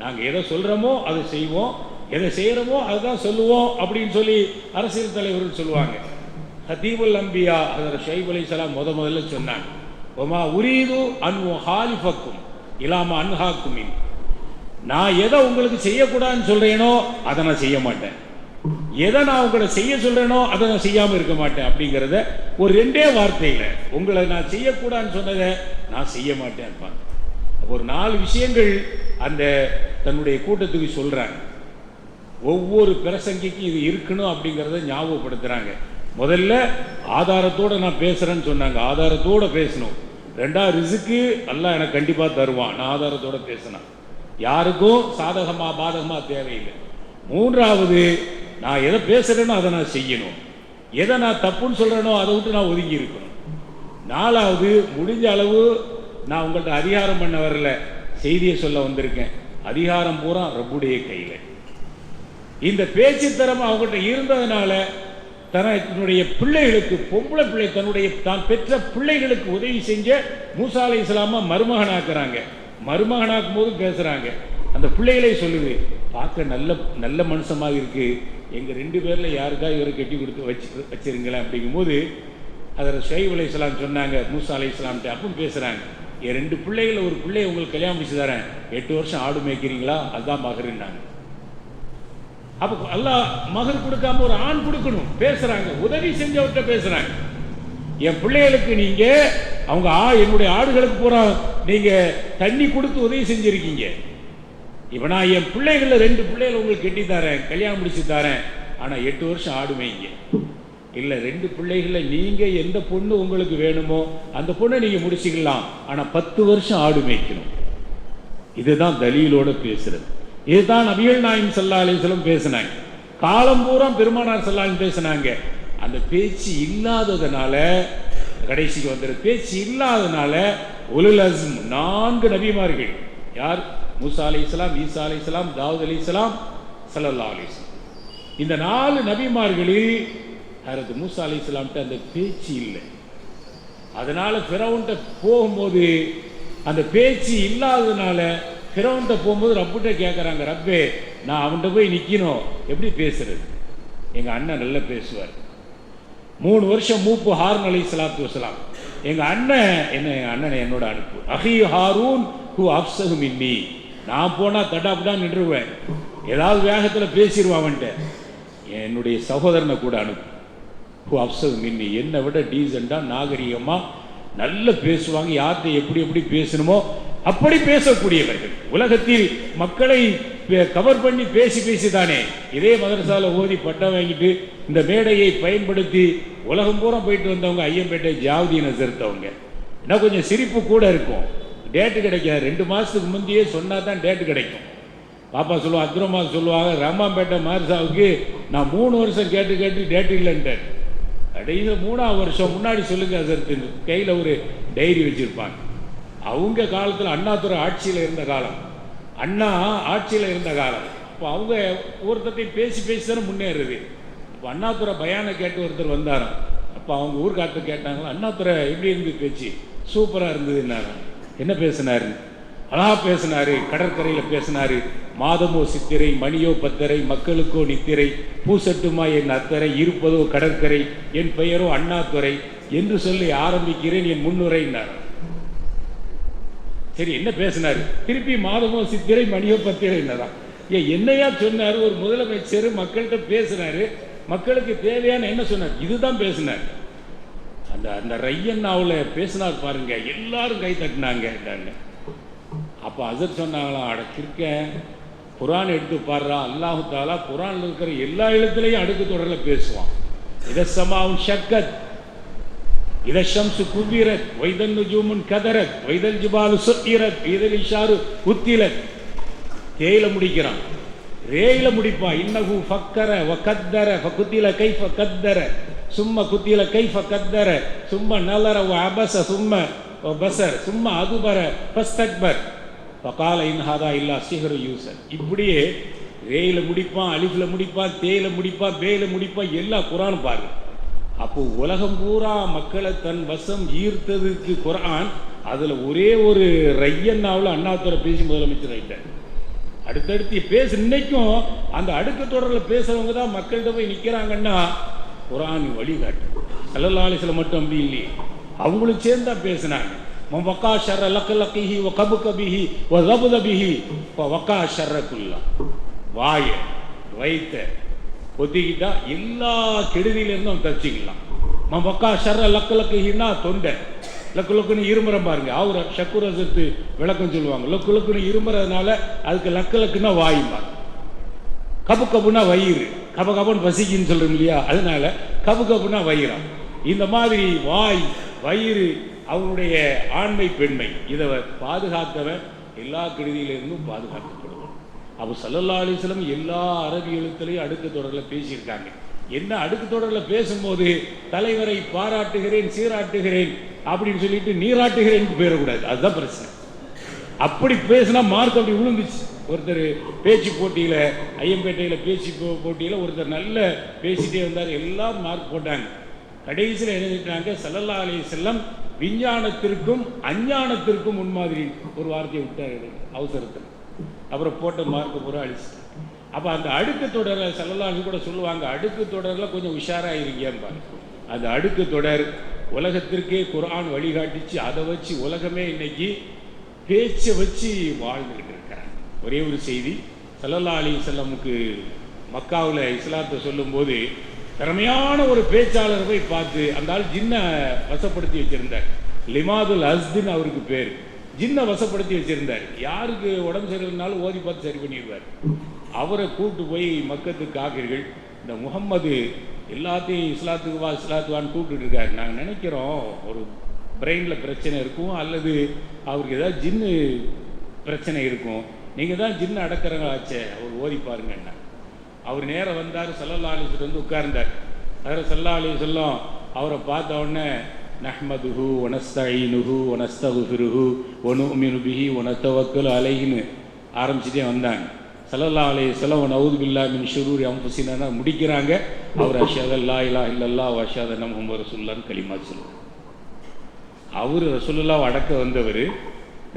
Speaker 5: நாங்கள் எதை சொல்கிறோமோ அதை செய்வோம், எதை செய்கிறோமோ அதை தான் சொல்லுவோம் அப்படின்னு சொல்லி அரசியல் தலைவர்கள் சொல்லுவாங்க. ஹதீபுல் அம்பியா ஹதரத் ஷுவைப் அலைஹிஸ்ஸலாம் முதல்ல சொன்னாங்க, ஒமா உரீது அன்ஹு ஹாலிஃபக்கும் இலாமா அன்ஹாக்குமின், நான் எதை உங்களுக்கு செய்யக்கூடாதுன்னு சொல்றேனோ அதை நான் செய்ய மாட்டேன், எதை நான் உங்களை செய்ய சொல்றேனோ அதை நான் செய்யாம இருக்க மாட்டேன் அப்படிங்கிறத ஒரு 2 வார்த்தையில உங்களை நான் செய்யக்கூடாதுன்னு சொன்னதை நான் செய்ய மாட்டேன். ஒரு 4 விஷயங்கள் அந்த தன்னுடைய கூட்டத்துக்கு சொல்றாங்க. ஒவ்வொரு பிரசங்கிக்கும் இது இருக்கணும் அப்படிங்கிறத ஞாபகப்படுத்துறாங்க. முதல்ல ஆதாரத்தோட நான் பேசுறேன்னு சொன்னாங்க, ஆதாரத்தோட பேசணும். 2வது ரிசுக்கு அல்லாஹ் எனக்கு கண்டிப்பா தருவான், நான் ஆதாரத்தோட பேசினேன், யாருக்கும் சாதகமா பாதகமா தேவையில்லை. 3வது நான் எதை பேசுறேனோ அதை நான் செய்யணும், எதை நான் தப்புன்னு சொல்றேனோ அதை விட்டு நான் ஒதுங்கி இருக்கணும். 4வது முடிஞ்ச அளவு நான் உங்கள்கிட்ட அதிகாரம் பண்ண வரல, செய்தியை சொல்ல வந்திருக்கேன், அதிகாரம் பூரா ரப்புடைய கையில். இந்த பேச்சு திறமை அவங்கள்ட்ட இருந்ததுனால தன்னுடைய பிள்ளைகளுக்கு, பொம்பளை பிள்ளை தன்னுடைய தான் பெற்ற பிள்ளைகளுக்கு உதவி செஞ்ச மூசா அலைஹிஸ்ஸலாம மருமகனாக்குறாங்க. மருமகனாக்கும் போது பேசுறாங்க, அந்த பிள்ளைகளே சொல்லுது, பார்க்க நல்ல நல்ல மனுஷமாக இருக்கு, எங்க 2 பேர்ல யாருக்கா இவரை கட்டி கொடுத்து வச்சிருங்களேன் அப்படிங்கும்போது அதில் ஷுவைப் அலைஹிஸ்ஸலாம் சொன்னாங்க மூசா அலைஹிஸ்ஸலாம்கிட்ட. அப்போ பேசுறாங்க, என் 2 பிள்ளைகளை ஒரு பிள்ளையை உங்களுக்கு கல்யாணம் முடிச்சு தரேன், 8 வருஷம் ஆடு மேய்க்கிறீங்களா, அதுதான் மகருன்னாங்க. அப்போ அல்லாஹ் மகர் கொடுக்காம ஒரு ஆண் கொடுக்கணும். பேசுறாங்க, உதவி செஞ்சவர்கிட்ட பேசுறாங்க, என் பிள்ளைகளுக்கு நீங்க அவங்க என்னுடைய ஆடுகளுக்கு பூரா நீங்க தண்ணி கொடுத்து உதவி செஞ்சிருக்கீங்க, இப்ப நான் என் பிள்ளைகள்ல 2 பிள்ளைகளை உங்களுக்கு கட்டி தரேன், கல்யாணம் முடிச்சு தரேன், ஆனா 8 வருஷம் ஆடு மேய்ங்க. இல்ல 2 பிள்ளைகள்ல நீங்க எந்த பொண்ணு உங்களுக்கு வேணுமோ அந்த பொண்ணை நீங்க முடிச்சுக்கலாம், ஆனா 10 வருஷம் ஆடு மேய்க்கணும். இதுதான் தலீலோட பேசுறது. இதுதான் நபிகள் நாயகம் ஸல்லல்லாஹு அலைஹி வஸல்லம் பேசினாங்க. காலம் பூரா பெருமானார் ஸல்லல்லாஹு அலைஹி பேசினாங்க. அந்த பேச்சு இல்லாததுனால கடைசிக்கு வந்துரு, பேச்சு இல்லாததுனால உலுல் அஸ்ம் 4 நபிமார்கள், யார்? மூசா அலைஹிஸ்ஸலாம், ஈசா அலைஹிஸ்ஸலாம், தாவூத் அலைஹிஸ்ஸலாம், ஸல்லல்லாஹு அலைஹி வஸல்லம். இந்த 4 நபிமார்களில் ஹஜ்ரத் மூசா அலைஹிஸ்ஸலாம்ட்ட அந்த பேச்சு இல்லை. அதனால ஃபிரௌன்ட்ட போகும்போது அந்த பேச்சு இல்லாததுனால ஃபிரௌன்ட்ட போகும்போது ரப்புட்ட கேட்குறாங்க, ரப்பே நான் அவன்கிட்ட போய் நிற்கணும், எப்படி பேசுறது? எங்கள் அண்ணன் நல்லா பேசுவார், 3 வருஷம் மூப்பு ஹாரூன் அலைஹிஸ்ஸலாத்து வஸலாம், எங்கள் அண்ணனை என்னோட அனுப்பு, அஹி ஹாரூன் ஹூ அஃப்ஸஹு மின்னி, நான் போனால் தடாப்புடான்னு நின்றுவேன், ஏதாவது வேகத்தில் பேசிடுவான் அவன்கிட்ட, என்னுடைய சகோதரனை கூட அனுப்பு, ஹூ அஃப்ஸஹு மின்னி, என்னை விட டீசெண்டாக நாகரிகமாக நல்லா பேசுவாங்க, யார்கிட்ட எப்படி எப்படி பேசணுமோ அப்படி பேசக்கூடியவர்கள். உலகத்தில் மக்களை கவர் பண்ணி பேசி பேசிதானே இதே மதரசால ஓதி பட்டம் வாங்கிட்டு இந்த மேடையை பயன்படுத்தி உலகம் பூரா போயிட்டு வந்தவங்க ஐயம்பேட்டை ஜாவுதீனை சேர்த்தவங்க. இன்னும் கொஞ்சம் சிரிப்பு கூட இருக்கும், டேட்டு கிடைக்காது, 2 மாதத்துக்கு முந்தையே சொன்னா தான் டேட்டு கிடைக்கும். பாப்பா சொல்லுவாங்க, அக்ரமா சொல்லுவாங்க, ராமாம்பேட்டை மார்சாவுக்கு நான் 3 வருஷம் கேட்டு கேட்டு டேட்டு இல்லைன்ட்டேன், கடைசியில் 3ஆவது வருஷம் முன்னாடி சொல்லுங்க சேர்த்து கையில் ஒரு டைரி வச்சிருப்பாங்க. அவங்க காலத்தில் அண்ணாதுரை ஆட்சியில் இருந்த காலம், அண்ணா ஆட்சியில் இருந்த காலம். இப்போ அவங்க ஒருத்தரையும் பேசி பேசி தானே முன்னேறுது. இப்போ அண்ணாதுரை பயானை கேட்டு ஒருத்தர் வந்தாராம். அப்போ அவங்க ஊர்காட்டு கேட்டாங்களா, அண்ணாதுரை எப்படி இருந்து பேச்சு? சூப்பராக இருந்ததுன்னாரு. என்ன பேசினாரு? அழகா பேசினாரு, கடற்கரையில் பேசினாரு, மாதமோ சித்திரை, மணியோ பத்தரை, மக்களுக்கோ நித்திரை, பூசட்டுமா என் அத்தரை, இருப்பதோ கடற்கரை, என் பெயரோ அண்ணாதுரை என்று சொல்லி ஆரம்பிக்கிறேன் என் முன்னுரைன்னாரு. சரி, என்ன பேசினாரு? திருப்பி மாதமோ சித்திரை, மணியோ பத்திரை என்னதான் என்னையா சொன்னாரு? ஒரு முதலமைச்சர் மக்கள்கிட்ட பேசினாரு, மக்களுக்கு தேவையான என்ன சொன்னார்? இதுதான் பேசினார். அந்த ரையன்னாவில் பேசினார் பாருங்க, எல்லாரும் கை தட்டினாங்க. அப்போ அசர் சொன்னாங்களாம், அடக்கிருக்க குரான் எடுத்து பாடுறா, அல்லாஹு தாலா குரான்ல இருக்கிற எல்லா எழுத்துலையும் அடுக்கு தொடரில் பேசுவான். இதசமாவும் ஷக்கத், இத ஷம்சு குவிரத் வைதன் நுஜூமுன் கதரத் வைதல் ஜிபாலு சுஇரத் வைதல் இஷாரு உத்திலத். தேயில முடிக்கிறான், ரேயில முடிப்பா. இன்னஹு ஃபக்கர வ கத்தர ஃபகுத்தில கைஃப கத்தர சும்ம குத்தில கைஃப கத்தர சும்ம நலர வ அபஸ சும்ம வ பஸர் சும்ம அதுபர ஃபஸ்தக்பர் ஃபகால இன் ஹாதா இல்லா சிஹ்ரு யூசர். இப்படியே ரேயில முடிப்பான், அலிஃப்ல முடிப்பான், தேயில முடிப்பான், பேயில முடிப்பான், எல்லா குர்ஆன் பாருங்க. அப்போ உலகம் பூரா மக்களை தன் வசம் ஈர்த்ததுக்கு குர்ஆன். அதுல ஒரே ஒரு ரையன்னாவில் அண்ணாதுரை பேசி முதலமைச்சர் ஆயிட்டார். அடுத்தடுத்து பேச இன்னைக்கும் அந்த அடுத்த தொடரில் பேசுறவங்க தான் மக்கள்கிட்ட போய் நிற்கிறாங்கன்னா குர்ஆன் வழிகாட்டு. ஸல்லல்லாஹு அலைஹி வஸல்லம் மட்டும் அப்படி இல்லையே, அவங்களும் சேர்ந்தா பேசினாங்க. வக்கா ஷர்ர லக்கலகிஹி வ கபுகபிஹி வ ஸபதபிஹி வக்கா ஷர்ரகுல்லா. வாய வைத்த ஒத்திக்கிட்டா எல்லா கெடுதியிலிருந்தும் அவன் தப்பிச்சிக்கலாம். வக்கா ஷர்ர லக்கலகிஹின்னா தொண்டை லக்கு லக்குன்னு இருமுறை பாருங்க. அவர் ஷக்குரசத்து விளக்கம் சொல்லுவாங்க. லக்கு லக்குன்னு இருமுறதுனால அதுக்கு லக்கு லக்குன்னா வாயுமா, கபு கபுனா வயிறு, கப கபன்னு பசிக்குன்னு சொல்றோம் இல்லையா, அதனால கபு கபுனா வயிறாம். இந்த மாதிரி வாய் வயிறு அவனுடைய ஆண்மை பெண்மை இதை பாதுகாத்தவன் எல்லா கெடுதியிலிருந்தும் பாதுகாக்கப்படுவான். அப்போ ஸல்லல்லாஹு அலைஹி வஸல்லம் எல்லா அரபி எழுத்துலையும் அடுத்த தொடரில் பேசியிருக்காங்க. என்ன அடுத்த தொடரில் பேசும்போது தலைவரை பாராட்டுகிறேன் சீராட்டுகிறேன் அப்படின்னு சொல்லிட்டு நீராட்டுகிறேன் போயிடக்கூடாது, அதுதான் பிரச்சனை. அப்படி பேசினா மார்க் அப்படி விழுந்துச்சு. ஒருத்தர் பேச்சு போட்டியில ஐயம்பேட்டையில் பேச்சு போட்டியில் ஒருத்தர் நல்ல பேசிட்டே வந்தார், எல்லாம் மார்க் போட்டாங்க. கடைசியில் எழுதிட்டாங்க ஸல்லல்லாஹு அலைஹி வஸல்லம் விஞ்ஞானத்திற்கும் அஞ்ஞானத்திற்கும் முன்மாதிரி ஒரு வார்த்தையை விட்டார் அவசரத்தில். அப்புறம் போட்ட மார்க்கு பூரா அழிச்சு. அப்போ அந்த அடுக்கு தொடரில் ஸல்லல்லாஹு கூட சொல்லுவாங்க, அடுக்கு தொடரில் கொஞ்சம் உஷாராக இருக்கியான்னு. அந்த அடுக்கு தொடர் உலகத்திற்கே குர்ஆன் வழிகாட்டிச்சு. அதை வச்சு உலகமே இன்னைக்கு பேச்சை வச்சு வாழ்ந்துக்கிட்டு இருக்கிறாங்க. ஒரே ஒரு செய்தி, ஸல்லல்லாஹு அலைஹி வஸல்லமுக்கு மக்காவில் இஸ்லாத்தை சொல்லும்போது திறமையான ஒரு பேச்சாளர் போய் பார்த்து அந்த ஆள் ஜின்னை வசப்படுத்தி வச்சிருந்தார். லிமாதுல் அஸ்தின் அவருக்கு பேர். ஜின்னை வசப்படுத்தி வச்சிருந்தார். யாருக்கு உடம்பு சரியில்லைனாலும் ஓதி பார்த்து சரி பண்ணிடுவார். அவரை கூப்பிட்டு போய் மக்கத்து காக்கிறீர்கள், இந்த முகம்மது எல்லாத்தையும் இஸ்லாத்துக்கு வா இஸ்லாத்துவான்னு கூப்பிட்டு இருக்காரு. நாங்கள் நினைக்கிறோம் ஒரு பிரெயினில் பிரச்சனை இருக்கும் அல்லது அவருக்கு ஏதாவது ஜின்னு பிரச்சனை இருக்கும், நீங்கள் தான் ஜின்னு அடக்கிறவங்களாச்சே, அவர் ஓதி பாருங்கன்னா. அவர் நேரம் வந்தார், ஸல்லல்லாஹு அலைஹி வஸல்லம் வந்து உட்கார்ந்தார். அதில் ஸல்லல்லாஹு அலைஹி வஸல்லம் அவரை பார்த்த உடனே நஹ்மதுஹு வனஸ்தஈனுஹு வனஸ்தக்ஃபிருஹு வனுமினு பிஹி வனதவக்கலு அலைஹின்னு ஆரம்பிச்சுட்டே வந்தாங்க. ஸல்லல்லாஹு அலைஹி வஸல்லம் நஊது பில்லாஹி மின் ஷுரூரி அன்ஃபுஸினா முடிக்கிறாங்க. அவர் அஷ்ஹது அல்லா இலாஹ இல்லல்லாஹ் வ அஷ்ஹது அன்ன முஹம்மது ரசூலுல்லாஹ்னு கலிமா சொல்லுவார். அவர் ரசூலுல்லாஹ் அடக்க வந்தவர்.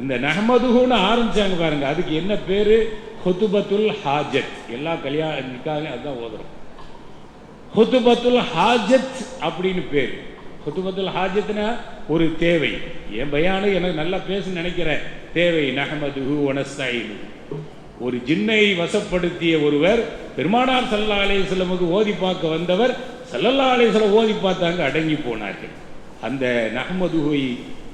Speaker 5: இந்த நஹ்மதுஹுன்னு ஆரம்பிச்சாங்க பாருங்க, அதுக்கு என்ன பேரு? ஹுதுபத்துல் ஹாஜத். எல்லா கல்யாண நிக்காலையும் அதுதான் ஓதுறோம். ஹுதுபத்துல் ஹாஜத் அப்படின்னு பேர். ஹுதுபத்துல் ஹாஜத்னா ஒரு தேவை. என் பயானு எனக்கு நல்லா பேச நினைக்கிறேன் தேவை. நஹ்மதுஹு வனஸ்தஈனு. ஒரு ஜின்னை வசப்படுத்திய ஒருவர் பெருமானார் ஸல்லல்லாஹு அலைஹி வஸல்லமுக்கு ஓதி பார்க்க வந்தவர் ஸல்லல்லாஹு அலைஹி வஸல்லம் ஓதி பார்த்தாங்க, அடங்கி போனார்கள். அந்த நஹ்மதுஹை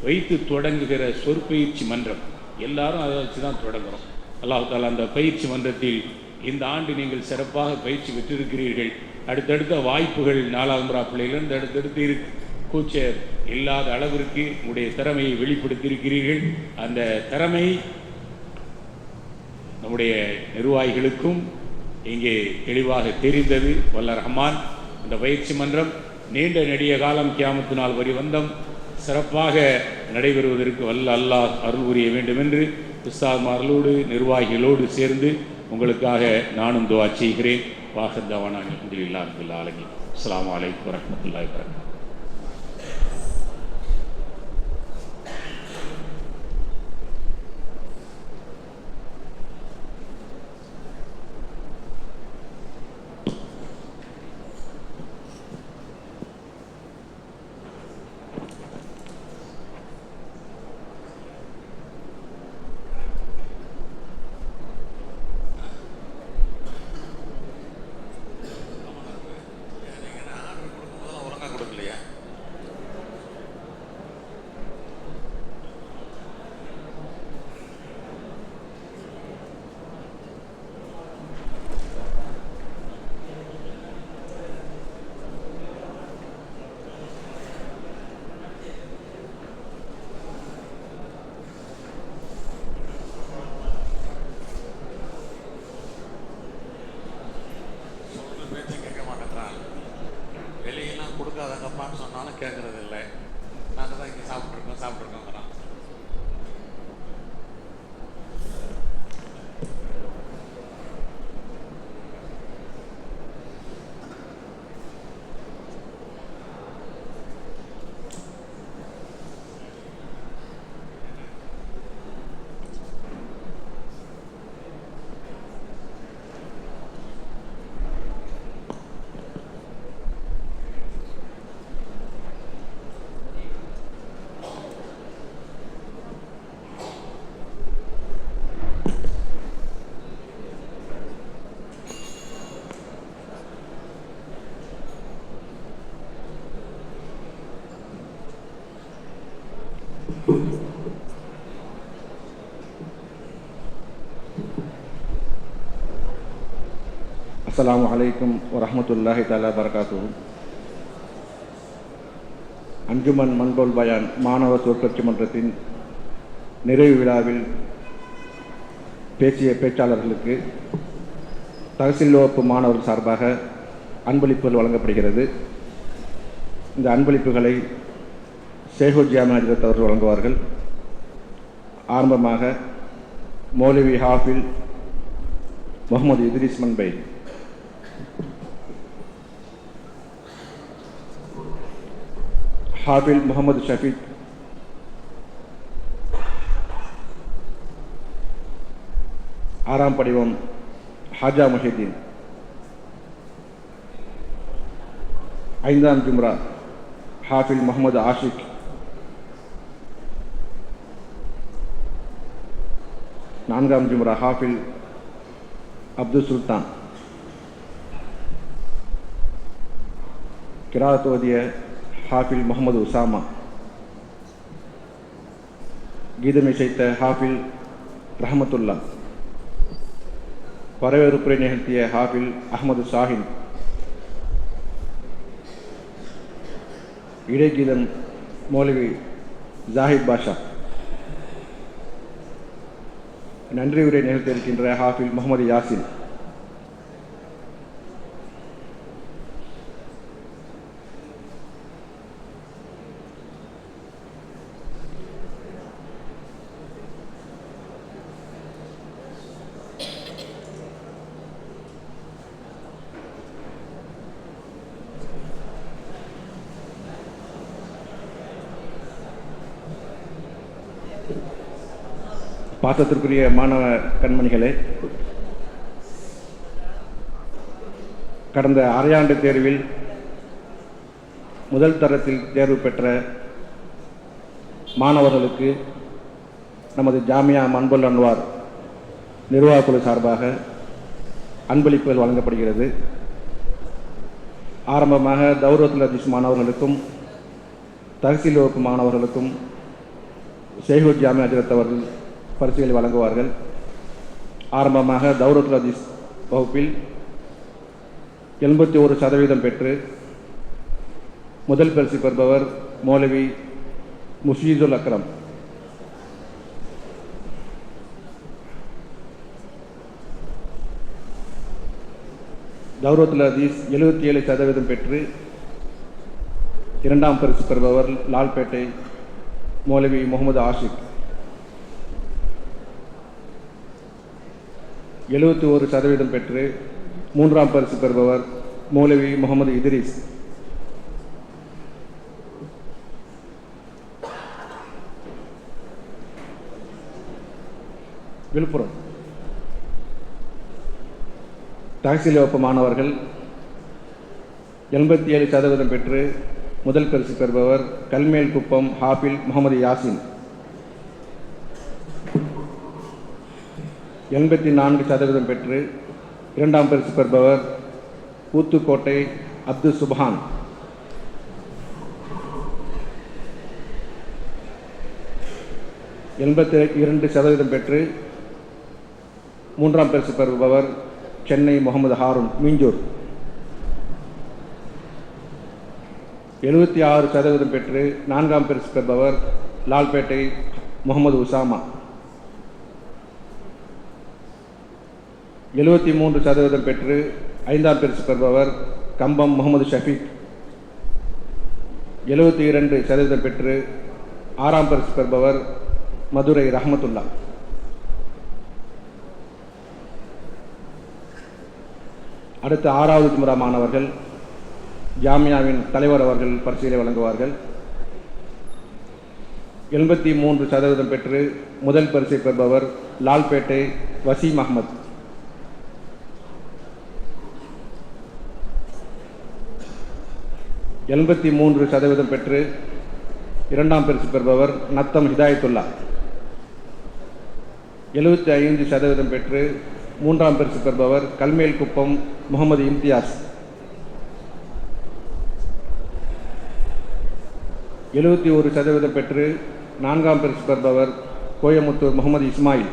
Speaker 5: வைத்து தொடங்குகிற சொற்பயிற்சி மன்றம் எல்லாரும் அதை வச்சு தான் தொடங்குறோம். அல்லாஹ் தஆலா அந்த பயிற்சி மன்றத்தில் இந்த ஆண்டு நீங்கள் சிறப்பாக பயிற்சி பெற்றிருக்கிறீர்கள். அடுத்தடுத்த வாய்ப்புகள் 4ஆம் பிள்ளைகளிலிருந்து அடுத்தடுத்து இருக்கு. கூச்ச இல்லாத அளவிற்கு உங்களுடைய திறமையை வெளிப்படுத்தியிருக்கிறீர்கள். அந்த திறமை நம்முடைய நிர்வாகிகளுக்கும் இங்கே தெளிவாக தெரிந்தது. வல்ல ரஹ்மான் இந்த பயிற்சி மன்றம் நீண்ட நெடிய காலம் கியாமத்து நாள் வரை வந்தம் சிறப்பாக நடைபெறுவதற்கு வல்ல அல்லாஹ் அருள் புரிய வேண்டும் என்று உஸ்தாத்மார்களோடு நிர்வாகிகளோடு சேர்ந்து உங்களுக்காக நானும் துஆ செய்கிறேன். வாஹிர் தவானா அல்ஹம்துலில்லாஹி ரப்பில் ஆலமீன். அஸ்ஸலாமு அலைக்கும் வரஹ்மத்துல்லாஹி வபரகாத்துஹு.
Speaker 1: ஒழுங்காக கொடுக்கலையா?
Speaker 6: அஸ்ஸலாமு அலைக்கும் வரஹ்மத்துல்லாஹி தஆலா பரகாத்துஹு. அஞ்சுமன் மன்கோல் பயான் மாணவர் சொற்பொழிவு மன்றத்தின் நிறைவு விழாவில் பேசிய பேச்சாளர்களுக்கு தஹசீல் வகுப்பு மாணவர்கள் சார்பாக அன்பளிப்புகள் வழங்கப்படுகிறது. இந்த அன்பளிப்புகளை ஷேகுல் ஜாமியா ஹஜ்ரத் அவர்கள் வழங்குவார்கள். ஆரம்பமாக மௌலவி ஹாஃபில் முகமது இத்ரிஸ் மன்பை, ஹாஃபில் முகமது ஷஃபீக், ஆறாம் படிவம் ஹாஜா முஹிதீன், ஐந்தாம் ஜும்ரா ஹாஃபில் முகமது ஆஷிக், நான்காம் ஜும்ரா ஹாஃபில் அப்துல் சுல்தான், கிராத் ஓதிய ஹாஃபில் முகமது உசாமா, கீதம் இசைத்த ஹாஃபில் ரஹமத்துல்லா, வரவேற்புரை நிகழ்த்திய ஹாஃபில் அஹமது ஷாஹின், இடைகீதம் மௌலவி ஜாஹித் பாஷா, நன்றி உரை நிகழ்த்தியிருக்கின்ற ஹாஃபில் முகமது யாசின், பாசத்திற்குரிய மாணவ கண்மணிகளே, கடந்த அரையாண்டு தேர்வில் முதல் தரத்தில் தேர்வு பெற்ற மாணவர்களுக்கு நமது ஜாமியா மன்புல் அன்வார் நிர்வாகக்குழு சார்பாக அன்பளிப்புகள் வழங்கப்படுகிறது. ஆரம்பமாக தௌரத்துல் ஹதீஸ் மாணவர்களுக்கும் தஹசீல் வகுப்பு மாணவர்களுக்கும் ஷேகுல் ஜாமியா ஹஜ்ரத் அவர்கள் பரிசுகளை வழங்குவார்கள். ஆரம்பமாக தௌரத்துல் ஹதீஸ் வகுப்பில் 81% பெற்று முதல் பரிசு பெறுபவர் மௌலவி முஷீதுல் அக்ரம். தௌரத்துல் ஹதீஸ் 77% பெற்று இரண்டாம் பரிசு பெறுபவர் லால்பேட்டை மௌலவி முகமது ஆஷிக். 71% பெற்று மூன்றாம் பரிசு பெறுபவர் மௌலவி முகமது இத்ரிஸ். விழுப்புரம் தஹசீல் வகுப்பு மாணவர்கள் 87% பெற்று முதல் பரிசு பெறுபவர் கல்மேல் குப்பம் ஹாஃபில் முகமது யாசின். 84% பெற்று இரண்டாம் பரிசு பெறுபவர் ஊத்துக்கோட்டை அப்துல் சுப்ஹான். 82% பெற்று மூன்றாம் பரிசு பெறுபவர் சென்னை முகமது ஹாரூன் மீஞ்சூர். 76% பெற்று நான்காம் பரிசு பெறுபவர் லால்பேட்டை முகமது உசாமா. 73% பெற்று ஐந்தாம் பரிசு பெறுபவர் கம்பம் முகமது ஷஃபீக். 72% பெற்று ஆறாம் பரிசு பெறுபவர் மதுரை ரஹமத்துல்லா. அடுத்த 6வது ஜும்ரா மாணவர்கள் ஜாமியாவின் தலைவர் அவர்கள் பரிசுகளை வழங்குவார்கள். 83% பெற்று முதல் பரிசை பெறுபவர் லால்பேட்டை வசீம் அஹ்மத். 83% பெற்று இரண்டாம் பரிசு பெறுபவர் நத்தம் ஹிதாயத்துல்லா. 75% பெற்று மூன்றாம் பரிசு பெறுபவர் கல்மேல் குப்பம் முகமது இம்தியாஸ். 71% பெற்று 4ஆம் பரிசு பெறுபவர் கோயமுத்தூர் முகமது இஸ்மாயில்.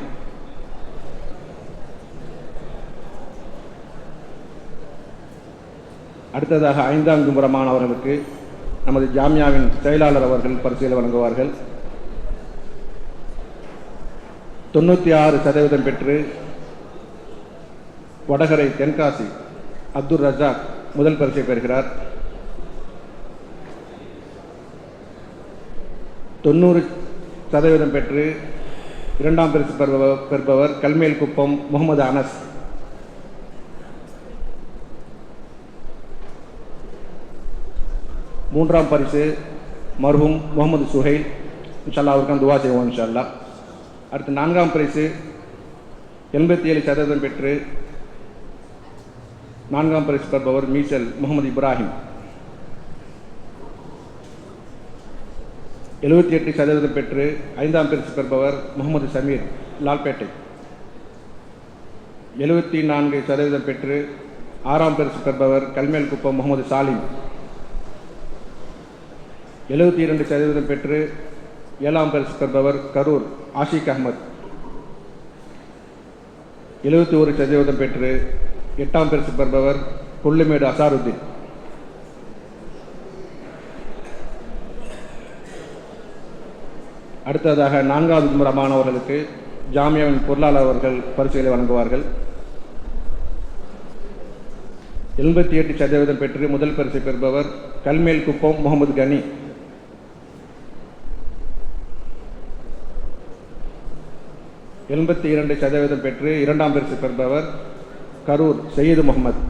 Speaker 6: அடுத்ததாக 5ஆம் ஜும்ரா மாணவர்களுக்கு நமது ஜாமியாவின் செயலாளர் அவர்கள் பரிசுகளை வழங்குவார்கள். 96% பெற்று வடகரை தென்காசி அப்துல் ரஜாக் முதல் பரிசை பெறுகிறார். 90% பெற்று 2ஆம் பரிசு பெறுபவர் கல்மேல் குப்பம் முகமது அனஸ். மூன்றாம் பரிசு மர்ஹூம் முகமது சுஹைல். இன்ஷா அல்லாஹ் அவருக்கான துவா செய்வோம் இன்ஷா அல்லாஹ். அடுத்து 4ஆம் பரிசு 87% பெற்று 4ஆம் பரிசு பெறுபவர் மீசல் முகமது இப்ராஹிம். 78% பெற்று 5ஆம் பரிசு பெறுபவர் முகமது சமீர் லால்பேட்டை. 74% பெற்று 6ஆம் பரிசு பெறுபவர் கல்மேல் குப்பம் முகமது சாலிம். 72% பெற்று 7ஆம் பரிசு பெறுபவர் கரூர் ஆஷிக் அஹமத். 71% பெற்று 8ஆம் பரிசு பெறுபவர் கொல்லுமேடு அசாருத்தீன். அடுத்ததாக 4வது ஜும்ரா மாணவர்களுக்கு ஜாமியாவின் பொருளாளர் அவர்கள் பரிசுகளை வழங்குவார்கள். 88% பெற்று முதல் பரிசை பெறுபவர் கல்மேல் குப்பம் முகமது கனி. 82% பெற்று 2ஆம் பரிசு பெறுபவர் கரூர் சையது முகமது.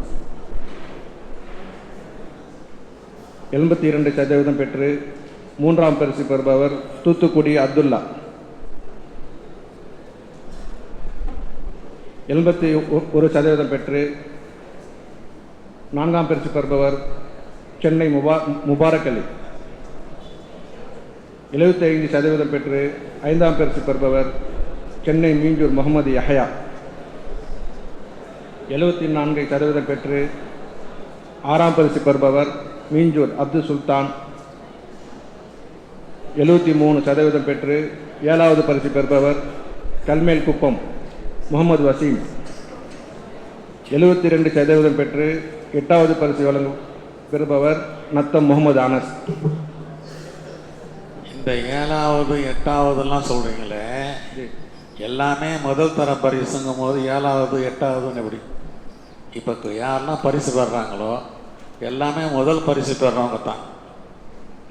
Speaker 6: 82% பெற்று 3ஆம் பரிசு பெறுபவர் தூத்துக்குடி அப்துல்லா. 81% பெற்று 4ஆம் பரிசு பெறுபவர் சென்னை முபாரக் அலி. 75% பெற்று 5ஆம் பரிசு பெறுபவர் சென்னை மீஞ்சூர் முகமது யஹயா. 74% பெற்று 6ஆம் பரிசு பெறுபவர் மீஞ்சூர் அப்துல் சுல்தான். 73% பெற்று 7வது பரிசு பெறுபவர் கல்மேல் குப்பம் முகமது வசீம். 72% பெற்று 8வது பரிசு பெறுபவர் நத்தம் முகமது அனஸ்.
Speaker 1: இந்த 7வது 8வதுலாம் சொல்கிறீங்களே, எல்லாமே முதல் தர பரிசுங்கும் போது 7வது 8வதுன்னு எப்படி? இப்போ யாரெல்லாம் பரிசு பெறுறாங்களோ எல்லாமே முதல் பரிசு பெறுறவங்க தான்.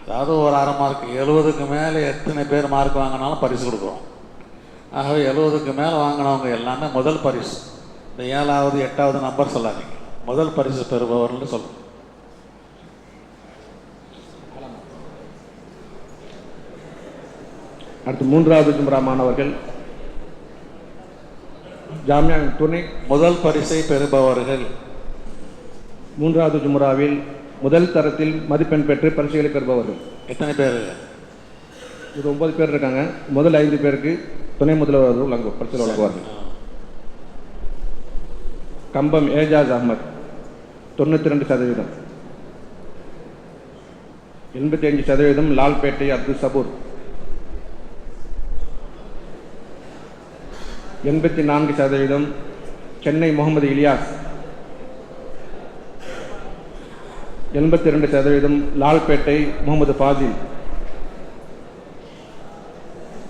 Speaker 1: அதாவது ஒரு அரை மார்க் 70க்கு மேலே எத்தனை பேர் மார்க் வாங்கினாலும் பரிசு கொடுக்குறோம். ஆகவே 70க்கு மேலே வாங்கினவங்க எல்லாமே முதல் பரிசு. இந்த 7வது 8வது நம்பர் சொல்லாதீங்க, முதல் பரிசு பெறுபவர்னு சொல்லுங்கள்.
Speaker 6: அடுத்து 3வது ஜும்ரா மாணவர்கள் ஜாமியாவின் துணை
Speaker 1: முதல் பரிசை பெறுபவர்கள்
Speaker 6: 3வது ஜும்ராவில் முதல் தரத்தில் மதிப்பெண் பெற்று பரிசுகளை பெறுபவர்கள்
Speaker 1: எத்தனை பேர்?
Speaker 6: இது 9 பேர் இருக்காங்க. முதல் 5 பேருக்கு துணை முதல்வர் பரிசுகள் வழங்குவார்கள். கம்பம் ஏஜாஸ் அஹமத் 92%. 85% லால்பேட்டை அப்துல் சபூர். 84% சென்னை முகமது இலியாஸ். 82% லால்பேட்டை முகமது ஃபாசில்.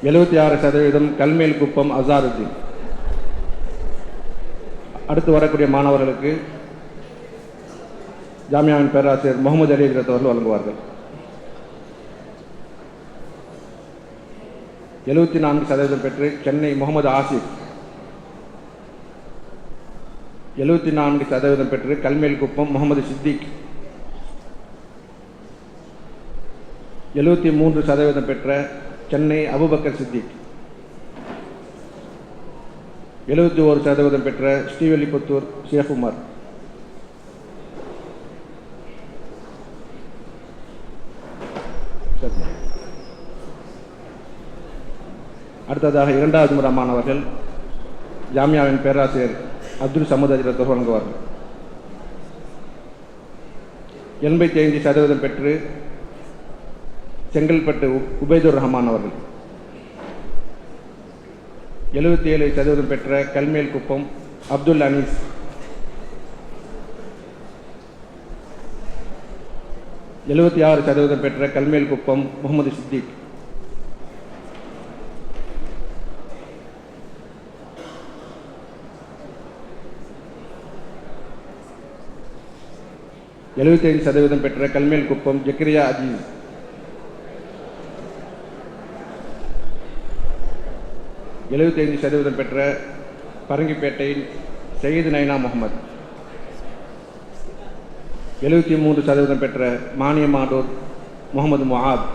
Speaker 6: 76% கல்மேல் குப்பம் அசாருத்தீன். அடுத்து வரக்கூடிய மாணவர்களுக்கு ஜாமியாவின் பேராசிரியர் முகமது அலி ஹஜ்ரத் அவர்கள் வழங்குவார்கள். 74% பெற்று சென்னை முகமது ஆசிப். 74% பெற்று கல்மேல் குப்பம் முகமது சித்திக். 73% பெற்ற சென்னை அபுபக்கர் சித்திக். 71% பெற்ற ஸ்ரீவல்லிபுத்தூர் ஷேக் உமர். அடுத்ததாக 2வது ஜும்ரா மாணவர்கள் ஜாமியாவின் பேராசிரியர் அப்துல் சமத் ஹஜ்ரத் வழங்குவார்கள். 85% பெற்று செங்கல்பட்டு உபைதுர் ரஹ்மான் அவர்கள். 77% பெற்ற கல்மேல் குப்பம் அப்துல் அனீஸ். 76% பெற்ற கல்மேல் குப்பம் முகமது சித்திக். 75% பெற்ற கல்மேல் குப்பம் ஜக்கரியா அஜீஸ். 75% பெற்ற பரங்கிப்பேட்டையில் சயீது நைனா முகமது. 73% பெற்ற மானியமாடூர் முகமது முஆத்.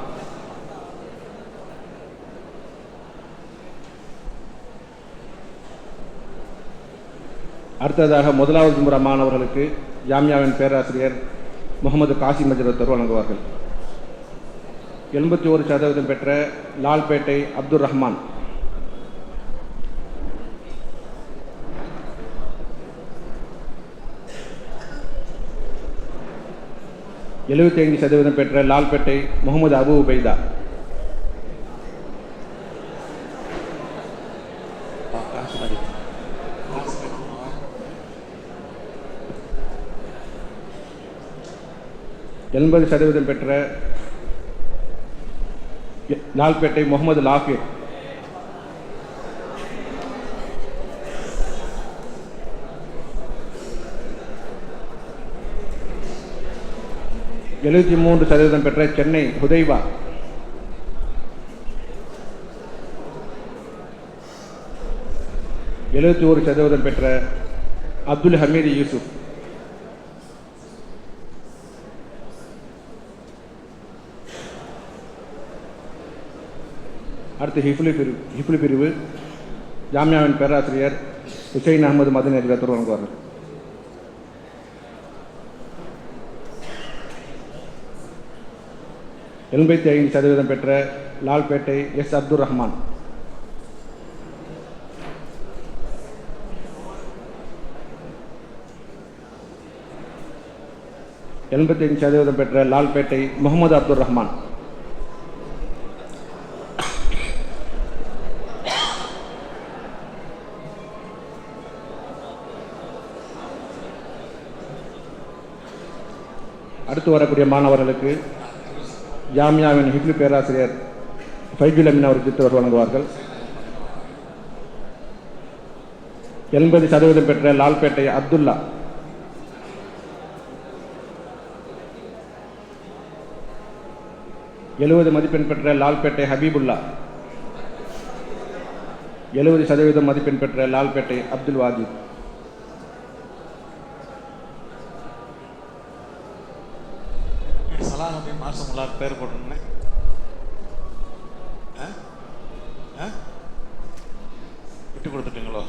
Speaker 6: அடுத்ததாக முதலாவது முறை மாணவர்களுக்கு ஜாமியாவின் பேராசிரியர் முகமது காசிம் மஜ்ரத்தர் வழங்குவார்கள். 81% பெற்ற லால்பேட்டை அப்துல் ரஹ்மான். 75% பெற்ற லால்பேட்டை முகமது அபு உபைதா. 80% பெற்ற லால்பேட்டை முகமது லாஃபிர். 73% பெற்ற சென்னை ஹுதைவா. 71% பெற்ற அப்துல் ஹமீது யூசுப். 'அடுத்து ஹிஃப்லு பிரிவு ஜாமியாவின் பேராசிரியர் ஹுசைன் அகமது மதனி அதிகாரத்தோடு வழங்குவார்கள். 85% பெற்ற லால்பேட்டை எஸ் அப்துல் ரஹ்மான். 85% பெற்ற லால்பேட்டை முகமது அப்துல் ரஹ்மான். 'அடுத்து வரக்கூடிய மாணவர்களுக்கு ஜாமியாவின் ஹிப்லு பேராசிரியர் ஃபைஜுல் அமீன் அவர் சித்தர் வழங்குவார்கள். 80% பெற்ற லால்பேட்டை அப்துல்லா. 70 மதிப்பெண் பெற்ற லால்பேட்டை ஹபீபுல்லா. 70% மதிப்பெண் பெற்ற லால்பேட்டை அப்துல் வாஜித்.
Speaker 1: சலாஹுதீன் மாசமுல்லார் பேர் போட்டுருந்தேன். விட்டு கொடுத்துட்டீங்களோ?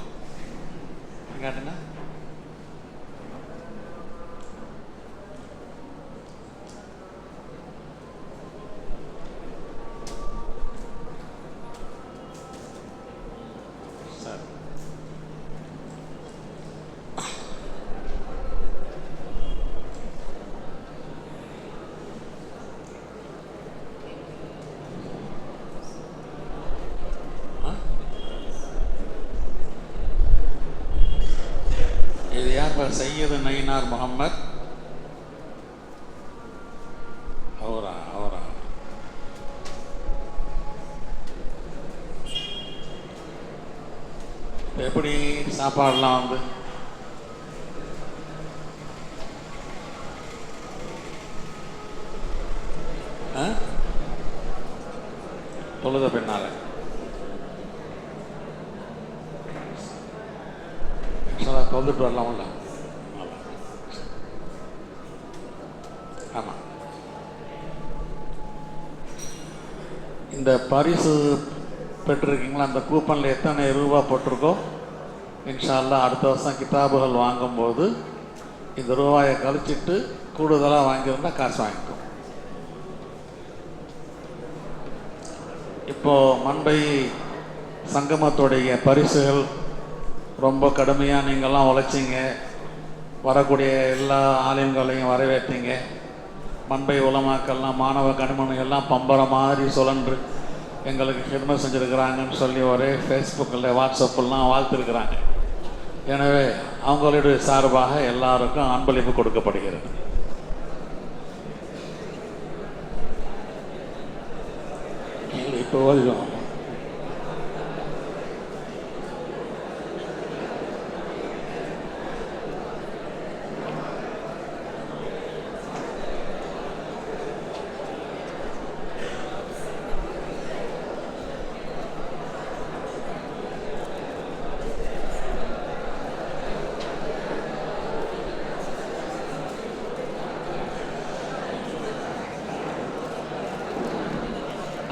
Speaker 1: காட்டுங்க. சார் இது யார்? சையது நயினார் முகமது. அவரா எப்படி சாப்பாடுலாம் வந்து தொழுத பின்னால தொழுதுட்டு வரலாம்ல? ஆமாம். இந்த பரிசு பெற்றிருக்கீங்களா? அந்த கூப்பனில் எத்தனை ரூபா போட்டிருக்கோ இன்ஷா அல்லாஹ் அடுத்த வருஷம் கிதாபுகள் வாங்கும்போது இந்த ரூபாயை கழிச்சிட்டு கூடுதலாக வாங்கியிருந்தால் காசு வாங்கிக்கும். இப்போது மண்பை சங்கமத்துடைய பரிசுகள் ரொம்ப கடுமையாக நீங்கள்லாம் உழைச்சிங்க. வரக்கூடிய எல்லா ஆலயங்களையும் வரவேற்றீங்க. மண்பை உலமாக்கள்லாம் மாணவ கனிமணிகள்லாம் பம்பர மாதிரி சுழன்று எங்களுக்கு ஹிதமத் செஞ்சுருக்கிறாங்கன்னு சொல்லி ஒரே ஃபேஸ்புக்கில் வாட்ஸ்அப்பெல்லாம் வாழ்த்துருக்கிறாங்க. எனவே அவங்களுடைய சார்பாக எல்லாருக்கும் அன்பளிப்பு கொடுக்கப்படுகிறது. இப்போ ஓதிடும்.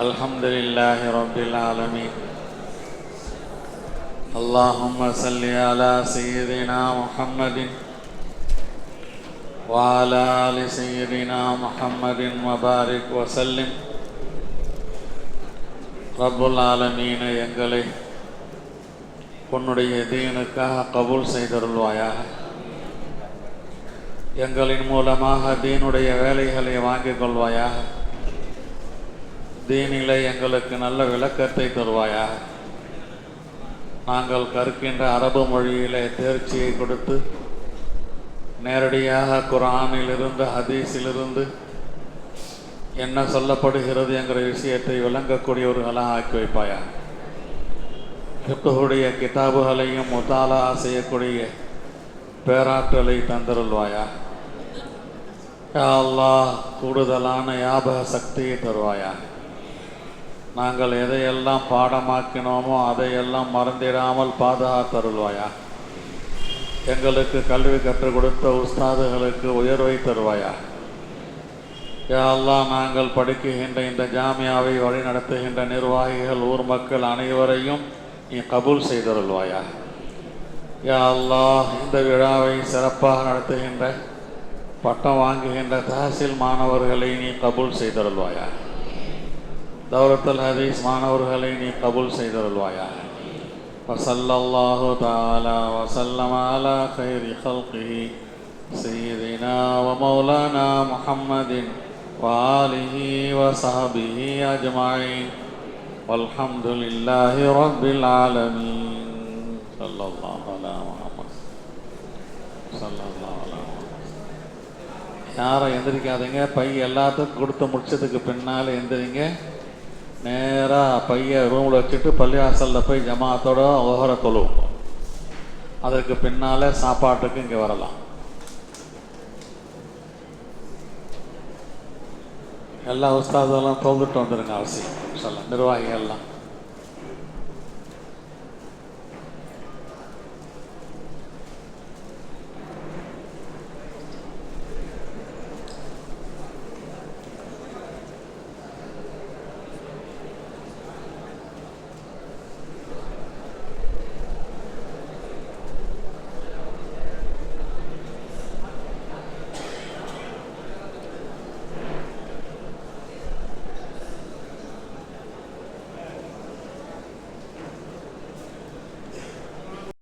Speaker 1: الحمد لله رب العالمين. اللهم صل على سيدنا محمد وعلى آل سيدنا محمد وبارك وسلم. رب العالمين எங்களை உன்னுடைய தீனுக்காக கபூல் செய்தருள்வாயாக. எங்களின் மூலமாக தீனுடைய வேலைகளை வாங்கிக் கொள்வாயாக. தீனிலே எங்களுக்கு நல்ல விளக்கத்தை தருவாயாக. நாங்கள் கற்கின்ற அரபு மொழியிலே தேர்ச்சியை கொடுத்து நேரடியாக குர்ஆனிலிருந்து ஹதீஸிலிருந்து என்ன சொல்லப்படுகிறது என்கிற விஷயத்தை விளங்கக்கூடியவர்களாக ஆக்கி வைப்பாயாக. ஃபிக்ஹுடைய கிதாபுகளையும் முத்தாலா செய்யக்கூடிய பேராற்றலை தந்தருள்வாயாக. யா அல்லாஹ், கூடுதலான ஞாபக சக்தியை தருவாயாக. நாங்கள் எதையெல்லாம் பாடமாக்கினோமோ அதையெல்லாம் மறந்திடாமல் பாதுகாத்தருள்வாயா. எங்களுக்கு கல்வி கற்றுக் கொடுத்த உஸ்தாதுகளுக்கு உயர்வை தருவாயா. யா அல்லாஹ், நாங்கள் படிக்குகின்ற இந்த ஜாமியாவை வழிநடத்துகின்ற நிர்வாகிகள், ஊர் மக்கள் அனைவரையும் நீ கபூல் செய்தருள்வாயா. யா அல்லாஹ், இந்த விழாவை சிறப்பாக நடத்துகின்ற பட்டம் வாங்குகின்ற தஹசீல் மாணவர்களை நீ கபூல் செய்தருள்வாயா. தௌரத்துல் ஹதீஸ் மாணவர்களை நீ கபூல் செய்தருள்வாயா. வஸல்லல்லாஹு தஆலா வஸல்லம அலா கைரி ஹல்கிஹி சய்யிதினா வ மௌலானா முஹம்மதின் வ ஆலிஹி வ ஸஹ்பிஹி அஜ்மஈன் வல்ஹம்துலில்லாஹி ரப்பில் ஆலமீன். ஸல்லல்லாஹு அலா முஹம்மத் ஸல்லல்லாஹு அலா முஹம்மத். யாரும் எந்திரிக்காதீங்க. பை எல்லாத்துக்கும் கொடுத்து முடிச்சதுக்கு பின்னால் எந்திரிங்க. நேராக பையை ரூமில் வச்சுட்டு பள்ளிவாசலில் போய் ஜமாத்தோட ஓஹர தொழுவோம். அதற்கு பின்னால் சாப்பாட்டுக்கு இங்கே வரலாம். எல்லா உஸ்தாதெல்லாம் தொழுதுட்டு வந்துடுங்க அவசியம். நிர்வாகிகள்லாம்